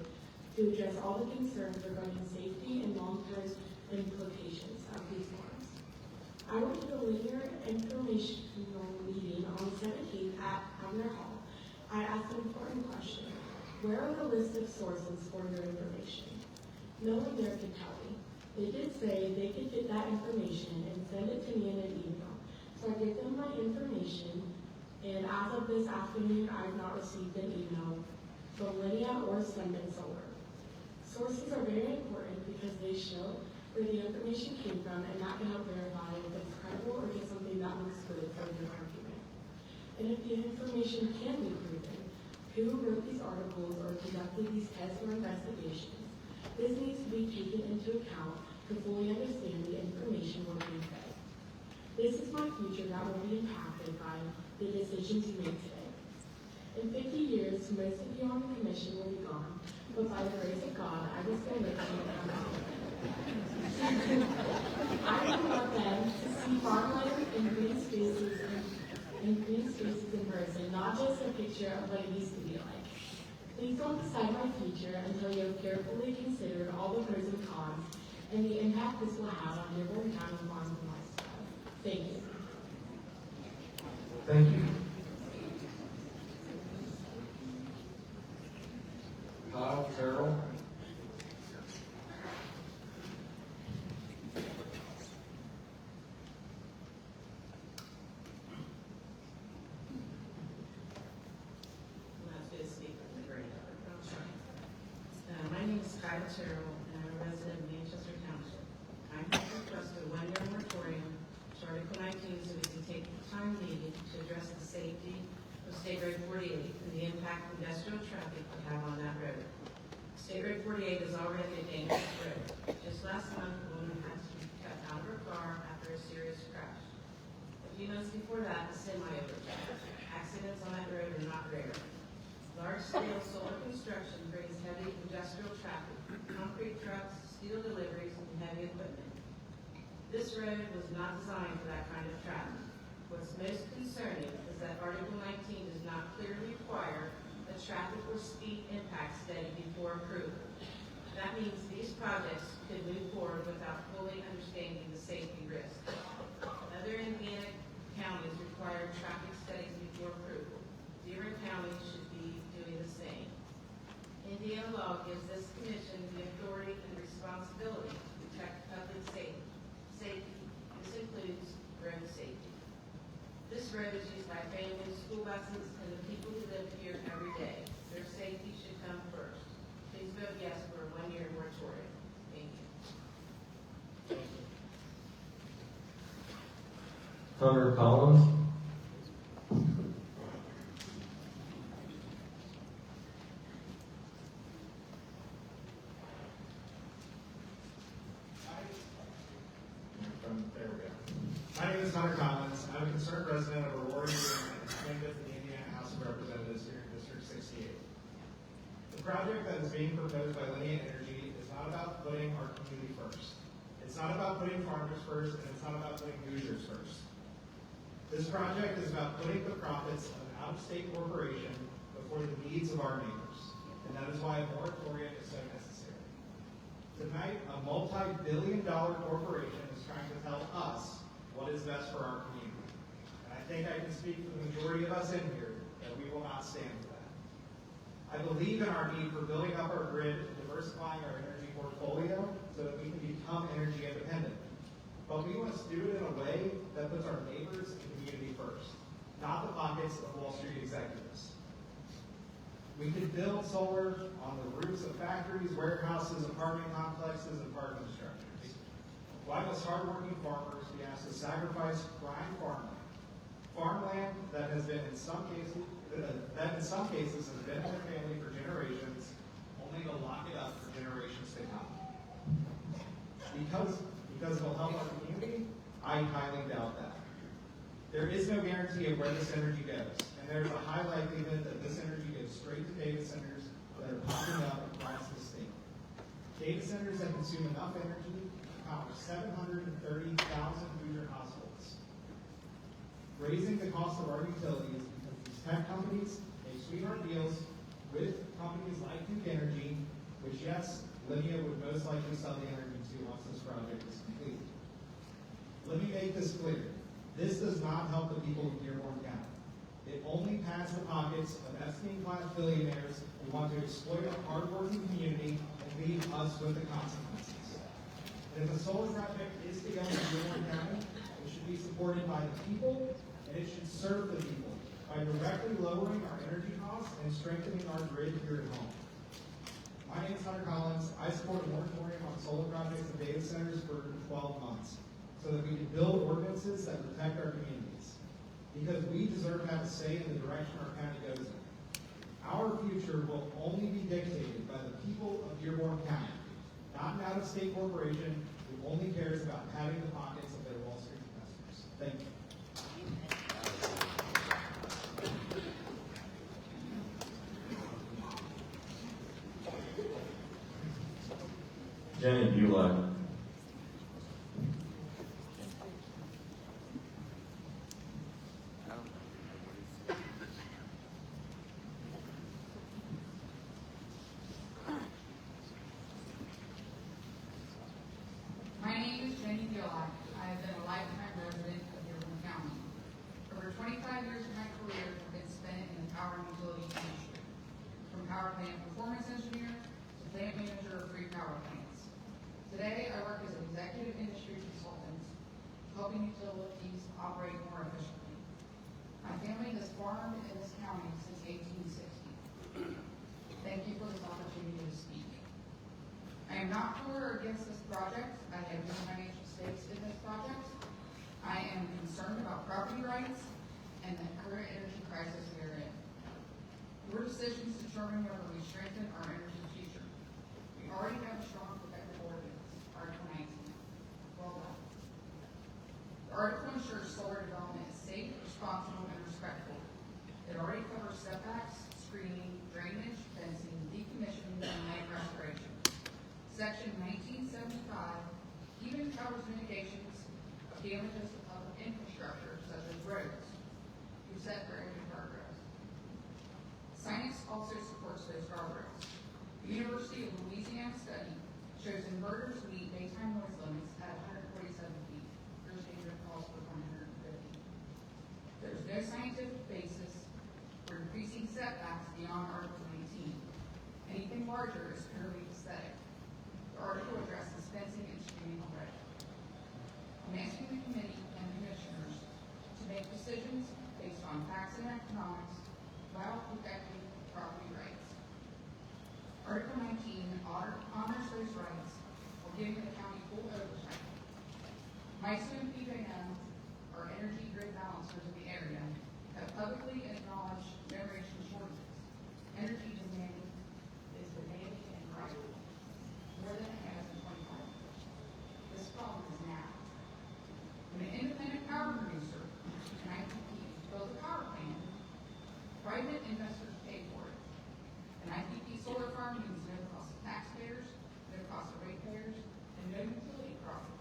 to address all the concerns regarding safety and long-term implications of these farms. I went to the linear informational meeting on the 17th at Abner Hall. I asked an important question. Where are the list of sources for your information? No one there could tell me. They did say they could get that information and send it to me in an email. So I gave them my information. And as of this afternoon, I have not received an email from Lydia or Sunday Solar. Sources are very important because they show where the information came from, and that can help verify if it's credible or just something that looks good for your argument. And if the information can be proven, who wrote these articles or conducted these tests or investigations, this needs to be taken into account to fully understand the information we're being fed. This is my future that will be impacted by the decisions you make today. In 50 years, most of you on the commission will be gone, but by the grace of God, I will still live in the country. I would love them to see farmland and green spaces in person, not just a picture of what it used to be like. Please don't decide my future until you have carefully considered all the pros and cons and the impact this will have on Dearborn County farms and lifestyle. Thank you. Thank you. Kyle Carroll. My name is Kyle Terrell, and I'm a resident of Manchester Township. I'm here to request a one-year moratorium to Article 19 so we can take the time needed to address the safety of State Road 48 and the impact industrial traffic would have on that road. State Road 48 is already a dangerous road. Just last month, a woman had to be kept out of her car after a serious crash. A few months before that, a semi overturned. Accidents on that road are not rare. Large-scale solar construction brings heavy industrial traffic, concrete trucks, steel deliveries, and heavy equipment. This road was not designed for that kind of traffic. What's most concerning is that Article 19 does not clearly require a traffic or speed impact study before approval. That means these projects could move forward without fully understanding the safety risk. Other Indiana counties require traffic studies before approval. Dearborn County should be doing the same. Indiana law gives this commission the authority and responsibility to protect public safety. This includes road safety. This road is used by families, school buses, and the people who live here every day. Their safety should come first. Please vote yes for a one-year moratorium. Thank you. Hunter Collins. There we go. My name is Hunter Collins. I'm a concerned resident of Aurora, Indiana, and Springfield in the Indiana House of Representatives here in District 68. The project that is being proposed by Linear Energy is not about putting our community first. It's not about putting farmers first, and it's not about putting Hoosiers first. This project is about putting the profits of an out-of-state corporation before the needs of our neighbors, and that is why a moratorium is so necessary. Tonight, a multi-billion-dollar corporation is trying to tell us what is best for our community. And I think I can speak for the majority of us in here that we will not stand for that. I believe in our need for building up our grid and diversifying our energy portfolio so that we can become energy independent. But we must do it in a way that puts our neighbors and community first, not the pockets of Wall Street executives. We could build solar on the roofs of factories, warehouses, apartment complexes, and parking structures. Why must hardworking farmers be asked to sacrifice prime farmland? Farmland that has been in some cases has been in their family for generations, only to lock it up for generations to come. Because it will help our community, I highly doubt that. There is no guarantee of where this energy goes, and there is a high likelihood that this energy goes straight to data centers that are popping up across the state. Data centers that consume enough energy to power 730,000 Hoosier households. Raising the cost of our utilities because these tech companies make sweetheart deals with companies like Hoog Energy, which yes, Libya would most likely sell the energy to once this project is complete. Let me make this clear. This does not help the people of Dearborn County. It only pads the pockets of Epstein-class billionaires who want to exploit a hardworking community and leave us with the consequences. And if a solar project is to go into Dearborn County, it should be supported by the people, and it should serve the people by directly lowering our energy costs and strengthening our grid here at home. My name is Hunter Collins. I support a moratorium on solar projects and data centers for 12 months so that we can build ordinances that protect our communities. Because we deserve to have a say in the direction our county goes in. Our future will only be dictated by the people of Dearborn County, not an out-of-state corporation who only cares about padding the pockets of their Wall Street investors. Thank you. Jenny Bueller. My name is Jenny Bueller. I have been a lifetime resident of Dearborn County. Over 25 years of my career have been spent in the power and utility industry, from power plant performance engineer to plant manager of free power plants. Today, I work as an executive industry consultant, helping utilities operate more efficiently. My family has farmed in this county since 1860. Thank you for this opportunity to speak. I am not for or against this project. I have no financial stakes in this project. I am concerned about property rights and the current energy crisis we are in. Your decisions determine whether we strengthen our energy future. We already have a strong protective ordinance, Article 19. Well done. The article ensures solar development is safe, responsible, and respectful. It already covers setbacks, screening, drainage, fencing, decommissioning, and land restoration. Section 1975 even covers mitigations of damages to public infrastructure, such as roads, through set area guardrails. Science also supports those guardrails. The University of Louisiana study shows inverters meet daytime noise limits at 147 feet. Your standard calls for 150. There's no scientific basis for increasing setbacks beyond Article 19. Anything larger is purely aesthetic. The article addresses fencing and screening already. I'm asking the committee and commissioners to make decisions based on facts and economics while protecting property rights. Article 19 honors those rights while giving the county full oversight. MISO and PJM, our energy grid balancers in the area, have publicly acknowledged generation shortages. Energy demand is demanding and rising more than it has in 25 years. This problem is now. When an independent power producer, an IPP, builds a power plant, private investors pay for it. An IPP solar farm means no cost to taxpayers, no cost to ratepayers, and no utility profit.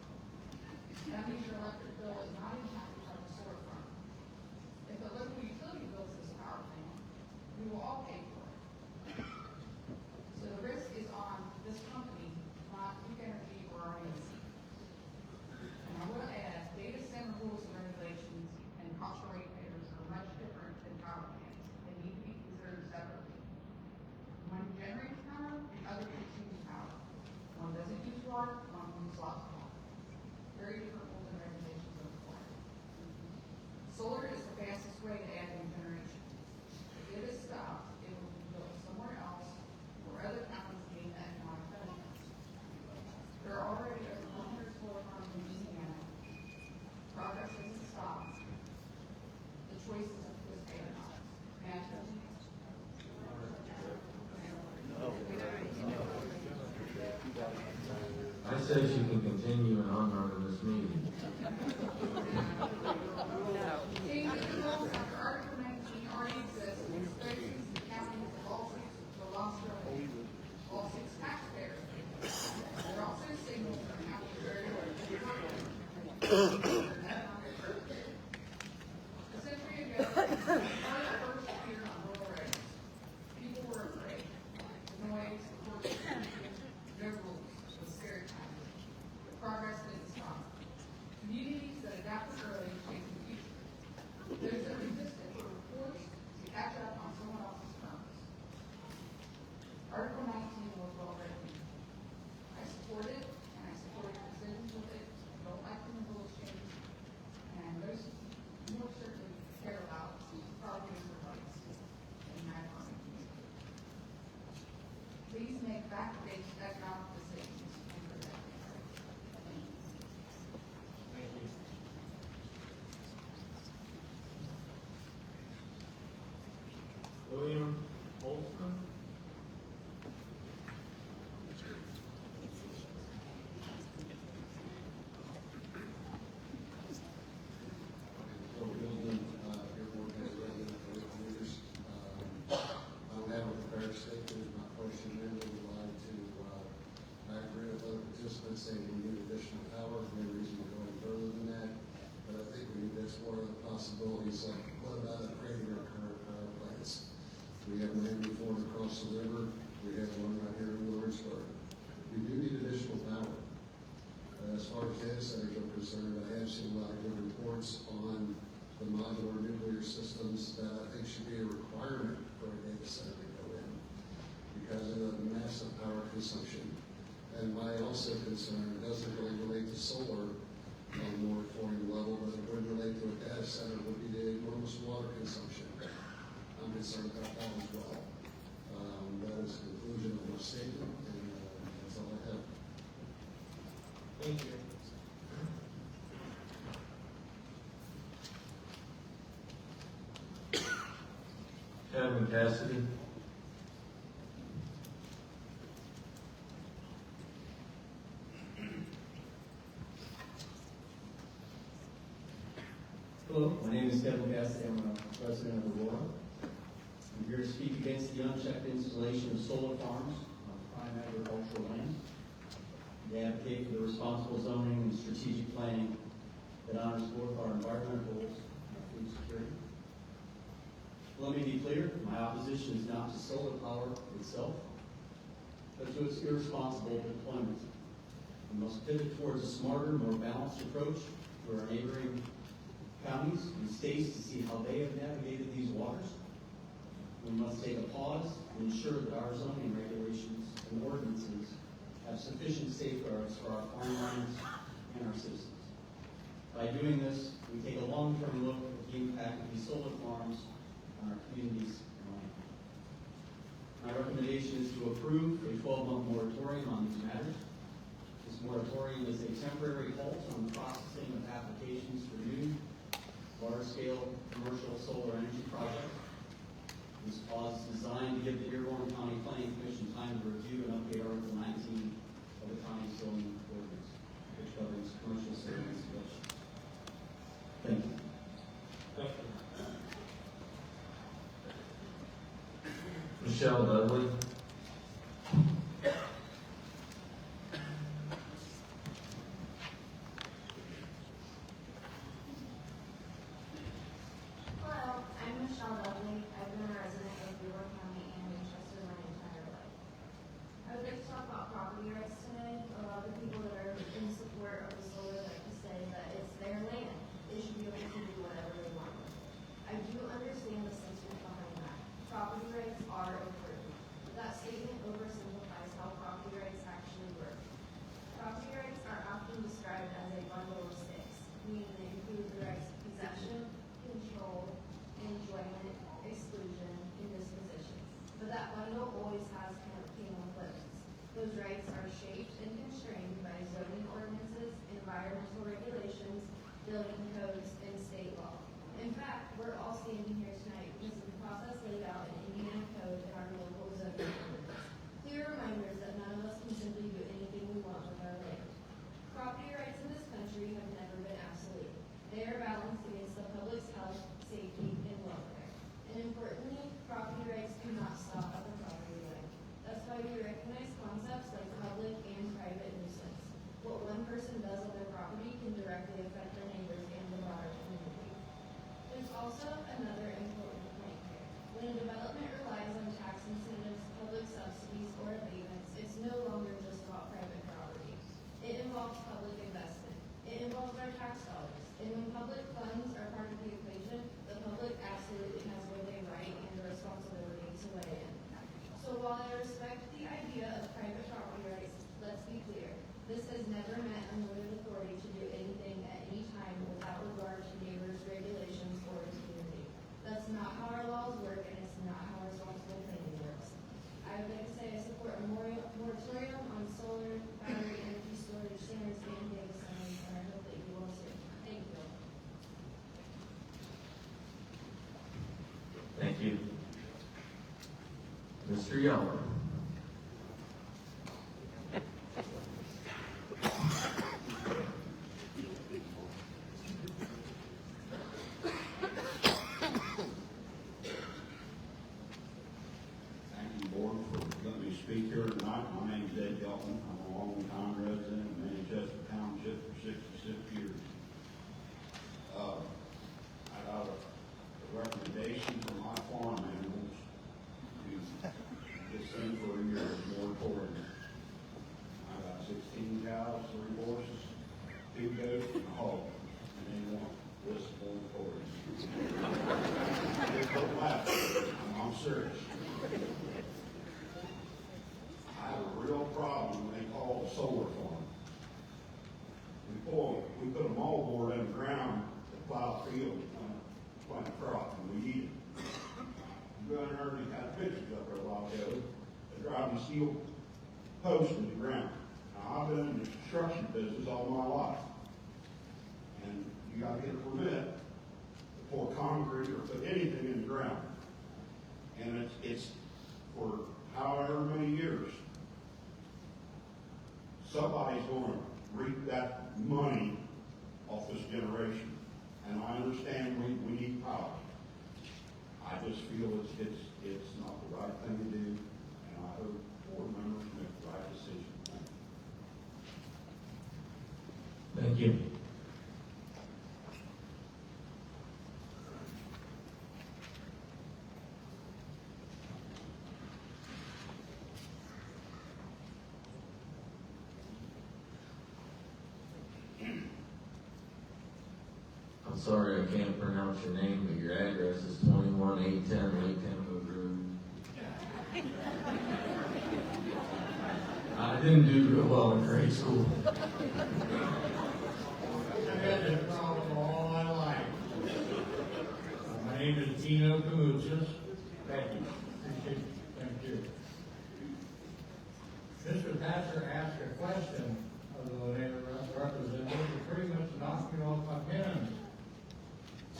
That means your electric bill is not impacted by the solar farm. If the local utility builds this power plant, we will all pay for it. So the risk is on this company, not Duke Energy or our agency. And I will add, data center rules and regulations and cost for ratepayers are much different than power plants. They need to be considered separately. One generates power, the other consumes power. One doesn't use water, one uses lots of water. Very different rules and regulations are required. Solar is the fastest way to add new generation. If it is stopped, it will be built somewhere else where other counties gain the economic benefits. There are already over 100 solar farms in Louisiana. Progress isn't stopped. The choice is to stay or not. May I continue? I say she can continue and I'm running this meeting. Seeing that the rules under Article 19 already exist, it exposes the county to lawsuits for all 6 taxpayers. There are also signals from county very A century ago, Florida first appeared on rural roads. People were afraid. The noise, the pollution, no rules. It was scary times. But progress didn't stop. Communities that adapted early changed the future. Those that resisted were forced to catch up on someone else's terms. Article 19 was well written. I support it, and I support decisions with it. I don't like when the rules change, and I more certainly care about property rights in my farming community. Please make fact-based economic decisions and protect the rights. Thank you. Thank you. William Holtzman. Dearborn has resident leaders. I don't have a prepared statement. My question then would like to, I agree with other participants saying we need additional power. There's no reason to go any further than that. But I think we need to explore other possibilities like what about upgrading our current power plants? We have one before across the river. We have one right here in Lawrenceburg. We do need additional power. As far as data centers are concerned, I have seen a lot of good reports on the modular nuclear systems that I think should be a requirement for a data center to go in because of the massive power consumption. And my also concern doesn't really relate to solar on a moratorium level, but it would relate to a data center would be the enormous water consumption. I'm concerned about that as well. That is the conclusion of my statement, and that's all I have. Thank you. Kevin Cassidy. Hello, my name is Kevin Cassidy. I'm a resident of Aurora. I'm here to speak against the unchecked installation of solar farms on prime agricultural land. They advocate for the responsible zoning and strategic planning that honors both our environmental goals and our food security. Let me be clear, my opposition is not to solar power itself, but to its irresponsible deployment. We must pivot towards a smarter, more balanced approach to our neighboring counties and states to see how they have navigated these waters. We must take a pause and ensure that our zoning regulations and ordinances have sufficient safeguards for our farmlands and our citizens. By doing this, we take a long-term look at the impact of these solar farms on our communities and land. My recommendation is to approve a 12-month moratorium on these matters. This moratorium is a temporary halt on the processing of applications for new large-scale commercial solar energy projects. This pause is designed to give the Dearborn County Planning Commission time to review and update Article 19 of the county zoning ordinance, which governs commercial solar installations. Thank you. Michelle Dudley. Hello, I'm Michelle Dudley. I've been a resident of Dearborn County and Manchester my entire life. I would like to talk about property rights today. A lot of the people that are in support of the solar like to say that it's their land. They should be able to do whatever they want with it. I do understand the sentiment behind that. Property rights are important. That statement oversimplifies how property rights actually work. Property rights are often described as a bundle of sticks, meaning they include the rights of possession, control, enjoyment, exclusion, and disposition. But that bundle always has penal limits. Those rights are shaped and constrained by zoning ordinances, environmental regulations, building codes, and state law. In fact, we're all standing here tonight because of the process laid out in Indiana code and our local zoning ordinance. Clear reminders that none of us can simply do anything we want with our land. Property rights in this country have never been absolute. They are balanced against the public's health, safety, and welfare. And importantly, property rights do not stop at the property line. That's why we recognize concepts like public and private nuisance. What one person does on their property can directly affect their neighbors and the broader community. There's also another important point here. When a development relies on tax incentives, public subsidies, or abatements, it's no longer just about private property. It involves public investment. It involves our tax dollars. And when public funds are part of the equation, the public absolutely has both a right and a responsibility to weigh in. So while I respect the idea of private property rights, let's be clear. This has never meant unlimited authority to do anything at any time without regard to neighbors, regulations, or the community. That's not how our laws work, and it's not how responsible planning works. I would like to say I support a moratorium on solar, battery, energy storage, standards, and data centers, and I hope that you will too. Thank you. Thank you. Mr. Yeller. Thank you, Board, for letting me speak here tonight. My name is Ed Delton. I'm a long-time resident of Manchester Township for 66 years. I got a recommendation from my farm animals to get sent for a year of moratorium. I got 16 cows, 3 horses, 2 goats, and a hog, and they want this moratorium. Don't laugh. I'm serious. I have a real problem when they call it a solar farm. We put a moldboard in the ground to plow a field, plant a crop, and we eat it. You go in there and you had pictures up there a while ago. They're driving steel posts in the ground. Now, I've been in the construction business all my life. And you gotta get a permit to pour concrete or put anything in the ground. And it's for however many years. Somebody's going to reap that money off this generation. and I understand we need power. I just feel it's not the right thing to do, and I hope board members make the right decision. Thank you. I'm sorry I can't pronounce your name, but your address is 21810 Lake Tenwood Road. I didn't do real well in grade school. I've had this problem all my life. My name is Dino Kamuchis. Thank you. Appreciate it. Thank you. Mr. Thatcher asked a question of the Lansing representative that pretty much knocked me off my pins.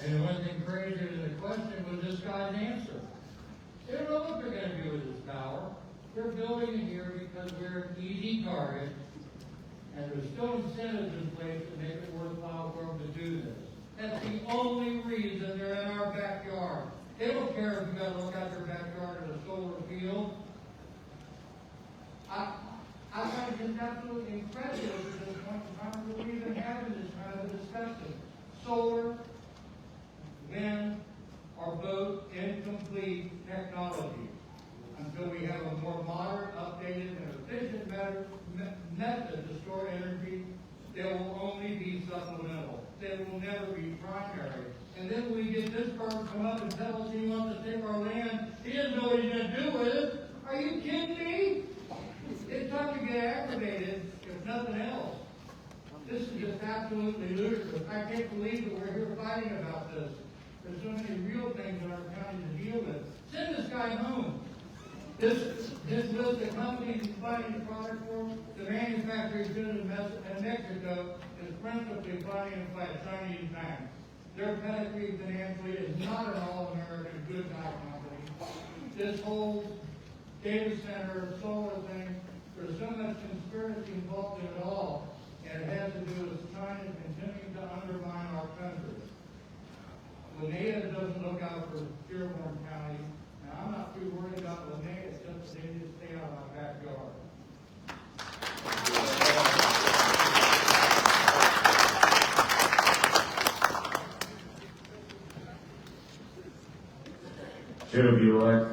And the one thing crazier than the question was this guy's answer. They don't know what they're going to do with this power. They're building it here because we're an easy target, and there's still incentives in place to make it worthwhile for them to do this. That's the only reason they're in our backyard. They don't care if you got to look out their backyard at a solar field. I find it just absolutely incredible at this point in time that we're even having this kind of a discussion. Solar, wind are both incomplete technologies. Until we have a more modern, updated, and efficient method to store energy, they will only be supplemental. They will never be primary. And then we get this person come up and tell us he wants to take our land. He doesn't know what he's going to do with it. Are you kidding me? It's time to get aggravated, if nothing else. This is just absolutely ludicrous. I can't believe that we're here fighting about this. There's so many real things in our county to deal with. Send this guy home. This list of companies he's buying the product for, the manufacturers in Mexico is principally funded by Chinese banks. Their pedigree financially is not an all-American good guy company. This whole data center, solar thing, there's so much conspiracy involved in it all, and it has to do with China continuing to undermine our country. Linnea doesn't look out for Dearborn County, and I'm not too worried about Linnea, it's just they need to stay out of my backyard. Should be like.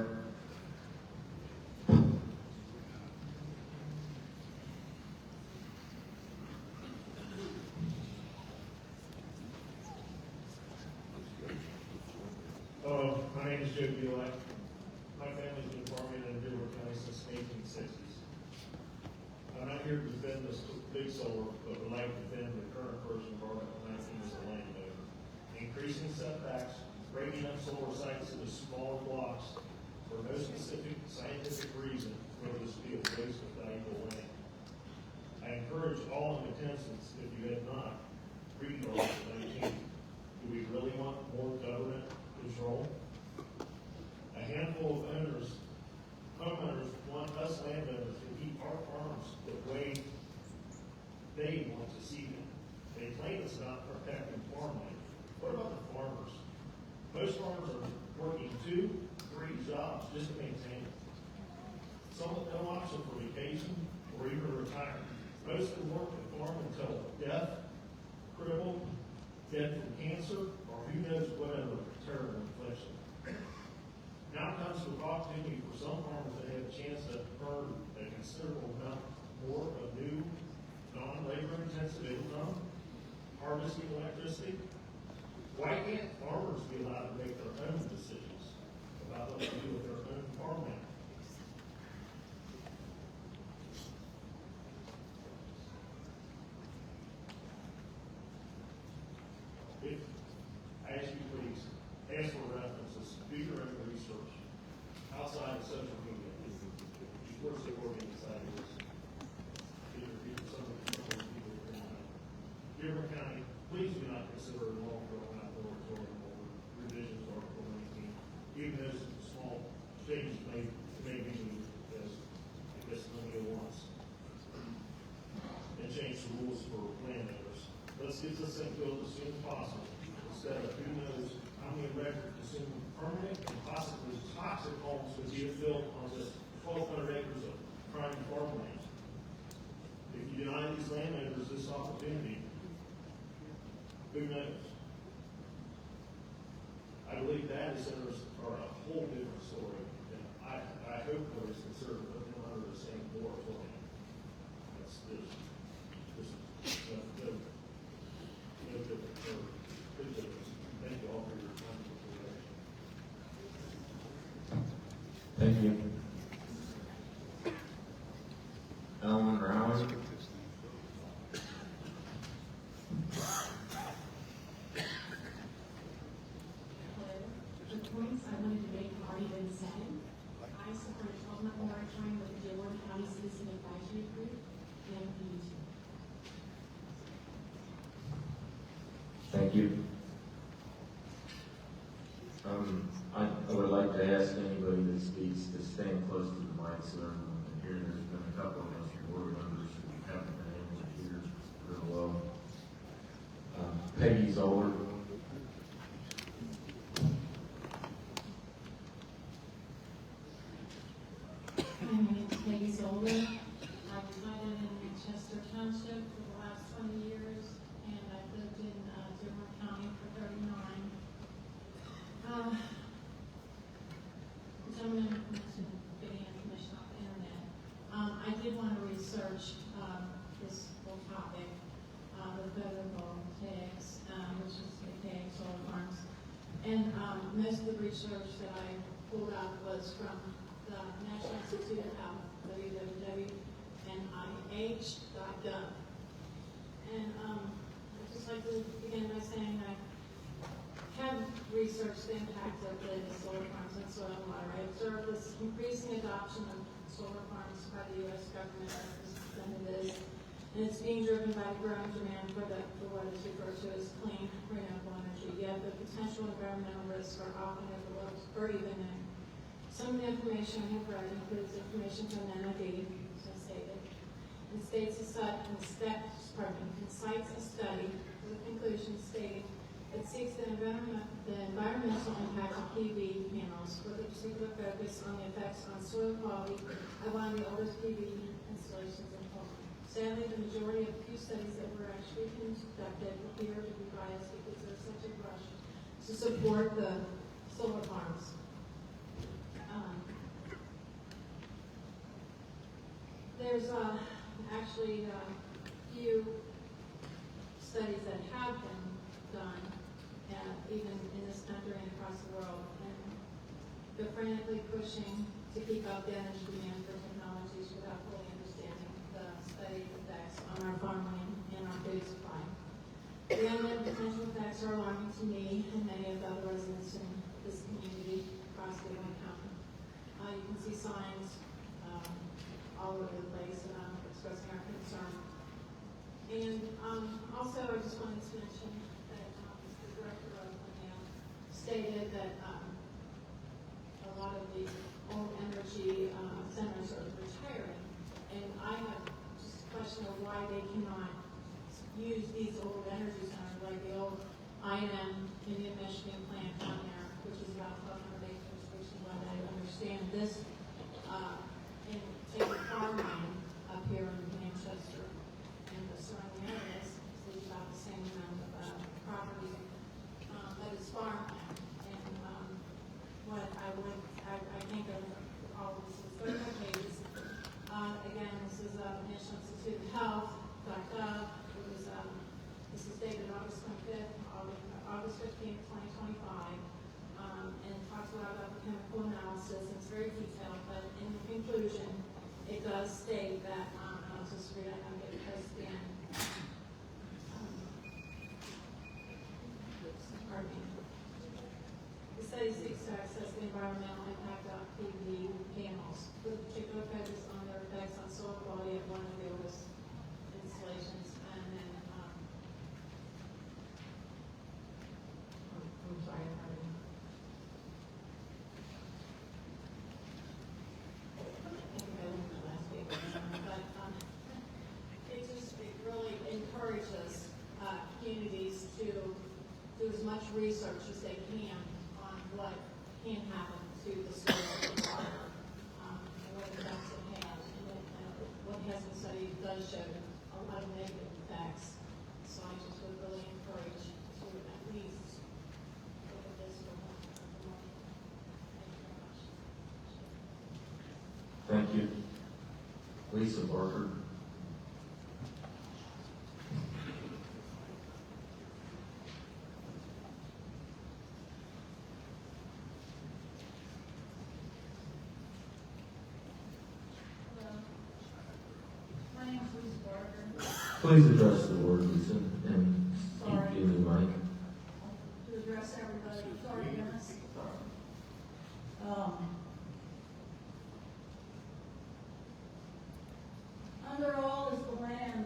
My name is J.Thatcher. My family's been farming in Dearborn County since the 1860s. I'm not here to defend this big solar, but would like to defend the current version of Article 19 as a landowner. Increasing setbacks, breaking up solar sites into smaller blocks for no specific scientific reason for this field waste of valuable land. I encourage all in attendance, if you have not, read Article 19. Do we really want more government control? A handful of homeowners want us landowners to keep our farms the way they want to see them. They claim it's about protecting farmland. What about the farmers? Most farmers are working 2, 3 jobs just to maintain it. Some with no option for vacation or even retirement. Most of them work the farm until death, crippled, dead from cancer, or who knows whatever terrible infliction. Now comes the opportunity for some farmers that have a chance to earn a considerable amount more of new, non-labor intensive income, harvesting electricity. Why can't farmers be allowed to make their own decisions about what to do with their own farmland? If I ask you please, ask for references, do your own research outside of social media. Before the organizations, these are some of the people that are in Dearborn County, please do not consider a long-drawn out moratorium or revisions to Article 19, even those small changes may be moved as Linnea wants, and change the rules for landowners. Let's get this thing built as soon as possible. instead of who knows how many records assuming permanent and possibly toxic homes would be built on this 1,200 acres of prime farmland. If you deny these landowners this opportunity, who knows? I believe data centers are a whole different story, and I hope nobody's concerned to put them under the same moratorium. That's just no different, or good difference. Thank you all for your time and consideration. Thank you. Ellen Rowan. The points I wanted to make have already been said. I support a 12-month moratorium with the Dearborn County Citizen Advisory Group and the YouTube. Thank you. I would like to ask anybody that speaks to stand close to the mic so everyone can hear. There's been a couple of us board members who haven't been able to hear real well. Peggy Zoller. My name is Peggy Zoller. I've resided in Manchester Township for the last 20 years, and I've lived in Dearborn County for 39. The gentleman mentioned getting information off the internet. I did want to research this whole topic, the federal tax, which is the tax solar farms. And most of the research that I pulled out was from the National Institute of Health, www.nih.gov. And I'd just like to begin by saying I have researched the impact of the solar farms on soil and water. I observed this increasing adoption of solar farms by the U.S. government representatives, and it's being driven by the growing demand for what is referred to as clean, renewable energy. Yet the potential environmental risks are often overlooked or even known. Some of the information I have read includes information from NID, as I stated, and cites a study with a conclusion stating it seeks the environmental impact of PV panels with a particular focus on the effects on soil quality of one of the oldest PV installations in Poland. Sadly, the majority of few studies that were actually conducted appear to be biased because there's such a rush to support the solar farms. There's actually few studies that have been done, even in this country and across the world, and they're frantically pushing to keep up the energy demand for technologies without fully understanding the study effects on our farmland and our food supply. The unknown potential effects are alarming to me and many of the other residents in this community across Dearborn County. You can see signs all over the place expressing our concern. And also, I just wanted to mention that the director of stated that a lot of the old energy centers are retiring, and I have just a question of why they cannot use these old energy centers, like the old I&M Indian Michigan plant down there, which is about 1,200 acres, which is what I understand this in taking farmland up here in Manchester and the surrounding areas is about the same amount of property that is farmland. And what I think of all of this is 35 pages. Again, this is National Institute of Health.gov. This is dated August 25th, August 15th, 2025, and talks a lot about the chemical analysis. It's very detailed, but in conclusion, it does state that, I'll just read it, I'm getting close to the end. Pardon me. The study seeks to assess the environmental impact of PV panels, with particular focus on their effects on soil quality at one of the oldest installations. And then, I'm sorry, pardon me. I think I went to the last page, but it just does show a lot of negative effects. So I just would really encourage to at least look at this for one month. Thank you very much. Thank you. Lisa Barker. My name is Lisa Barker. Please address the board, Lisa, and keep the mic. To address everybody, sorry, Dennis. Under all is the land.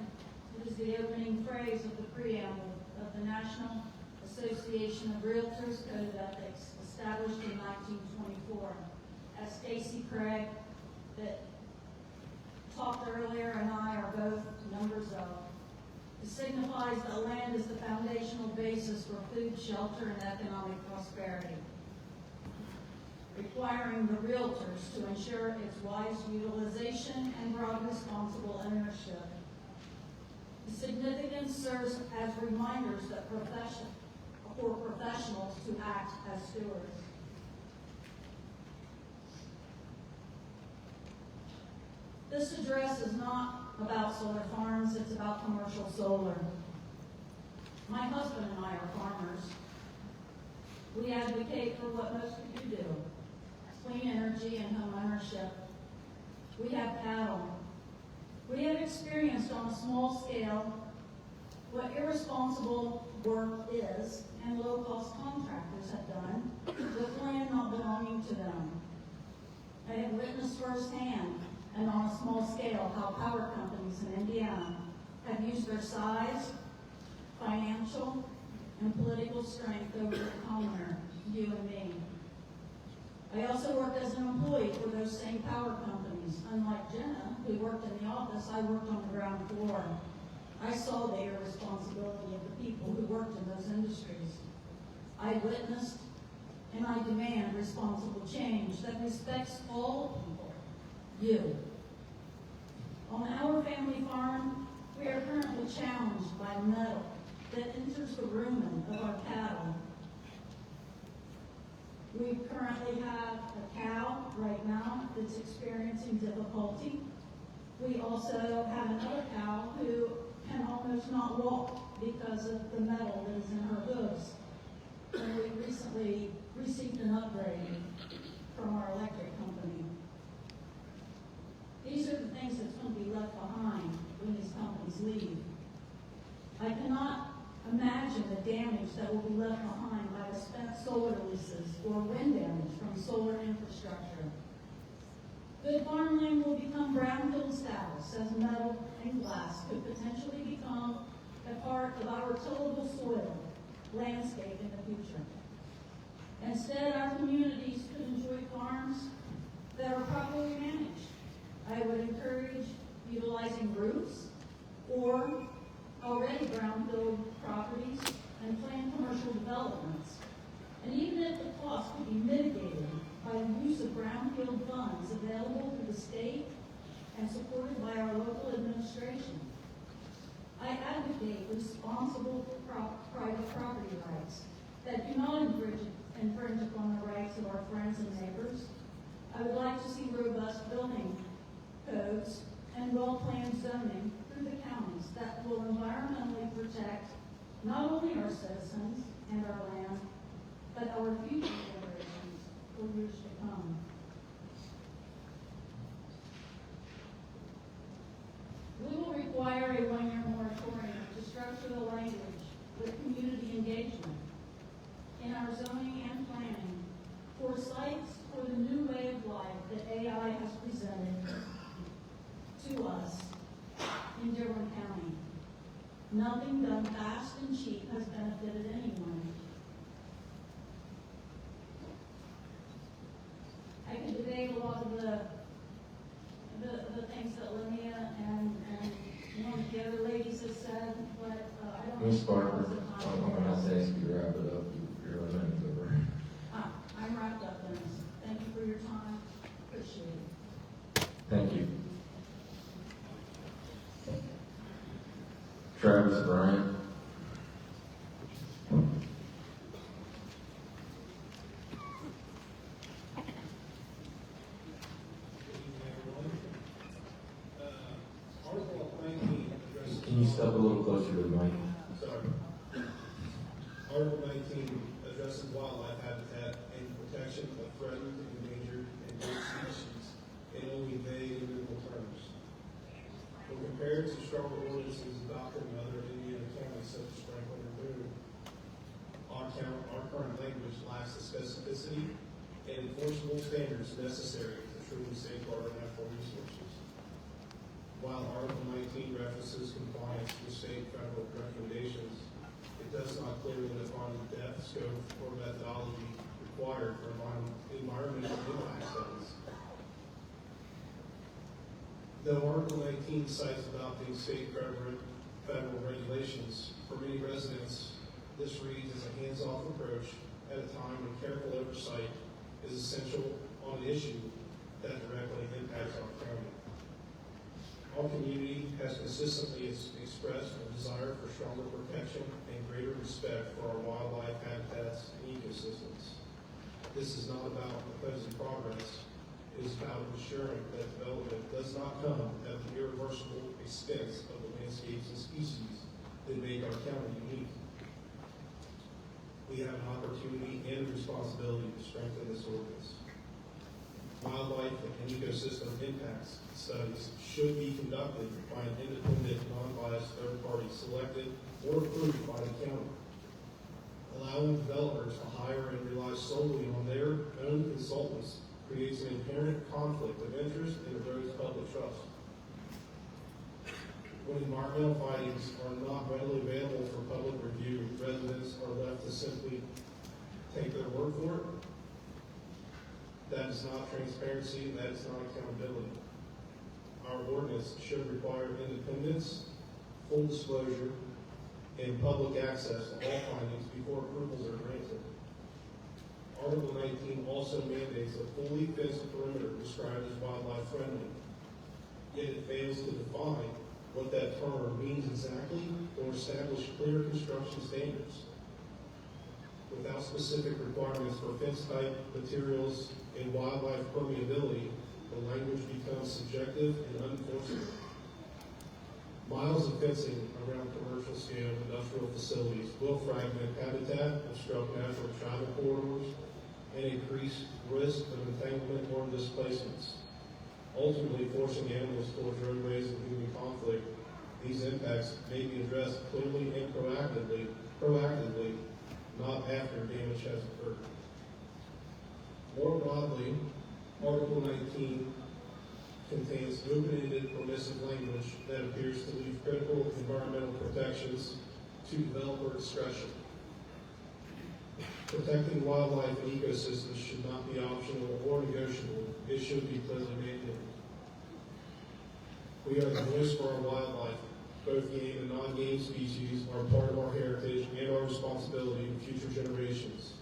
It is the opening phrase of the preamble of the National Association of Realtors Code of Ethics, established in 1924. As Stacy Craig, that talked earlier, and I are both members of. It signifies that land is the foundational basis for food, shelter, and economic prosperity, requiring the realtors to ensure its wise utilization and broad responsible ownership. The significance serves as reminders that for professionals to act as stewards. This address is not about solar farms, it's about commercial solar. My husband and I are farmers. We advocate for what most of you do, clean energy and home ownership. We have cattle. We have experienced on a small scale what irresponsible work is and low-cost contractors have done with land not belonging to them. I have witnessed firsthand and on a small scale how power companies in Indiana have used their size, financial, and political strength over the commoner, you and me. I also worked as an employee for those same power companies. Unlike Jenna, who worked in the office, I worked on the ground floor. I saw the irresponsibility of the people who worked in those industries. I witnessed and I demand responsible change that respects all people, you. On our family farm, we are currently challenged by metal that enters the rumen of our cattle. We currently have a cow right now that's experiencing difficulty. We also have another cow who can almost not walk because of the metal that is in her hooves. And we recently received an upgrade from our electric company. These are the things that's going to be left behind when these companies leave. I cannot imagine the damage that will be left behind by the spent solar leases or wind damage from solar infrastructure. Good farmland will become brownfield status as metal and glass could potentially become a part of our tillable soil landscape in the future. Instead, our communities could enjoy farms that are properly managed. I would encourage utilizing roofs or already brownfield properties and planned commercial developments. And even if the cost could be mitigated by the use of brownfield funds available through the state and supported by our local administration. I advocate responsible private property rights that do not infringe upon the rights of our friends and neighbors. I would like to see robust building codes and well-planned zoning through the counties that will environmentally protect not only our citizens and our land, but our future generations for years to come. We will require a one-year moratorium to structure the language with community engagement in our zoning and planning for sites for the new way of life that AI has presented to us in Dearborn County. Nothing done fast and cheap has benefited anyone. I could debate a lot of the things that Linnea and one of the other ladies have said, but I don't Ms. think Barker, there's a time I'm for going to us. ask you to wrap it up. Your limit is over. I'm wrapped up, Dennis. Thank you for your time. Appreciate it. Thank you. Travis Bryant. Article 19 addresses. Can you step a little closer to the mic? Sorry. Article 19 addresses wildlife habitat and protection of threatened, endangered, and endangered species in only vague and minimal terms. When compared to stronger ordinances adopted in other Indiana counties such as Franklin and Boone, our current language lacks the specificity and enforceable standards necessary to truly safeguard our natural resources. While Article 19 references compliance with state and federal recommendations, it does not clearly define the depth, scope, or methodology required for environmental impact studies. Though Article 19 cites adopting state and federal regulations, for many residents, this reads as a hands-off approach at a time when careful oversight is essential on an issue that directly impacts our county. Our community has consistently expressed a desire for stronger protection and greater respect for our wildlife habitats and ecosystems. This is not about opposing progress. It is about ensuring that development does not come at the irreversible expense of the landscapes and species that make our county unique. We have an opportunity and a responsibility to strengthen this ordinance. Wildlife and ecosystem impacts studies should be conducted by an independent, non-biased third party selected or approved by the county. Allowing developers to hire and rely solely on their own consultants creates an inherent conflict of interest and erodes public trust. When environmental findings are not readily available for public review, residents are left to simply take their word for it. That is not transparency, and that is not accountability. Our ordinance should require independence, full disclosure, and public access to all findings before approvals are granted. Article 19 also mandates a fully fenced perimeter described as wildlife friendly, yet it fails to define what that term means exactly or establish clear construction standards. Without specific requirements for fence type, materials, and wildlife permeability, the language becomes subjective and unenforceable. Miles of fencing around commercial scale industrial facilities will fragment habitat, obstruct natural travel corridors, and increase risk of entanglement or displacements, ultimately forcing animals towards roadways and human conflict. These impacts may be addressed clearly and proactively, not after damage has occurred. More broadly, Article 19 contains open-ended permissive language that appears to leave critical environmental protections to developer discretion. Protecting wildlife and ecosystems should not be optional or negotiable. It should be clearly mandated. We are the voice for our wildlife. Both game and non-game species are part of our heritage and our responsibility to future generations.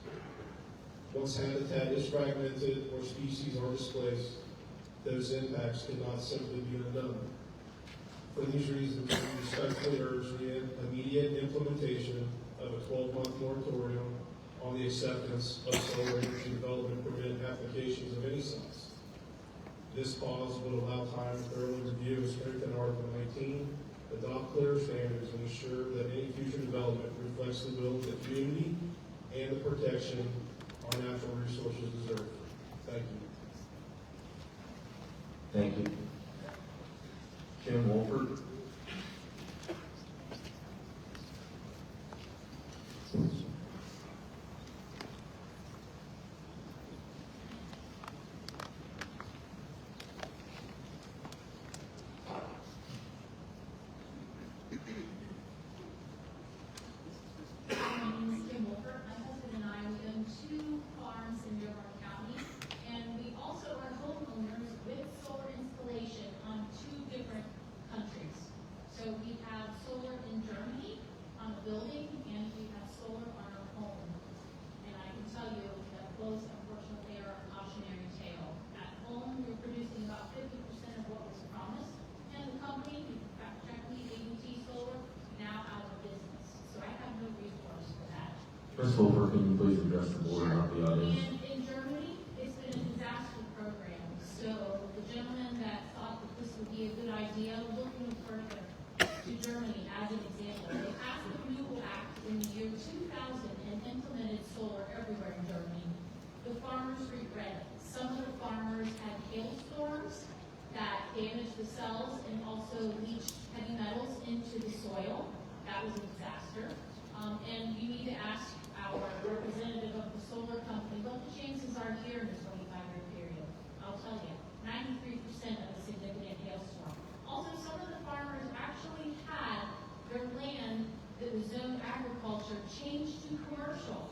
Once habitat is fragmented or species are displaced, those impacts cannot simply be undone. For these reasons, we respectfully urge the immediate implementation of a 12-month moratorium on the acceptance of solar energy development permit applications of any size. This pause would allow time to thoroughly review and strengthen Article 19, adopt clear standards, and ensure that any future development reflects the will of the community and the protection our natural resources deserve. Thank you. Thank you. Jim Wolford. Also are homeowners with solar installation on two different countries. Ms. Holfer, can you please address the board and not the audience? In Germany, it's been a disaster program. So the gentleman that thought that this would be a good idea, looking further to Germany as an example, they passed the Renewable Act in the year 2000 and implemented solar everywhere in Germany. The farmers regret it. Some of the farmers had hailstorms that damaged the cells and also leached heavy metals into the soil. That was a disaster. And you need to ask our representative of the solar company what the chances are here in the 25-year period. I'll tell you, 93% of a significant hailstorm. Also, some of the farmers actually had their land that was zoned agriculture changed to commercial.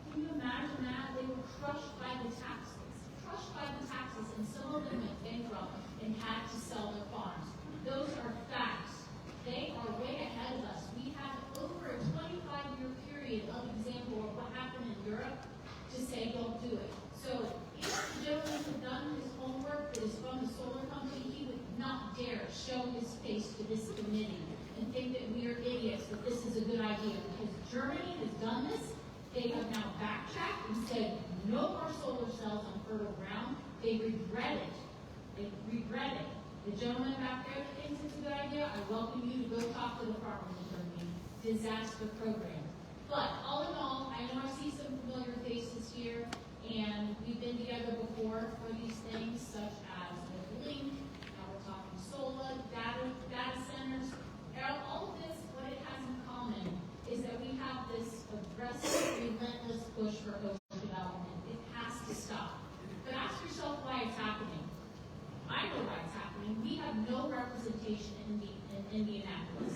Can you imagine that? They were crushed by the taxes. And some of them went bankrupt and had to sell their farms. Those are facts. They are way ahead of us. We have over a 25-year period of example of what happened in Europe to say don't do it. So if the gentleman had done his homework that is from the solar company, he would not dare show his face to this committee and think that we are idiots, that this is a good idea. Because Germany has done this. They have now backtracked and said no more solar cells on fertile ground. They regret it. The gentleman back there that thinks it's a good idea, I welcome you to go talk to the farmers in Germany. Disaster program. But all in all, I know I see some familiar faces here, and we've been together before for these things, such as the link. Now we're talking solar, data centers. All of this, what it has in common is that we have this aggressive, relentless push for coastal development. It has to stop. But ask yourself why it's happening. I know why it's happening. We have no representation in Indianapolis.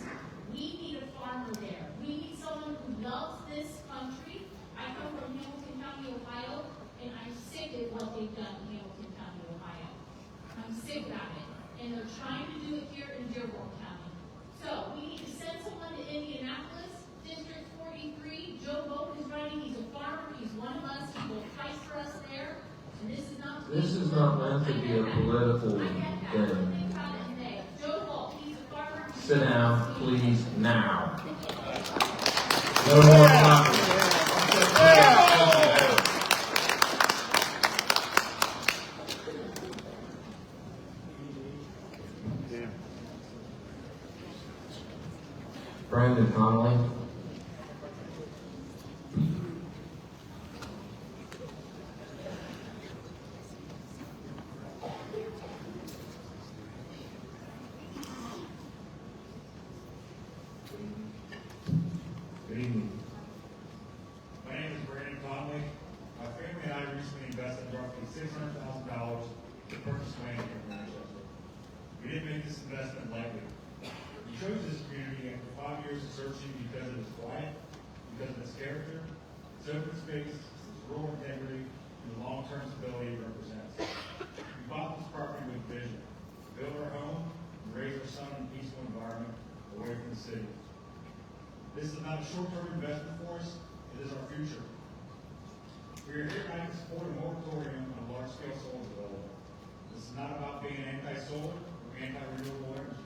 We need a farmer there. We need someone who loves this country. I come from Hamilton County, Ohio, and I'm sick of what they've done in Hamilton County, Ohio. I'm sick of it. And they're trying to do it here in Dearborn County. So we need to send someone to Indianapolis, District 43. Joe Vogel is running. He's a farmer. He's one of us. He will fight for us there. And this is not meant to be a political thing. Joe Vogel, he's a farmer. Sit down, please, now. No more talking. Brandon Connolly. Good evening. My name is Brandon Conley. My family and I recently invested roughly $600,000 to purchase land here in Manchester. We didn't make this investment lightly. We chose this community after 5 years of searching because of its quiet, because of its character, its open space, its rural integrity, and the long-term stability it represents. We bought this property with vision, to build our home and raise our son in a peaceful environment away from the city. This is not a short-term investment for us, it is our future. We are here tonight to support a moratorium on large-scale solar development. This is not about being anti-solar or anti-renewable energy.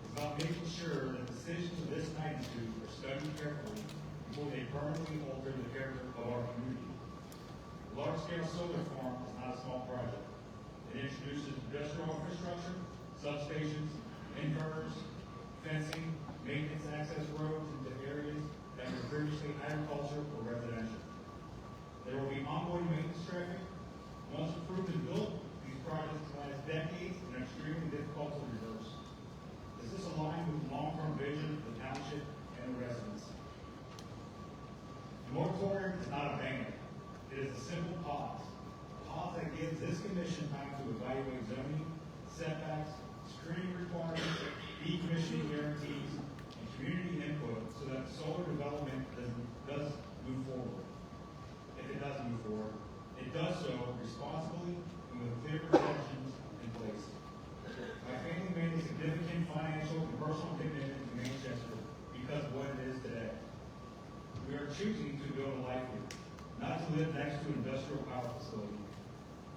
It's about making sure that decisions of this magnitude are studied carefully before they permanently alter the character of our community. A large-scale solar farm is not a small project. It introduces industrial infrastructure, substations, inverters, fencing, maintenance access roads into areas that were previously agriculture or residential. There will be ongoing maintenance traffic. Once approved and built, these projects can last decades and are extremely difficult to reverse. Does this align with the long-term vision of the township and the residents? The moratorium is not a ban. It is a simple pause. A pause that gives this commission time to evaluate zoning, setbacks, screening requirements, decommissioning guarantees, and community input so that solar development does move forward. If it does move forward, it does so responsibly and with clear protections in place. My family made a significant financial and personal commitment to Manchester because of what it is today. We are choosing to build a life here, not to live next to an industrial power facility.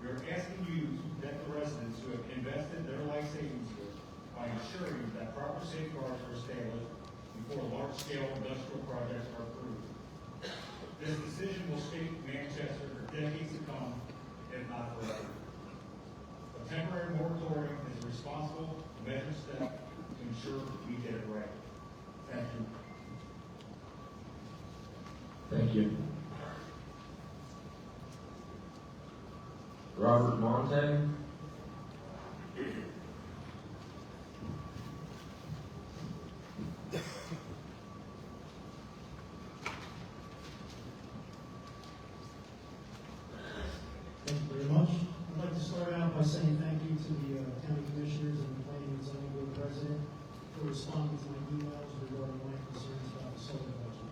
We are asking you to protect the residents who have invested their life savings here by ensuring that proper safeguards are established before large-scale industrial projects are approved. This decision will shape Manchester for decades to come, if not forever. A temporary moratorium is a responsible, measured step to ensure we get it right. Thank you. Thank you. Robert Monte. Thank you very much. I'd like to start out by saying thank you to the county commissioners and the planning and zoning board president for responding to my emails regarding my concerns about the solar budget.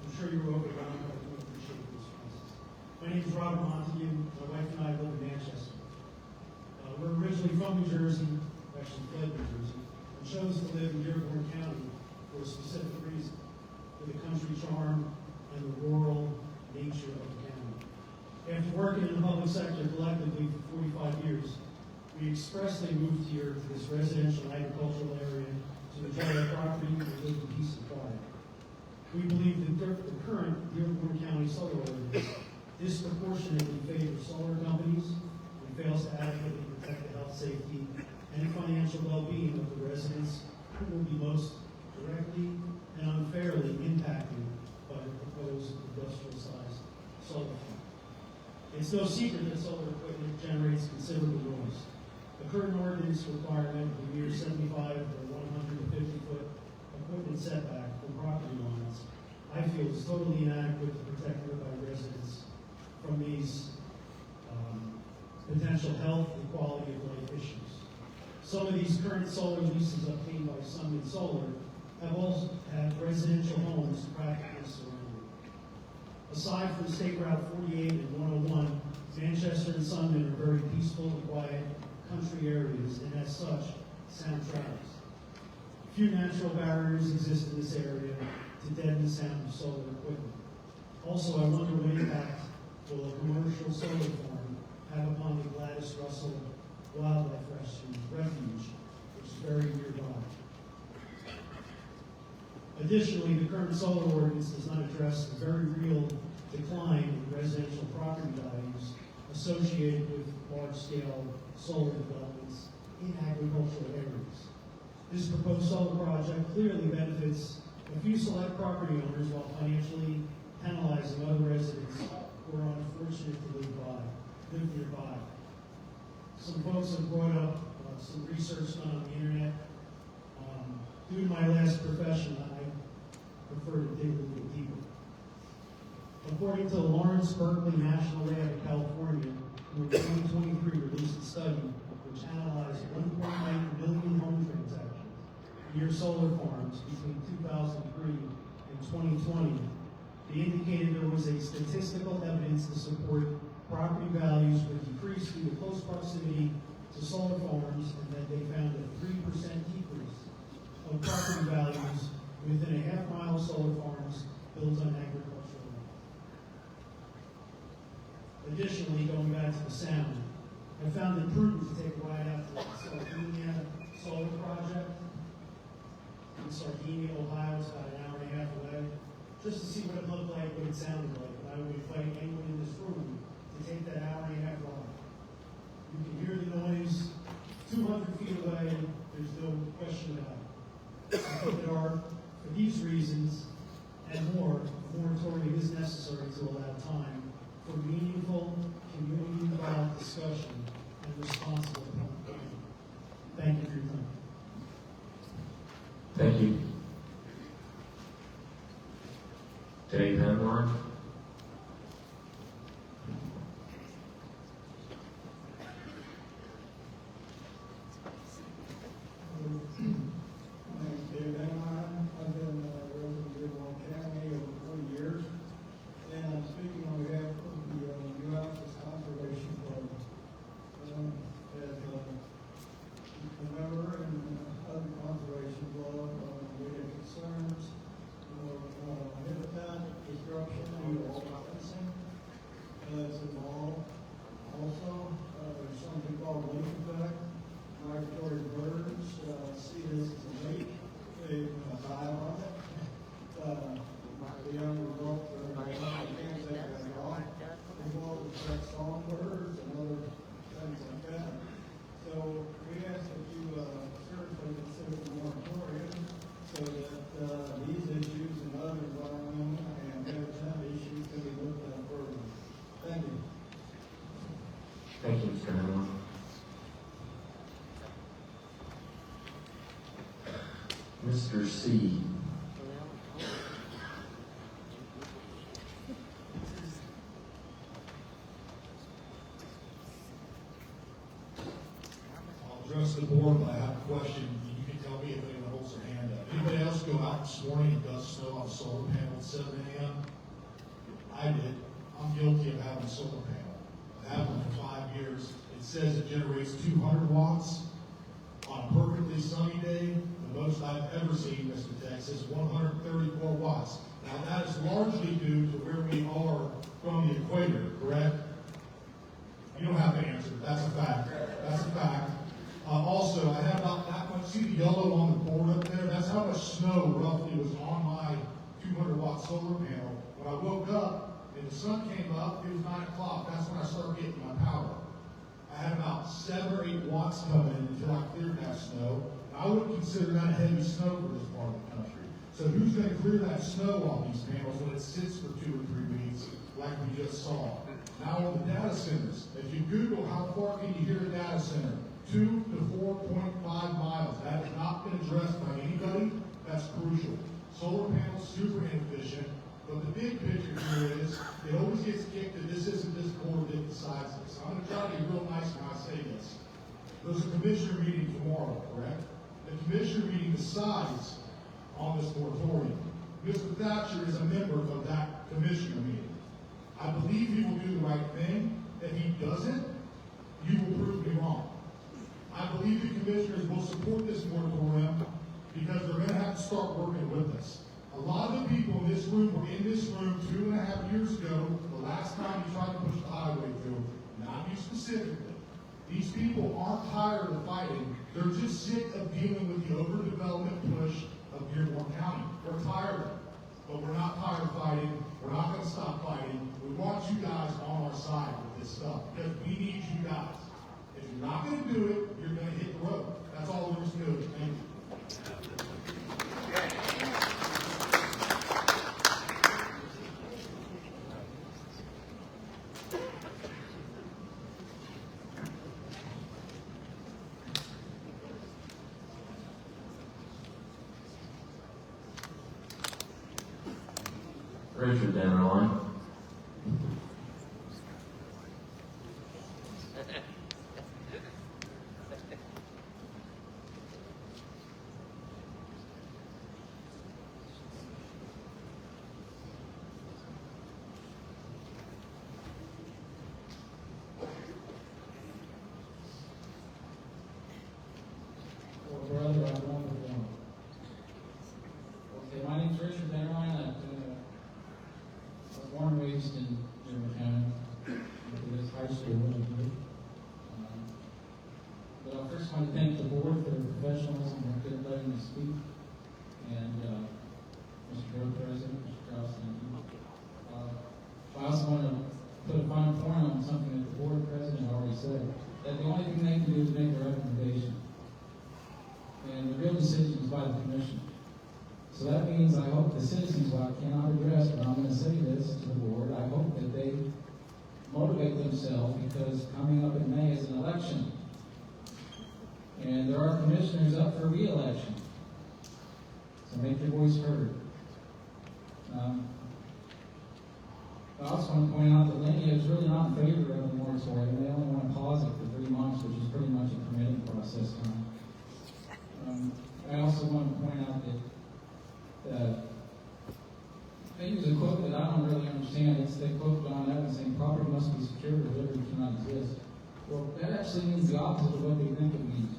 I'm sure you were overwhelmed, but I do appreciate the responses. My name is Robert Montague. My wife and I live in Manchester. We're originally from New Jersey, actually fled New Jersey, and chose to live in Dearborn County for a specific reason, for the country charm and the rural nature of the county. After working in the public sector collectively for 45 years, we expressly moved here to this residential and agricultural area to enjoy our property and live in peace and quiet. We believe that the current Dearborn County solar ordinance disproportionately favors solar companies and fails to adequately protect the health, safety, and financial well-being of the residents who will be most directly and unfairly impacted by the proposed industrial-sized solar farm. It's no secret that solar equipment generates considerable noise. The current ordinance requirement of a mere 75 or 150-foot equipment setback from property lines, I feel is totally inadequate to protect nearby residents from these potential health and quality of life issues. Some of these current solar leases obtained by Sunman Solar have also had residential homes practically surrounded. Aside from State Route 48 and 101, Manchester and Sunman are very peaceful and quiet country areas, and as such, sound travels. Few natural barriers exist in this area to deaden the sound of solar equipment. Also, I wonder what impact will a commercial solar farm have upon the Gladys Russell Wildlife Refuge, which is very nearby. Additionally, the current solar ordinance does not address the very real decline in residential property values associated with large-scale solar developments in agricultural areas. This proposed solar project clearly benefits a few select property owners while financially penalizing other residents who are unfortunate to live nearby. Some folks have brought up some research done on the internet. Due to my last profession, I prefer to dig a little deeper. According to the Lawrence Berkeley National Lab of California, who in 2023 released a study which analyzed 1.9 million home transactions near solar farms between 2003 and 2020, they indicated there was a statistical evidence to support property values would decrease due to close proximity to solar farms, and that they found a 3% decrease of property values within a half-mile of solar farms built on agricultural land. Additionally, going back to the sound, I found it prudent to take a ride out to the Sardinia Solar Project in Sardinia, Ohio. It's about an hour and a half away, just to see what it looked like, what it sounded like. And I would invite anyone in this room to take that hour and a half ride. You can hear the noise 200 feet away. There's no question about it. I think there are, for these reasons and more, a moratorium is necessary to allow time for meaningful, community-involved discussion and responsible planning. Thank you for your time. Thank you. J.Thatcher. I've been resident of Dearborn County over 20 years, and I'm speaking on behalf of the New Houses Conservation Club. As a member in other conservation club, we have concerns of habitat destruction due to fencing that's involved. Also, there's something called lake effect. Migratory birds see this as a lake. They die on it. The young adults are Mr. C. I'll address the board, but I have a question. You can tell me if anyone holds their hand up. Anybody else go out this morning and does snow on a solar panel at 7 a.m.? I did. I'm guilty of having a solar panel. I've had one for 5 years. It says it generates 200 watts. On a perfectly sunny day, the most I've ever seen, Mr. Tex, is 134 watts. Now that is largely due to where we are from the equator, correct? You don't have to answer. That's a fact. That's a fact. Also, I have about that much. See the yellow on the board up there? That's how much snow roughly was on my 200-watt solar panel. When I woke up and the sun came up, it was 9 o'clock. That's when I started getting my power. I had about 7 or 8 watts come in until I cleared that snow. And I would consider that a heavy snow for this part of the country. So who's going to clear that snow off these panels when it sits for 2 or 3 weeks, like we just saw? Now on the data centers, if you Google how far can you hear a data center, 2 to 4.5 miles. That has not been addressed by anybody. That's crucial. Solar panels, super inefficient. But the big picture here is, it always gets kicked that this isn't this board that decides this. I'm going to try to be real nice when I say this. There's a commissioner meeting tomorrow, correct? The commissioner meeting decides on this moratorium. Mr. Thatcher is a member of that commissioner meeting. I believe he will do the right thing. If he doesn't, you will prove me wrong. I believe the commissioners will support this moratorium because they're going to have to start working with us. A lot of the people in this room were in this room 2.5 years ago, the last time you tried to push the highway through, not you specifically. These people aren't tired of fighting. They're just sick of dealing with the overdevelopment push of Dearborn County. We're tired of it, but we're not tired of fighting. We're not going to stop fighting. We want you guys on our side with this stuff because we need you guys. If you're not going to do it, you're going to hit the road. That's all there is to it. Thank you. Richard Dennerline. Brother, I want to go. Okay, my name's Richard Dennerline. I was born and raised in Dearborn County. Went to this high school in Hoog. But I first want to thank the board for their professionalism and good letting me speak. And Mr. Board President, Mr. Kraus, thank you. I also want to put a fine point on something that the board president already said, that the only thing they can do is make a recommendation. And the real decision is by the commission. So that means I hope the citizens, while I cannot address, but I'm going to say this to the board, I hope that they motivate themselves because coming up in May is an election. And there are commissioners up for re-election. So make your voice heard. I also want to point out that Lenny is really not in favor of the moratorium. They only want to pause it for 3 months, which is pretty much a permitting process time. I also want to point out that they use a quote that I don't really understand. It's they quote John Evans saying property must be secured or liberty cannot exist. Well, that actually means the opposite of what they think it means.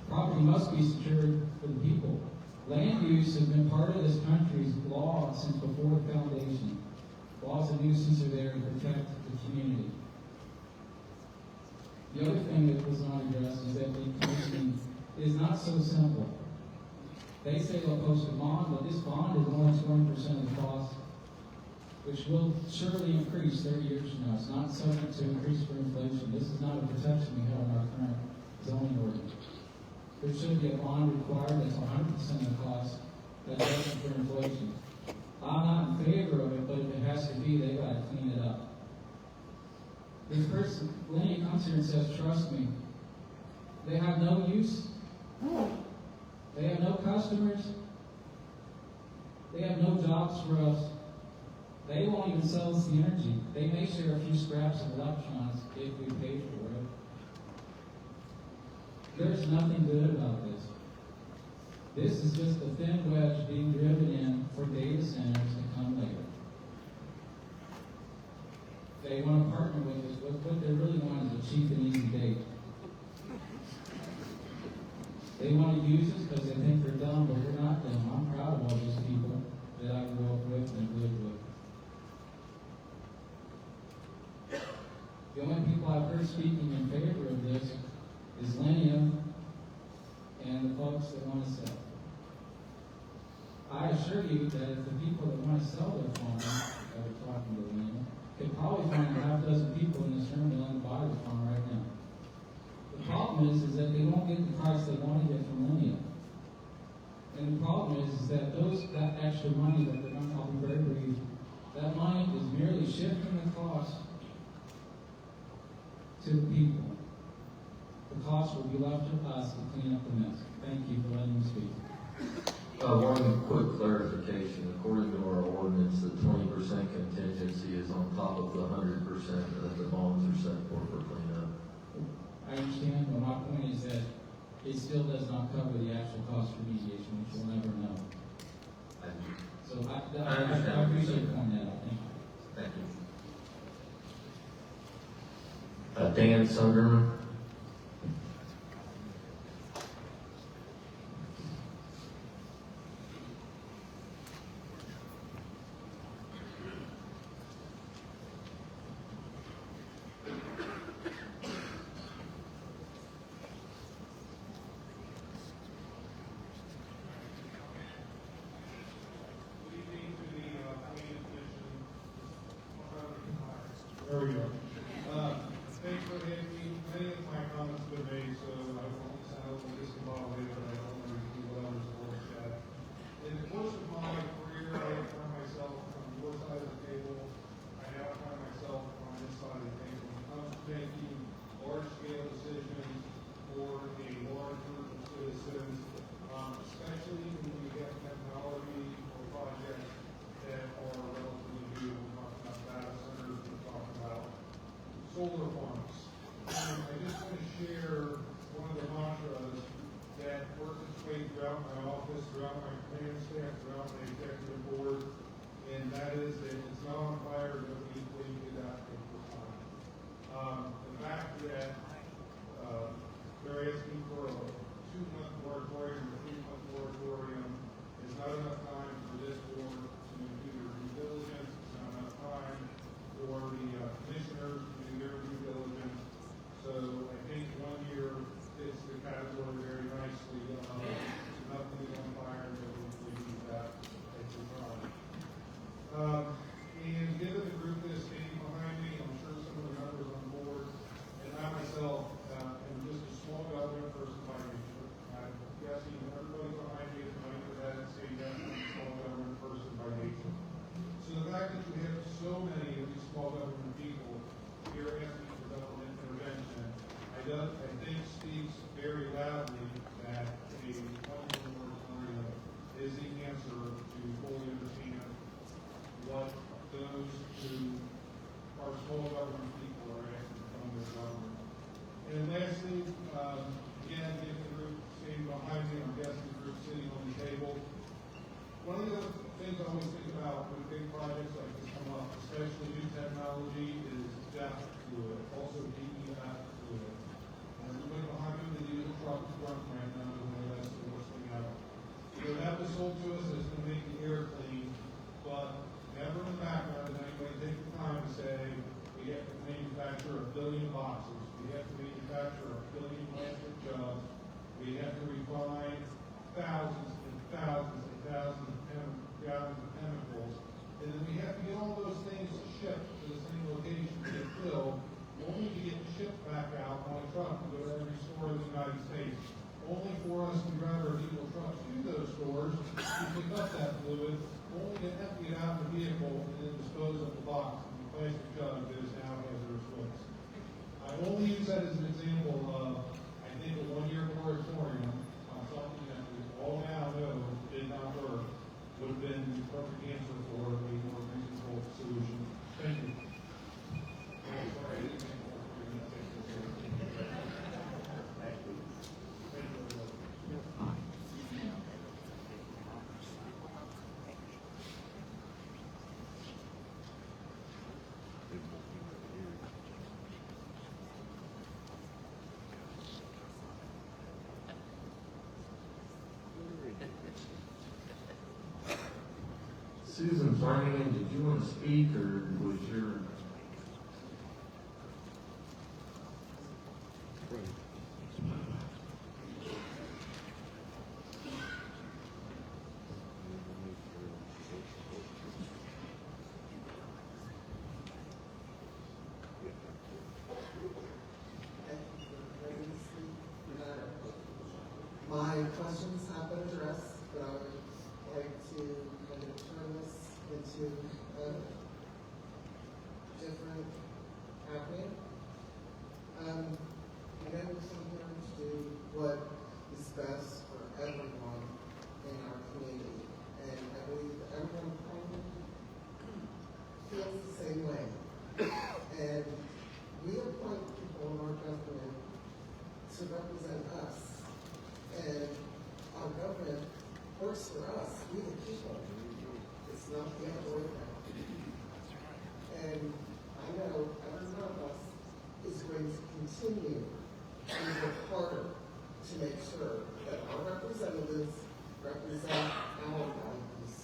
Property must be secured for the people. Land use has been part of this country's law since before the foundation. Laws of nuisance are there to protect the community. The other thing that was not addressed is that the commissioning is not so simple. They say they'll post a bond, but this bond is only 20% of the cost, which will surely increase 30 years from now. It's not subject to increase for inflation. This is not a protection we have in our current zoning ordinance. There should be a bond required that's 100% of the cost that's adjusted for inflation. I'm not in favor of it, but if it has to be, they got to clean it up. This person, Lenny, comes here and says, trust me. They have no use. They have no customers. They have no jobs for us. They won't even sell us the energy. They may share a few scraps of electrons if we pay for it. There's nothing good about this. This is just a thin wedge being driven in for data centers to come later. They want to partner with us. What they really want is a cheap and easy date. They want to use us because they think they're dumb, but we're not dumb. I'm proud of all these people that I grew up with and lived with. The only people I've heard speaking in favor of this is Linnea and the folks that want to sell. I assure you that if the people that want to sell their farm, I was talking to Linnea, could probably find a half dozen people in this room that want to buy the farm right now. The problem is that they won't get the price they want to get from Linnea. And the problem is that that extra money that they're going to, I'll be very brief, that money is merely shifting the cost to the people. The cost will be left to us to clean up the mess. Thank you for letting me speak. One quick clarification. According to our ordinance, the 20% contingency is on top of the 100% that the bonds are set for cleanup. I understand, but my point is that it still does not cover the actual cost of remediation, which we'll never know. So I appreciate pointing that out. Thank you. Thank you. Dan Sunderman. There we go. Thanks for having me. Many of my comments have been made, so I won't sound discombobulated, but I don't want to repeat what others have said. In the course of my career, I have found myself on your side of the table. I now find myself on this side of the table. When it comes to making large-scale decisions for a large group of citizens, especially when we have technology or projects that are relatively new. We're talking about data centers, we're talking about solar farms. And I just want to share one of the mantras that works its way throughout my office, throughout my command staff, throughout my executive board, and that is that it's not on fire that we leave it out for time. The fact that they're asking for a 2-month moratorium or 3-month moratorium is not enough time for this board to do their due diligence. It's not enough time for the commissioners to do their due diligence. So I think 1 year fits the category very nicely. Nothing is on fire, but we need that at the time. And given the group that's standing behind me, I'm sure some of the members on board, and I myself am just a small government person by nature. I'm guessing everybody behind me is going to that and say yes, I'm a small government person by nature. So the fact that you have so many of these small government people here asking for government intervention, I think speaks very loudly that a 1-year moratorium is the answer to fully understand what those who are small government people are asking from their government. And lastly, again, given the group standing behind me, I'm guessing the group sitting on the table, one of the things I always think about when big projects like this come up, especially new technology, is depth to it, also DEF to it. And everybody behind me, the diesel truck is running right now, and that's the worst thing ever. So that was sold to us as to make the air clean, but never in the background did anybody take the time to say, we have to manufacture 1 billion boxes, we have to manufacture 1 billion plastic jugs, we have to refine thousands and thousands and thousands of gallons of chemicals, and then we have to get all those things shipped to the same location to get filled, only to get shipped back out on a truck to go to every store in the United States, only for us to drive our diesel trucks to those stores to pick up that fluid, only to empty it out in the vehicle and then dispose of the box in the plastic jug that is now hazardous waste. I only use that as an example of, I think, a 1-year moratorium on something that we all now know did not work, would have been Susan Flanagan, did you want to speak, or was your? My questions have been addressed, but I would like to kind of turn this into a different avenue. We know we're here to do what is best for everyone in our community, and I believe that everyone probably feels the same way. And we appoint people in our government to represent us. And our government works for us, we the people. It's not the other way around. And I know every one of us is going to continue to work harder to make sure that our representatives represent our values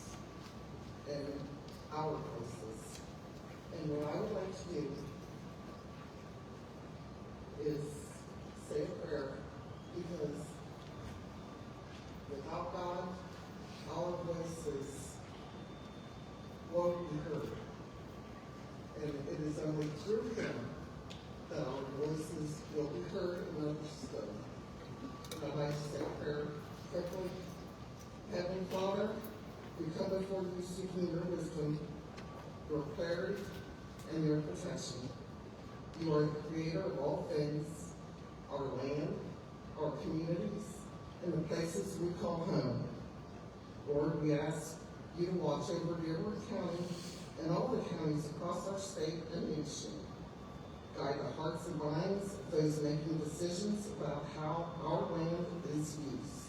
and our voices. And what I would like to do is say a prayer, because without God, our voices won't be heard. And it is only through Him that our voices will be heard and understood. And I'd like to say a prayer quickly. Heavenly Father, we come before you seeking your wisdom, your clarity, and your protection. You are the creator of all things, our land, our communities, in the places we call home. Lord, we ask you to watch over Dearborn County and all the counties across our state and nation. Guide the hearts and minds of those making decisions about how our land is used.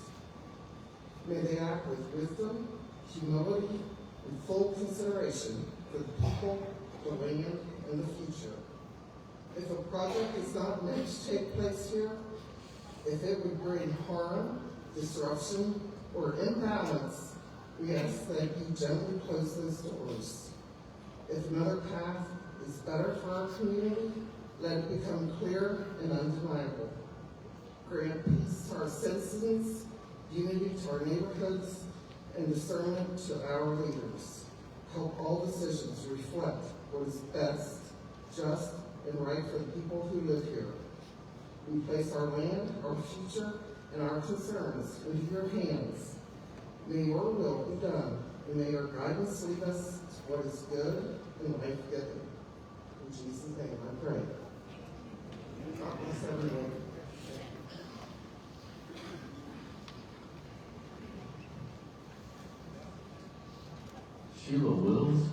May they act with wisdom, humility, and full consideration for the people, the land, and the future. If a project is not meant to take place here, if it would bring harm, disruption, or imbalance, we ask that you gently close those doors. If another path is better for our community, let it become clear and undeniable. Grant peace to our citizens, unity to our neighborhoods, and discernment to our leaders. Help all decisions reflect what is best, just, and right for the people who live here. We place our land, our future, and our concerns into your hands. May your will be done, and may your guidance lead us to what is good and life-giving. In Jesus' name I pray. God bless everyone. Sheila Wills.